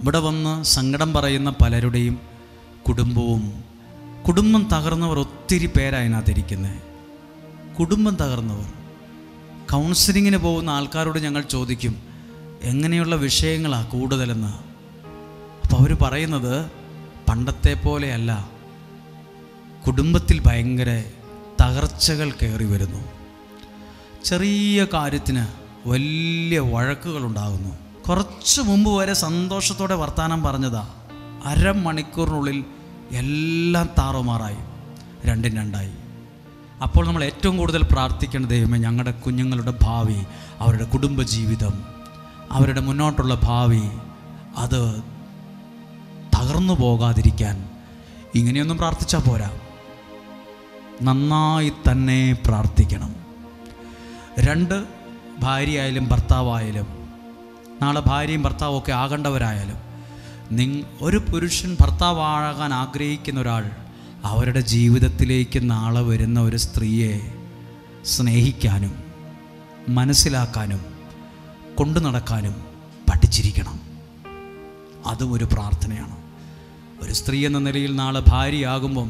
ഇവിടെ വന്ന് സങ്കടം പറയുന്ന പലരുടെയും കുടുംബം തകർന്നവർ ഒത്തിരി പേരതിനകത്തിരിക്കുന്നത്. കുടുംബം തകർന്നവർ. കൗൺസിലിങ്ങിന് പോകുന്ന ആൾക്കാരോട് ഞങ്ങൾ ചോദിക്കും എങ്ങനെയുള്ള വിഷയങ്ങളാണ് കൂടുതലെന്ന്. അപ്പോൾ അവർ പറയുന്നത് പണ്ടത്തെ പോലെയല്ല, കുടുംബത്തിൽ ഭയങ്കര തകർച്ചകൾ കയറി വരുന്നു. ചെറിയ കാര്യത്തിന് വലിയ വഴക്കുകളുണ്ടാകുന്നു. കുറച്ച് മുമ്പ് വരെ സന്തോഷത്തോടെ വർത്തമാനം പറഞ്ഞതാ, അരമണിക്കൂറിനുള്ളിൽ എല്ലാം താറുമാറായി, രണ്ടും രണ്ടായി. അപ്പോൾ നമ്മൾ ഏറ്റവും കൂടുതൽ പ്രാർത്ഥിക്കേണ്ട, ദൈവമേ ഞങ്ങളുടെ കുഞ്ഞുങ്ങളുടെ ഭാവി, അവരുടെ കുടുംബജീവിതം, അവരുടെ മുന്നോട്ടുള്ള ഭാവി അത് തകർന്നു പോകാതിരിക്കാൻ ഇങ്ങനെയൊന്നും പ്രാർത്ഥിച്ചാൽ പോരാ, നന്നായി തന്നെ പ്രാർത്ഥിക്കണം. 2 ഭാര്യയായാലും ഭർത്താവായാലും, നാളെ ഭാര്യയും ഭർത്താവും ഒക്കെ ആകേണ്ടവരായാലും, ഒരു പുരുഷൻ ഭർത്താവാകാൻ ആഗ്രഹിക്കുന്ന ഒരാൾ അവരുടെ ജീവിതത്തിലേക്ക് നാളെ വരുന്ന ഒരു സ്ത്രീയെ സ്നേഹിക്കാനും മനസ്സിലാക്കാനും കൊണ്ടു നടക്കാനും പഠിച്ചിരിക്കണം. അതും ഒരു പ്രാർത്ഥനയാണ്. ഒരു സ്ത്രീ എന്ന നിലയിൽ നാളെ ഭാര്യയാകുമ്പം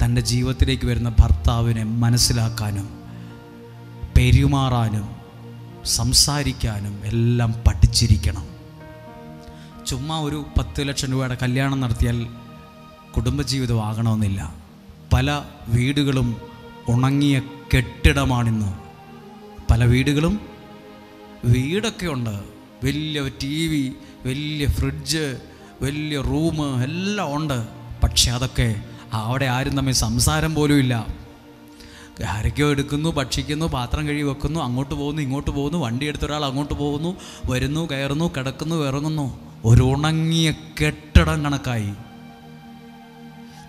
തൻ്റെ ജീവിതത്തിലേക്ക് വരുന്ന ഭർത്താവിനെ മനസ്സിലാക്കാനും പെരുമാറാനും സംസാരിക്കാനും എല്ലാം പഠിച്ചിരിക്കണം. ചുമ്മാ ഒരു 10 ലക്ഷം രൂപയുടെ കല്യാണം നടത്തിയാൽ കുടുംബജീവിതം ആകണമെന്നില്ല. പല വീടുകളും ഉണങ്ങിയ കെട്ടിടമാണിന്ന്. പല വീടൊക്കെ ഉണ്ട്, വലിയ TV, വലിയ ഫ്രിഡ്ജ്, വലിയ റൂം എല്ലാം ഉണ്ട്. പക്ഷെ അതൊക്കെ അവിടെ ആരും തമ്മിൽ സംസാരം പോലും ഇല്ല. ആരൊക്കെയോ എടുക്കുന്നു, ഭക്ഷിക്കുന്നു, പാത്രം കഴുകി വെക്കുന്നു, അങ്ങോട്ട് പോകുന്നു, ഇങ്ങോട്ട് പോകുന്നു, വണ്ടി എടുത്തൊരാൾ അങ്ങോട്ട് പോകുന്നു, വരുന്നു, കയറുന്നു, കിടക്കുന്നു, ഇറങ്ങുന്നു. ഒരു ഉണങ്ങിയ കെട്ടിടം കണക്കായി.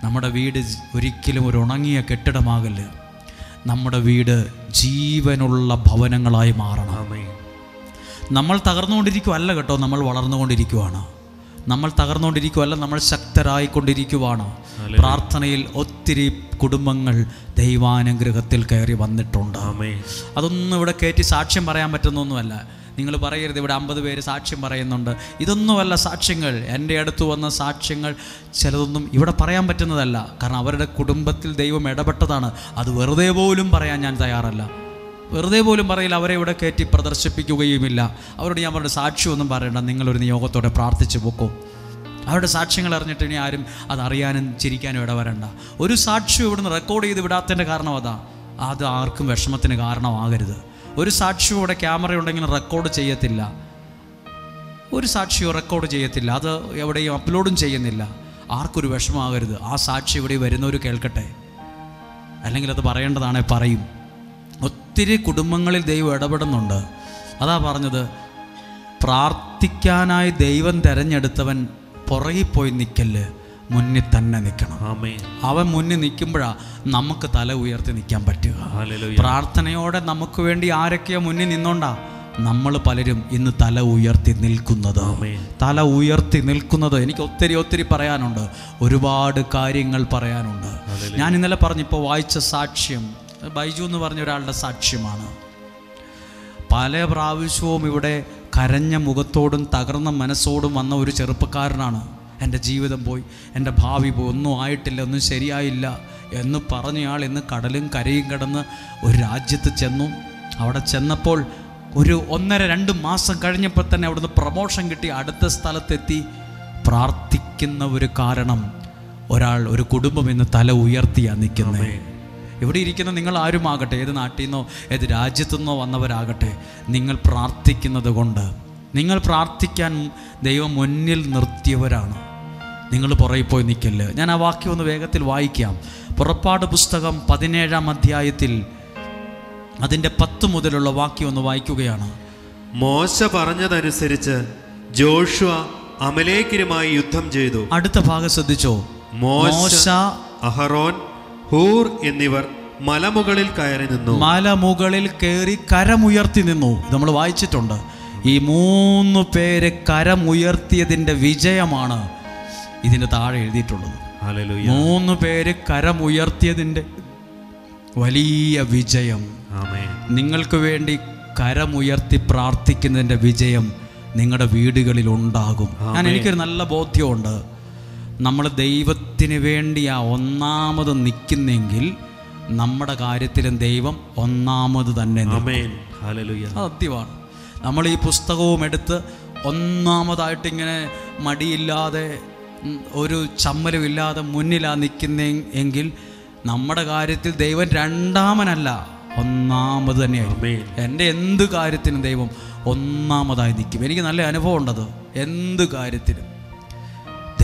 നമ്മുടെ വീട് ഒരിക്കലും ഒരു ഉണങ്ങിയ കെട്ടിടമാകല്ല്. നമ്മുടെ വീട് ജീവനുള്ള ഭവനങ്ങളായി മാറണം. നമ്മൾ തകർന്നുകൊണ്ടിരിക്കുവല്ല കേട്ടോ, നമ്മൾ വളർന്നുകൊണ്ടിരിക്കുവാണ്. നമ്മൾ തകർന്നുകൊണ്ടിരിക്കുവല്ല, നമ്മൾ ശക്തരായിക്കൊണ്ടിരിക്കുവാണ്. പ്രാർത്ഥനയിൽ ഒത്തിരി കുടുംബങ്ങൾ ദൈവാനുഗ്രഹത്തിൽ കയറി വന്നിട്ടുണ്ട്. അതൊന്നും ഇവിടെ കയറ്റി സാക്ഷ്യം പറയാൻ പറ്റുന്നൊന്നുമല്ല. നിങ്ങൾ പറയരുത് ഇവിടെ 50 പേര് സാക്ഷ്യം പറയുന്നുണ്ട്. ഇതൊന്നുമല്ല സാക്ഷ്യങ്ങൾ. എൻ്റെ അടുത്ത് വന്ന സാക്ഷ്യങ്ങൾ ചിലതൊന്നും ഇവിടെ പറയാൻ പറ്റുന്നതല്ല. കാരണം അവരുടെ കുടുംബത്തിൽ ദൈവം ഇടപെട്ടതാണ്. അത് വെറുതെ പോലും പറയാൻ ഞാൻ തയ്യാറല്ല. വെറുതെ പോലും പറയില്ല. അവരെ ഇവിടെ കയറ്റി പ്രദർശിപ്പിക്കുകയുമില്ല. അവരോട് ഞാൻ അവരുടെ സാക്ഷ്യമൊന്നും പറയണ്ട, നിങ്ങളൊരു നിയോഗത്തോടെ പ്രാർത്ഥിച്ചു പോക്കോ. അവരുടെ സാക്ഷ്യങ്ങൾ അറിഞ്ഞിട്ട് ഇനി ആരും അതറിയാനും ചിരിക്കാനും ഇടവരണ്ട. ഒരു സാക്ഷ്യം ഇവിടുന്ന് റെക്കോർഡ് ചെയ്ത് വിടാത്തതിൻ്റെ കാരണം അത് ആർക്കും വിഷമത്തിന് കാരണമാകരുത്. ഒരു സാക്ഷിയും ഇവിടെ ക്യാമറ ഉണ്ടെങ്കിൽ റെക്കോർഡ് ചെയ്യത്തില്ല. ഒരു സാക്ഷിയോ റെക്കോർഡ് ചെയ്യത്തില്ല. അത് എവിടെയും അപ്ലോഡും ചെയ്യുന്നില്ല. ആർക്കൊരു വിഷമമാകരുത്. ആ സാക്ഷി ഇവിടെ വരുന്നവർ കേൾക്കട്ടെ. അല്ലെങ്കിൽ അത് പറയേണ്ടതാണെ പറയും. ഒത്തിരി കുടുംബങ്ങളിൽ ദൈവം ഇടപെടുന്നുണ്ട്. അതാ പറഞ്ഞത്, പ്രാർത്ഥിക്കാനായി ദൈവം തിരഞ്ഞെടുത്തവൻ പുറകിൽ പോയി നിൽക്കല്ല്, മുന്നിൽ തന്നെ നിൽക്കണം. അവൻ മുന്നിൽ നിൽക്കുമ്പോഴാണ് നമുക്ക് തല ഉയർത്തി നിൽക്കാൻ പറ്റുക. പ്രാർത്ഥനയോടെ നമുക്ക് വേണ്ടി ആരൊക്കെയോ മുന്നിൽ നിന്നോണ്ടാ നമ്മൾ പലരും ഇന്ന് തല ഉയർത്തി നിൽക്കുന്നത്. തല ഉയർത്തി നിൽക്കുന്നത് എനിക്ക് ഒത്തിരി പറയാനുണ്ട്. ഒരുപാട് കാര്യങ്ങൾ പറയാനുണ്ട്. ഞാൻ ഇന്നലെ പറഞ്ഞിപ്പോൾ വായിച്ച സാക്ഷ്യം ബൈജു എന്ന് പറഞ്ഞ ഒരാളുടെ സാക്ഷ്യമാണ്. പല പ്രാവശ്യവും ഇവിടെ കരഞ്ഞ മുഖത്തോടും തകർന്ന മനസ്സോടും വന്ന ഒരു ചെറുപ്പക്കാരനാണ്. എൻ്റെ ജീവിതം പോയി, എൻ്റെ ഭാവി പോയി, ഒന്നും ആയിട്ടില്ല, ഒന്നും ശരിയായില്ല എന്ന് പറഞ്ഞയാൾ ഇന്ന് കടലും കരയും കടന്ന് ഒരു രാജ്യത്ത് ചെന്നു. അവിടെ ചെന്നപ്പോൾ ഒരു 1.5-2 മാസം കഴിഞ്ഞപ്പോൾ തന്നെ അവിടുന്ന് പ്രമോഷൻ കിട്ടി, അടുത്ത സ്ഥലത്തെത്തി. പ്രാർത്ഥിക്കുന്ന ഒരു കാരണം, ഒരു കുടുംബം ഇന്ന് തല ഉയർത്തിയാണ് നിൽക്കുന്നത്. ഇവിടെ ഇരിക്കുന്ന നിങ്ങൾ ആരുമാകട്ടെ, ഏത് നാട്ടിൽ നിന്നോ ഏത് രാജ്യത്തു നിന്നോ വന്നവരാകട്ടെ, നിങ്ങൾ പ്രാർത്ഥിക്കുന്നത് കൊണ്ട്, നിങ്ങൾ പ്രാർത്ഥിക്കാൻ ദൈവം മുന്നിൽ നിർത്തിയവരാണ്. നിങ്ങൾ പുറകെ പോയി നിൽക്കല്ല്. ഞാൻ ആ വാക്യം ഒന്ന് വേഗത്തിൽ വായിക്കാം. പുറപ്പാട് പുസ്തകം 17-ാം അധ്യായത്തിൽ അതിൻ്റെ 10 മുതലുള്ള വാക്യം ഒന്ന് വായിക്കുകയാണ്. മോശ പറഞ്ഞതനുസരിച്ച് ജോഷുവ അമലേക്കിനുമായി യുദ്ധം ചെയ്തു. അടുത്ത ഭാഗം ശ്രദ്ധിച്ചോ. മോശ, അഹറോൻ, ഹൂർ എന്നിവർ മലമുകളിൽ കയറി നിന്നു. മലമുകളിൽ കയറി കരമുയർത്തി നിന്നു. നമ്മൾ വായിച്ചിട്ടുണ്ട്. ഈ 3 പേര് കരമുയർത്തിയതിൻ്റെ വിജയമാണ് ഇതിന് താഴെ എഴുതിയിട്ടുള്ളത്. 3 പേര് കരമുയർത്തിയതിൻ്റെ വലിയ വിജയം. നിങ്ങൾക്ക് വേണ്ടി കരമുയർത്തി പ്രാർത്ഥിക്കുന്നതിൻ്റെ വിജയം നിങ്ങളുടെ വീടുകളിൽ ഉണ്ടാകും. എനിക്കൊരു നല്ല ബോധ്യമുണ്ട്. നമ്മൾ ദൈവത്തിന് വേണ്ടിയാ ഒന്നാമത് നിൽക്കുന്നെങ്കിൽ നമ്മുടെ കാര്യത്തിലും ദൈവം ഒന്നാമത് തന്നെ. സത്യമാണ്. നമ്മൾ ഈ പുസ്തകവും എടുത്ത് ഒന്നാമതായിട്ടിങ്ങനെ മടിയില്ലാതെ ഒരു ചമ്മലും ഇല്ലാതെ മുന്നിലാ നിൽക്കുന്നെങ്കിൽ നമ്മുടെ കാര്യത്തിൽ ദൈവം രണ്ടാമനല്ല, ഒന്നാമത് തന്നെയായിരിക്കും. എൻ്റെ എന്ത് കാര്യത്തിനും ദൈവം ഒന്നാമതായി നിൽക്കും. എനിക്ക് നല്ല അനുഭവം ഉണ്ടത്. എന്ത് കാര്യത്തിനും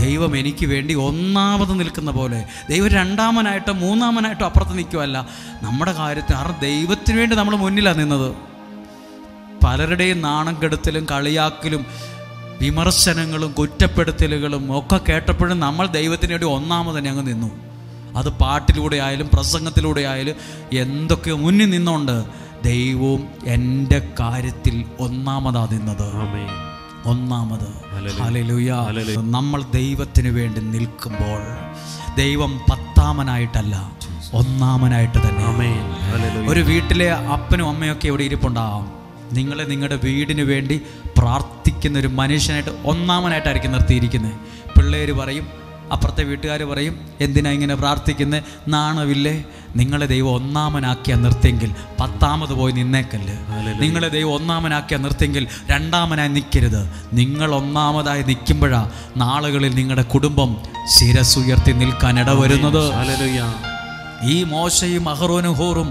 ദൈവം എനിക്ക് വേണ്ടി ഒന്നാമത് നിൽക്കുന്ന പോലെ ദൈവം രണ്ടാമനായിട്ടോ മൂന്നാമനായിട്ടോ അപ്പുറത്ത് നിൽക്കുമല്ല. നമ്മുടെ കാര്യത്തിൽ കാരണം ദൈവത്തിന് വേണ്ടി നമ്മൾ മുന്നിലാണ് നിന്നത്. പലരുടെയും നാണം കെടുത്തലും കളിയാക്കലും വിമർശനങ്ങളും കുറ്റപ്പെടുത്തലുകളും ഒക്കെ കേട്ടപ്പോഴും നമ്മൾ ദൈവത്തിന് വേണ്ടി ഒന്നാമത് തന്നെ അങ്ങ് നിന്നു. അത് പാട്ടിലൂടെ ആയാലും പ്രസംഗത്തിലൂടെ ആയാലും എന്തൊക്കെ മുന്നിൽ നിന്നുകൊണ്ട് ദൈവവും എൻ്റെ കാര്യത്തിൽ ഒന്നാമതാ നിന്നത്. ഒന്നാമത്. ഹല്ലേലൂയ. നമ്മൾ ദൈവത്തിന് വേണ്ടി നിൽക്കുമ്പോൾ ദൈവം 10ാമനായിട്ടല്ല, ഒന്നാമനായിട്ട് തന്നെ. ഒരു വീട്ടിലെ അപ്പനും അമ്മയൊക്കെ ഇവിടെ ഇരിപ്പുണ്ടാവാം. നിങ്ങളെ നിങ്ങളുടെ വീടിന് വേണ്ടി പ്രാർത്ഥിക്കുന്ന ഒരു മനുഷ്യനായിട്ട് ഒന്നാമനായിട്ടായിരിക്കും നിർത്തിയിരിക്കുന്നത്. പിള്ളേർ പറയും, അപ്പുറത്തെ വീട്ടുകാർ പറയും, എന്തിനാ ഇങ്ങനെ പ്രാർത്ഥിക്കുന്നത്, നാണമില്ലേ? നിങ്ങളെ ദൈവം ഒന്നാമനാക്കിയാ നിർത്തിയെങ്കിൽ 10ാമത് പോയി നിന്നേക്കല്ല്. നിങ്ങളെ ദൈവം ഒന്നാമനാക്കിയാ നിർത്തിയെങ്കിൽ 2ാമനായി നിൽക്കരുത്. നിങ്ങൾ ഒന്നാമതായി നിൽക്കുമ്പോഴാണ് നാളുകളിൽ നിങ്ങളുടെ കുടുംബം ശിരസുയർത്തി നിൽക്കാൻ ഇടവരുന്നത്. ഈ മോശയും അഹറോനും ഹൂറും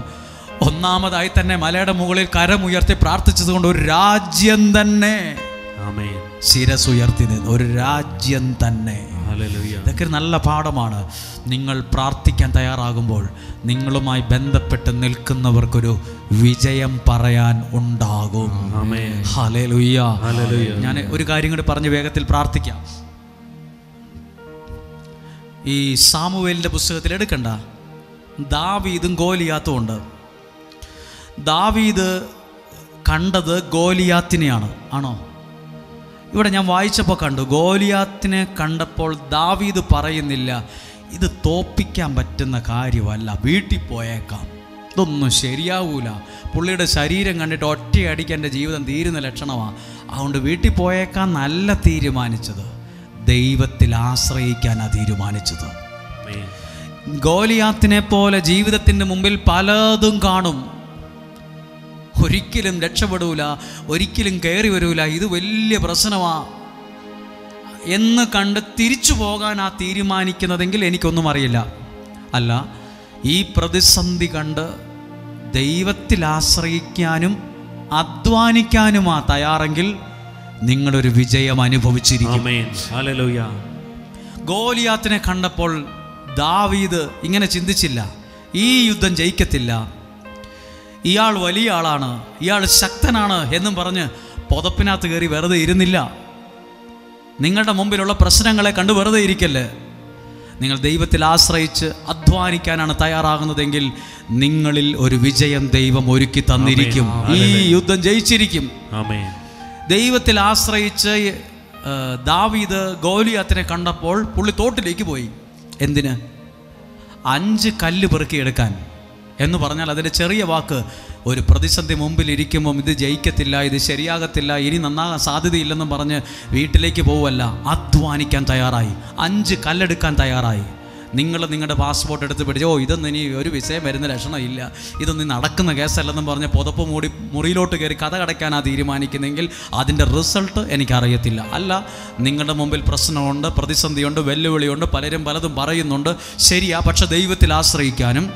ഒന്നാമതായി തന്നെ മലയുടെ മുകളിൽ കരമുയർത്തി പ്രാർത്ഥിച്ചത് കൊണ്ട് ഒരു രാജ്യം തന്നെ ശിരസുയർത്തി നിന്ന്, ഒരു രാജ്യം തന്നെ. ഇതൊക്കെ ഒരു നല്ല പാഠമാണ്. നിങ്ങൾ പ്രാർത്ഥിക്കാൻ തയ്യാറാകുമ്പോൾ നിങ്ങളുമായി ബന്ധപ്പെട്ട് നിൽക്കുന്നവർക്കൊരു വിജയം പറയാൻ ഉണ്ടാകും. ഹല്ലേലൂയ. ഞാൻ ഒരു കാര്യം കൂടി പറഞ്ഞ് വേഗത്തിൽ പ്രാർത്ഥിക്കാം. ഈ സാമുവേലിന്റെ പുസ്തകത്തിൽ എടുക്കണ്ട, ദാവീദും ഗോലിയാത്തും ഉണ്ട്. ദാവീദ് കണ്ടത് ഗോലിയാത്തിനെയാണ്. ആണോ? ഇവിടെ ഞാൻ വായിച്ചപ്പോൾ കണ്ടു, ഗോലിയാത്തിനെ കണ്ടപ്പോൾ ദാവീദ് പറയുന്നില്ല ഇത് തോപ്പിക്കാൻ പറ്റുന്ന കാര്യമല്ല, വീട്ടിൽ പോയേക്കാം, ഇതൊന്നും ശരിയാവൂല, പുള്ളിയുടെ ശരീരം കണ്ടിട്ട് ഒറ്റയടിക്ക് എൻ്റെ ജീവിതം തീരുന്ന ലക്ഷണമാണ്, അതുകൊണ്ട് വീട്ടിൽ പോയേക്കാൻ നല്ല തീരുമാനിച്ചത്. ദൈവത്തിൽ ആശ്രയിക്കാനാണ് തീരുമാനിച്ചത്. ഗോലിയാത്തിനെ പോലെ ജീവിതത്തിൻ്റെ മുമ്പിൽ പലതും കാണും, ഒരിക്കലും രക്ഷപ്പെടൂല, ഒരിക്കലും കയറി വരൂല, ഇത് വലിയ പ്രശ്നമാണ് എന്ന് കണ്ട് തിരിച്ചു പോകാൻ തീരുമാനിക്കുന്നതെങ്കിൽ എനിക്കൊന്നും അറിയില്ല. അല്ല, ഈ പ്രതിസന്ധി കണ്ട് ദൈവത്തിൽ ആശ്രയിക്കാനും അധ്വാനിക്കാനുമാ തയ്യാറെങ്കിൽ നിങ്ങളൊരു വിജയം അനുഭവിച്ചിരിക്കും. ഗോലിയാത്തിനെ കണ്ടപ്പോൾ ദാവീദ് ഇങ്ങനെ ചിന്തിച്ചില്ല, ഈ യുദ്ധം ജയിക്കത്തില്ല, ഇയാൾ വലിയ ആളാണ്, ഇയാൾ ശക്തനാണ് എന്നും പറഞ്ഞ് പുതപ്പിനകത്ത് കയറി വെറുതെ ഇരുന്നില്ല. നിങ്ങളുടെ മുമ്പിലുള്ള പ്രശ്നങ്ങളെ കണ്ട് വെറുതെ ഇരിക്കല്ലേ. നിങ്ങൾ ദൈവത്തിൽ ആശ്രയിച്ച് അധ്വാനിക്കാനാണ് തയ്യാറാകുന്നതെങ്കിൽ നിങ്ങളിൽ ഒരു വിജയം ദൈവം ഒരുക്കി തന്നിരിക്കും. ഈ യുദ്ധം ജയിച്ചിരിക്കും. ദൈവത്തിൽ ആശ്രയിച്ച് ദാവീദ് ഗോലിയാത്തിനെ കണ്ടപ്പോൾ പുള്ളി തോട്ടിലേക്ക് പോയി. എന്തിന്? 5 കല്ല് പെറുക്കിയെടുക്കാൻ എന്ന് പറഞ്ഞാൽ അതിൻ്റെ ചെറിയ വാക്ക്. ഒരു പ്രതിസന്ധി മുമ്പിൽ ഇരിക്കുമ്പം ഇത് ജയിക്കത്തില്ല, ഇത് ശരിയാകത്തില്ല, ഇനി നന്നാകാൻ സാധ്യതയില്ലെന്നും പറഞ്ഞ് വീട്ടിലേക്ക് പോവല്ല, അധ്വാനിക്കാൻ തയ്യാറായി, 5 കല്ലെടുക്കാൻ തയ്യാറായി. നിങ്ങൾ നിങ്ങളുടെ പാസ്പോർട്ട് എടുത്ത് പിടിച്ച് ഇതൊന്നും ഇനി ഒരു വിഷയം വരുന്ന ലക്ഷണമില്ല, ഇതൊന്നും നടക്കുന്ന കേസല്ലെന്നും പറഞ്ഞ് പുതപ്പ് മൂടി മുറിയിലോട്ട് കയറി കഥ കടയ്ക്കാനാണ് തീരുമാനിക്കുന്നെങ്കിൽ അതിൻ്റെ റിസൾട്ട് എനിക്കറിയത്തില്ല. അല്ല, നിങ്ങളുടെ മുമ്പിൽ പ്രശ്നമുണ്ട്, പ്രതിസന്ധിയുണ്ട്, വെല്ലുവിളിയുണ്ട്, പലരും പലതും പറയുന്നുണ്ട്, ശരിയാ, പക്ഷെ ദൈവത്തിൽ ആശ്രയിക്കാനും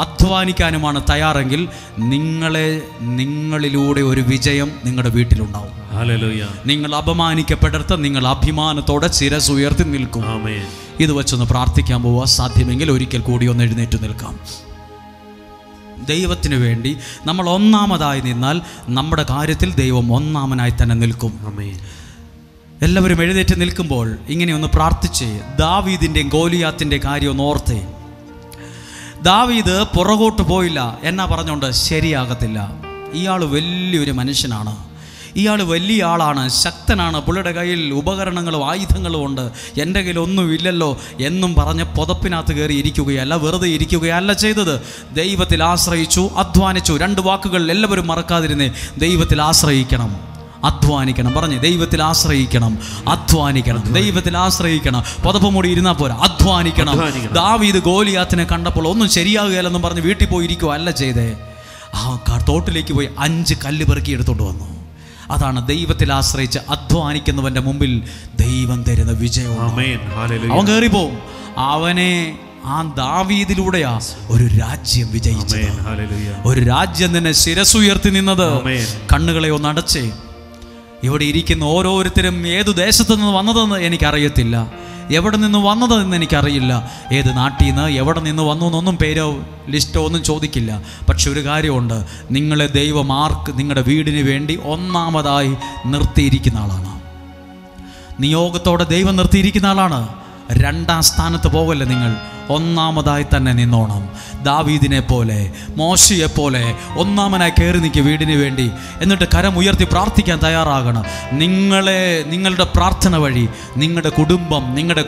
അധ്വാനിക്കാനുമാണ് തയ്യാറെങ്കിൽ നിങ്ങളിലൂടെ ഒരു വിജയം നിങ്ങളുടെ വീട്ടിലുണ്ടാവും. നിങ്ങൾ അപമാനിക്കപ്പെടരുത്, നിങ്ങൾ അഭിമാനത്തോടെ ശിരസ് ഉയർത്തി നിൽക്കും. ഇത് വെച്ചൊന്ന് പ്രാർത്ഥിക്കാൻ പോവുക. സാധ്യമെങ്കിൽ ഒരിക്കൽ കൂടി ഒന്ന് എഴുന്നേറ്റ് നിൽക്കാം. ദൈവത്തിന് വേണ്ടി നമ്മൾ ഒന്നാമതായി നിന്നാൽ നമ്മുടെ കാര്യത്തിൽ ദൈവം ഒന്നാമനായി തന്നെ നിൽക്കും. എല്ലാവരും എഴുന്നേറ്റ് നിൽക്കുമ്പോൾ ഇങ്ങനെയൊന്ന് പ്രാർത്ഥിച്ച് ദാവീദിൻ്റെയും ഗോലിയാത്തിൻ്റെ കാര്യം ഒന്ന് ഓർത്തേ. ദാവീദ് പുറകോട്ട് പോയില്ല. എന്നാ പറഞ്ഞുകൊണ്ട്? ശരിയാകത്തില്ല, ഇയാൾ വലിയൊരു മനുഷ്യനാണ്, ഇയാൾ വലിയ ആളാണ്, ശക്തനാണ്, പുള്ളിയുടെ കയ്യിൽ ഉപകരണങ്ങളും ആയുധങ്ങളും ഉണ്ട്, എൻ്റെ കയ്യിൽ ഒന്നുമില്ലല്ലോ എന്നും പറഞ്ഞ് പുതപ്പിനകത്ത് കയറി ഇരിക്കുകയല്ല, വെറുതെ ഇരിക്കുകയല്ല ചെയ്തത്. ദൈവത്തിൽ ആശ്രയിച്ചു, അധ്വാനിച്ചു. 2 വാക്കുകൾ എല്ലാവരും മറക്കാതിരുന്നേ. ദൈവത്തിൽ ആശ്രയിക്കണം, അധ്വാനിക്കണം. പറഞ്ഞ് ദൈവത്തിൽ ആശ്രയിക്കണം, അധ്വാനിക്കണം, ദൈവത്തിൽ ആശ്രയിക്കണം. പുതപ്പ് മൂടി ഇരുന്നാൽ പോരാ, അധ്വാനിക്കണം. ദാവീദ് ഗോലിയാത്തിനെ കണ്ടപ്പോൾ ഒന്നും ശരിയാകുകയല്ലെന്നും പറഞ്ഞ് വീട്ടിൽ പോയി ഇരിക്കുക അല്ല ചെയ്തേ. തോട്ടിലേക്ക് പോയി 5 കല്ല് പെറുക്കി എടുത്തോണ്ട് വന്നു. അതാണ് ദൈവത്തിൽ ആശ്രയിച്ച് അധ്വാനിക്കുന്നവന്റെ മുമ്പിൽ ദൈവം തരുന്ന വിജയം. അവൻ കയറിപ്പോവും. അവനെ ആ ദാവീദിലൂടെയാ ഒരു രാജ്യം വിജയിച്ചത്. ഒരു രാജ്യം തന്നെ ശിരസുയർത്തി നിന്നത്. കണ്ണുകളെ ഒന്ന് അടച്ചേ. ഇവിടെ ഇരിക്കുന്ന ഓരോരുത്തരും ഏതു ദേശത്തു നിന്ന് വന്നതെന്ന് എനിക്കറിയത്തില്ല, എവിടെ നിന്ന് വന്നതെന്ന് എനിക്കറിയില്ല, ഏത് നാട്ടിൽ നിന്ന് എവിടെ നിന്ന് വന്നു എന്നൊന്നും പേരോ ലിസ്റ്റോ ഒന്നും ചോദിക്കില്ല. പക്ഷെ ഒരു കാര്യമുണ്ട്, നിങ്ങളെ ദൈവം നിങ്ങളുടെ വീടിന് വേണ്ടി ഒന്നാമതായി നിർത്തിയിരിക്കുന്ന ആളാണ്. നിയോഗത്തോടെ ദൈവം നിർത്തിയിരിക്കുന്ന ആളാണ്. 2ാം സ്ഥാനത്ത് പോകല്ലേ നിങ്ങൾ, ഒന്നാമതായി തന്നെ നിന്നോണം. ദാവീദിനെ പോലെ, മോശയെ പോലെ ഒന്നാമനായി കയറി നിൽക്കുക വീടിന് വേണ്ടി. എന്നിട്ട് കരം ഉയർത്തി പ്രാർത്ഥിക്കാൻ തയ്യാറാകണം. നിങ്ങളുടെ പ്രാർത്ഥന വഴി നിങ്ങളുടെ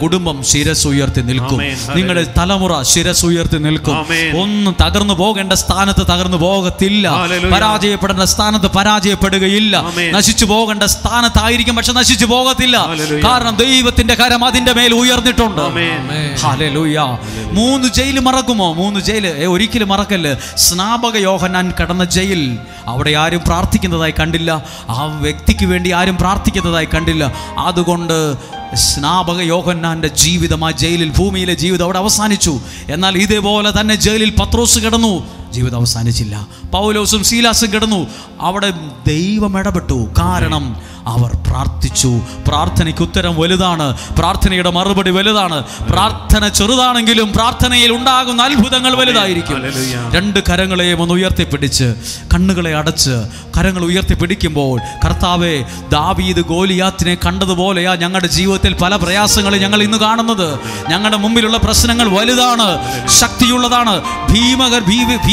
കുടുംബം ശിരസ് ഉയർത്തി നിൽക്കും. നിങ്ങളുടെ തലമുറ ശിരസ് ഉയർത്തി നിൽക്കും. ഒന്നും തകർന്നു പോകേണ്ട സ്ഥാനത്ത് തകർന്നു പോകത്തില്ല, പരാജയപ്പെടേണ്ട സ്ഥാനത്ത് പരാജയപ്പെടുകയില്ല, നശിച്ചു പോകേണ്ട സ്ഥാനത്തായിരിക്കും പക്ഷെ നശിച്ചു പോകത്തില്ല. കാരണം ദൈവത്തിന്റെ കരം അതിന്റെ മേൽ ഉയർന്നിട്ടുണ്ട്. ഹല്ലേലൂയ. 3 ജയിൽ മറക്കുമോ? 3 ജയിൽ ഒരിക്കലും മറക്കല്ല്. സ്നാപക യോഹന്നാൻ കടന്ന ജയിൽ, അവിടെ ആരും പ്രാർത്ഥിക്കുന്നതായി കണ്ടില്ല, ആ വ്യക്തിക്ക് വേണ്ടി ആരും പ്രാർത്ഥിക്കുന്നതായി കണ്ടില്ല. അതുകൊണ്ട് സ്നാപക യോഹന്നാന്റെ ജീവിതം, ആ ജയിലിൽ, ഭൂമിയിലെ ജീവിതം അവിടെ അവസാനിച്ചു. എന്നാൽ ഇതേപോലെ തന്നെ ജയിലിൽ പത്രോസ് കിടന്നു, ജീവിതം അവസാനിച്ചില്ല. പൗലോസും സീലാസും കിടന്നു, അവിടെ ദൈവം ഇടപെട്ടു. കാരണം അവർ പ്രാർത്ഥിച്ചു. പ്രാർത്ഥനയ്ക്ക് ഉത്തരം വലുതാണ്, പ്രാർത്ഥനയുടെ മറുപടി വലുതാണ്. പ്രാർത്ഥന ചെറുതാണെങ്കിലും പ്രാർത്ഥനയിൽ ഉണ്ടാകുന്ന അത്ഭുതങ്ങൾ വലുതായിരിക്കും. 2 കരങ്ങളെയും ഒന്ന് ഉയർത്തിപ്പിടിച്ച്, കണ്ണുകളെ അടച്ച് കരങ്ങൾ ഉയർത്തിപ്പിടിക്കുമ്പോൾ, കർത്താവേ, ദാവീദ് ഗോലിയാത്തിനെ കണ്ടതുപോലെയാ ഞങ്ങളുടെ ജീവിതത്തിൽ പല പ്രയാസങ്ങളും ഞങ്ങൾ ഇന്ന് കാണുന്നത്. ഞങ്ങളുടെ മുമ്പിലുള്ള പ്രശ്നങ്ങൾ വലുതാണ്, ശക്തിയുള്ളതാണ്,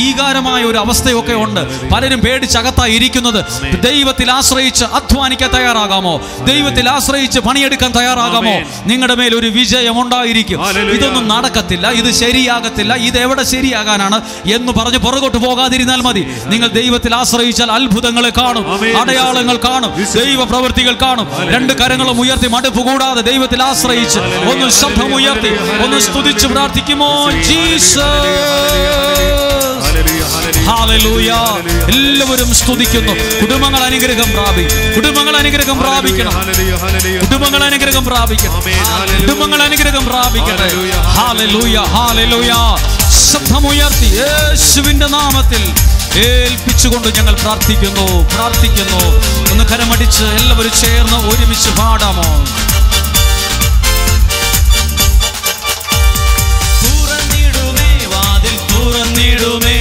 ഭീകരമായ ഒരു അവസ്ഥയൊക്കെ ഉണ്ട്. പലരും പേടിച്ചകത്തായി ഇരിക്കുന്നത്. ദൈവത്തിൽ ആശ്രയിച്ച് അധ്വാനിക്കാൻ തയ്യാറാകാമോ? ദൈവത്തിൽ ആശ്രയിച്ച് പണിയെടുക്കാൻ തയ്യാറാകാമോ? നിങ്ങളുടെ മേൽ ഒരു വിജയം ഉണ്ടായിരിക്കും. ഇതൊന്നും നടക്കത്തില്ല, ഇത് ശരിയാകത്തില്ല, ഇത് എവിടെ ശരിയാകാനാണ് എന്ന് പറഞ്ഞ് പുറകോട്ട് പോകാതിരുന്നാൽ മതി. നിങ്ങൾ ദൈവത്തിൽ ആശ്രയിച്ചാൽ അത്ഭുതങ്ങളെ കാണും, അടയാളങ്ങൾ കാണും, ദൈവ പ്രവൃത്തികൾ കാണും. രണ്ട് കരങ്ങളും ഉയർത്തി മടുപ്പ് കൂടാതെ ദൈവത്തിൽ ആശ്രയിച്ച് ഒന്ന് ശബ്ദം ഉയർത്തി ഒന്ന് സ്തുതിച്ച് പ്രാർത്ഥിക്കുമോ? Jesus, hallelujah. എല്ലാവരും സ്തുതിക്കുന്നു. കുടുംബങ്ങൾ അനുഗ്രഹം പ്രാപിക്കും, കുടുംബങ്ങൾ അനുഗ്രഹം പ്രാപിക്കണം, കുടുംബങ്ങൾ അനുഗ്രഹം പ്രാപിക്കണം, കുടുംബങ്ങൾ അനുഗ്രഹം പ്രാപിക്കട്ടെ. Hallelujah, hallelujah. ശബ്ദമുയർത്തി യേശുവിന്റെ നാമത്തിൽ ഏൽപ്പിച്ചുകൊണ്ട് ഞങ്ങൾ പ്രാർത്ഥിക്കുന്നു, പ്രാർത്ഥിക്കുന്നു. ഒന്ന് കരമടിച്ച് എല്ലാവരും ചേർന്ന് ഒരുമിച്ച് പാടാമോ? തുറന്നിടുമേ വാതിൽ, തുറന്നിടുമേ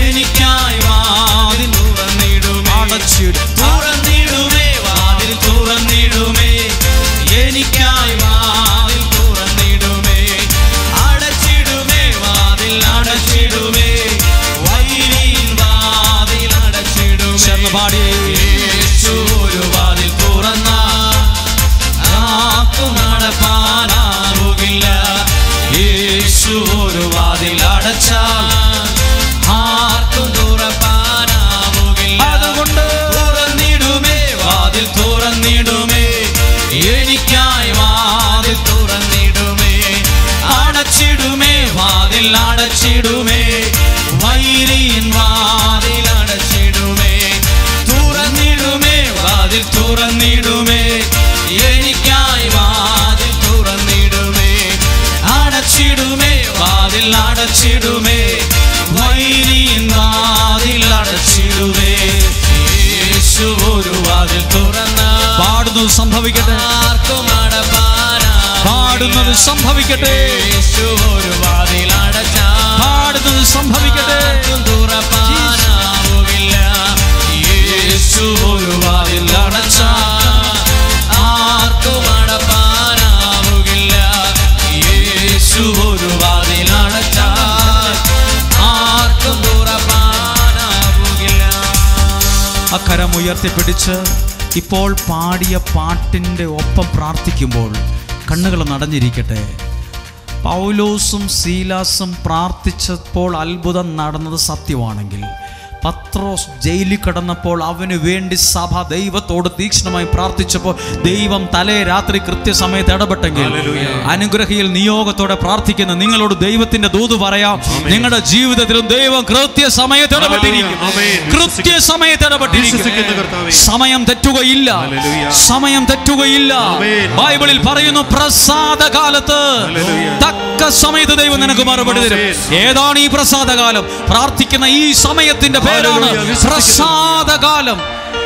എനിക്കായി വാതിൽ, തുറന്നിടുമേ അടച്ചിടും, തുറന്നിടുമേ വാതിൽ, തുറന്നിടുമേ എനിക്കായി വാതിൽ, തുറന്നിടുമേ അടച്ചിടുമേ വാതിൽ, അടച്ചിടുമേ വൈരിൻ വാതിൽ, അടച്ചിടുമേ. ചേർന്ന് പാടി. യേശു ഒരു വാതിൽ തുറന്ന ആർക്കും നടപ്പാനാവുകില്ല. യേശു ഒരു വാതിൽ അടച്ചാൽ ആർക്കും തുറപ്പാനാവുകില്ല. അതുകൊണ്ട് തുറന്നിടുമേ വാതിൽ, തുറന്നിടുമേ എനിക്കായി വാതിൽ, തുറന്നിടുമേ അടച്ചിടുമേ വാതിൽ, അടച്ചിടുമേ വൈരിൻ വാതിൽ, അടച്ചിടുമേ. തുറന്നിടുമേ വാതിൽ, തുറന്നിടുമേ എനിക്കായി വാതിൽ, തുറന്നിടുമേ അടച്ചിടുമേ വാതിൽ, അടച്ചിടുമേ വൈരിൻ വാതിൽ, അടച്ചിടുമേ. യേശു ഒരു വാതിൽ തുറന്ന പാടുന്നത് സംഭവിക്കട്ടെ, ആർക്കും പാടുന്നത് സംഭവിക്കട്ടെ. യേശു ഒരു വാതിൽ അടച്ച പാടുന്നത് സംഭവിക്കട്ടെ, തുറപ്പാനാവുകില്ല. യേശു ഒരു വാതിൽ അടച്ച ആർക്കും അടപ്പാനാവുകില്ല. യേശു ഒരു വാതിൽ അടച്ച ആർക്കും തുറപ്പാനാവുകില്ല. അക്കരം ഉയർത്തിപ്പിടിച്ച് ഇപ്പോൾ പാടിയ പാട്ടിൻ്റെ ഒപ്പം പ്രാർത്ഥിക്കുമ്പോൾ കണ്ണുകൾ നടഞ്ഞിരിക്കട്ടെ. പൗലോസും സീലാസും പ്രാർത്ഥിച്ചപ്പോൾ അത്ഭുതം നടന്നത് സത്യമാണെങ്കിൽ, പത്രോസ് ജയിലിൽ കിടന്നപ്പോൾ അവന് വേണ്ടി സഭ ദൈവത്തോട് തീക്ഷ്ണമായി പ്രാർത്ഥിച്ചപ്പോൾ ദൈവം തലേ രാത്രി കൃത്യസമയത്ത് ഇടപെട്ടെങ്കിൽ, അനുഗ്രഹിയിൽ നിയോഗത്തോടെ പ്രാർത്ഥിക്കുന്ന നിങ്ങളോട് ദൈവത്തിന്റെ ദൂത് പറയാം. നിങ്ങളുടെ ജീവിതത്തിലും ദൈവം കൃത്യസമയത്ത് ഇടപെട്ടിരിക്കും, കൃത്യസമയത്ത് ഇടപെട്ടിരിക്കും. സമയം തെറ്റുകയില്ല, സമയം തെറ്റുകയില്ല. ബൈബിളിൽ പറയുന്നു, പ്രസാദകാലത്ത് തക്ക സമയത്ത് ദൈവം നിനക്ക് മറുപടി തരും. ഏതാണ് ഈ പ്രസാദകാലം? പ്രാർത്ഥിക്കുന്ന ഈ സമയത്തിന്റെ പേരാണ് പ്രസാദകാലം.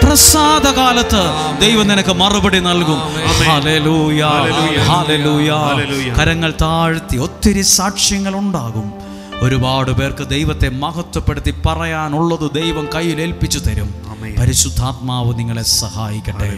പ്രസാദകാലത്ത് ദൈവം നിനക്ക് മറുപടി നൽകും. Hallelujah, hallelujah. കരങ്ങൾ താഴ്ത്തി. ഒത്തിരി സാക്ഷ്യങ്ങൾ ഉണ്ടാകും. ഒരുപാട് പേർക്ക് ദൈവത്തെ മഹത്വപ്പെടുത്തി പറയാനുള്ളത് ദൈവം കയ്യിൽ ഏൽപ്പിച്ചു തരും. പരിശുദ്ധാത്മാവ് നിങ്ങളെ സഹായിക്കട്ടെ.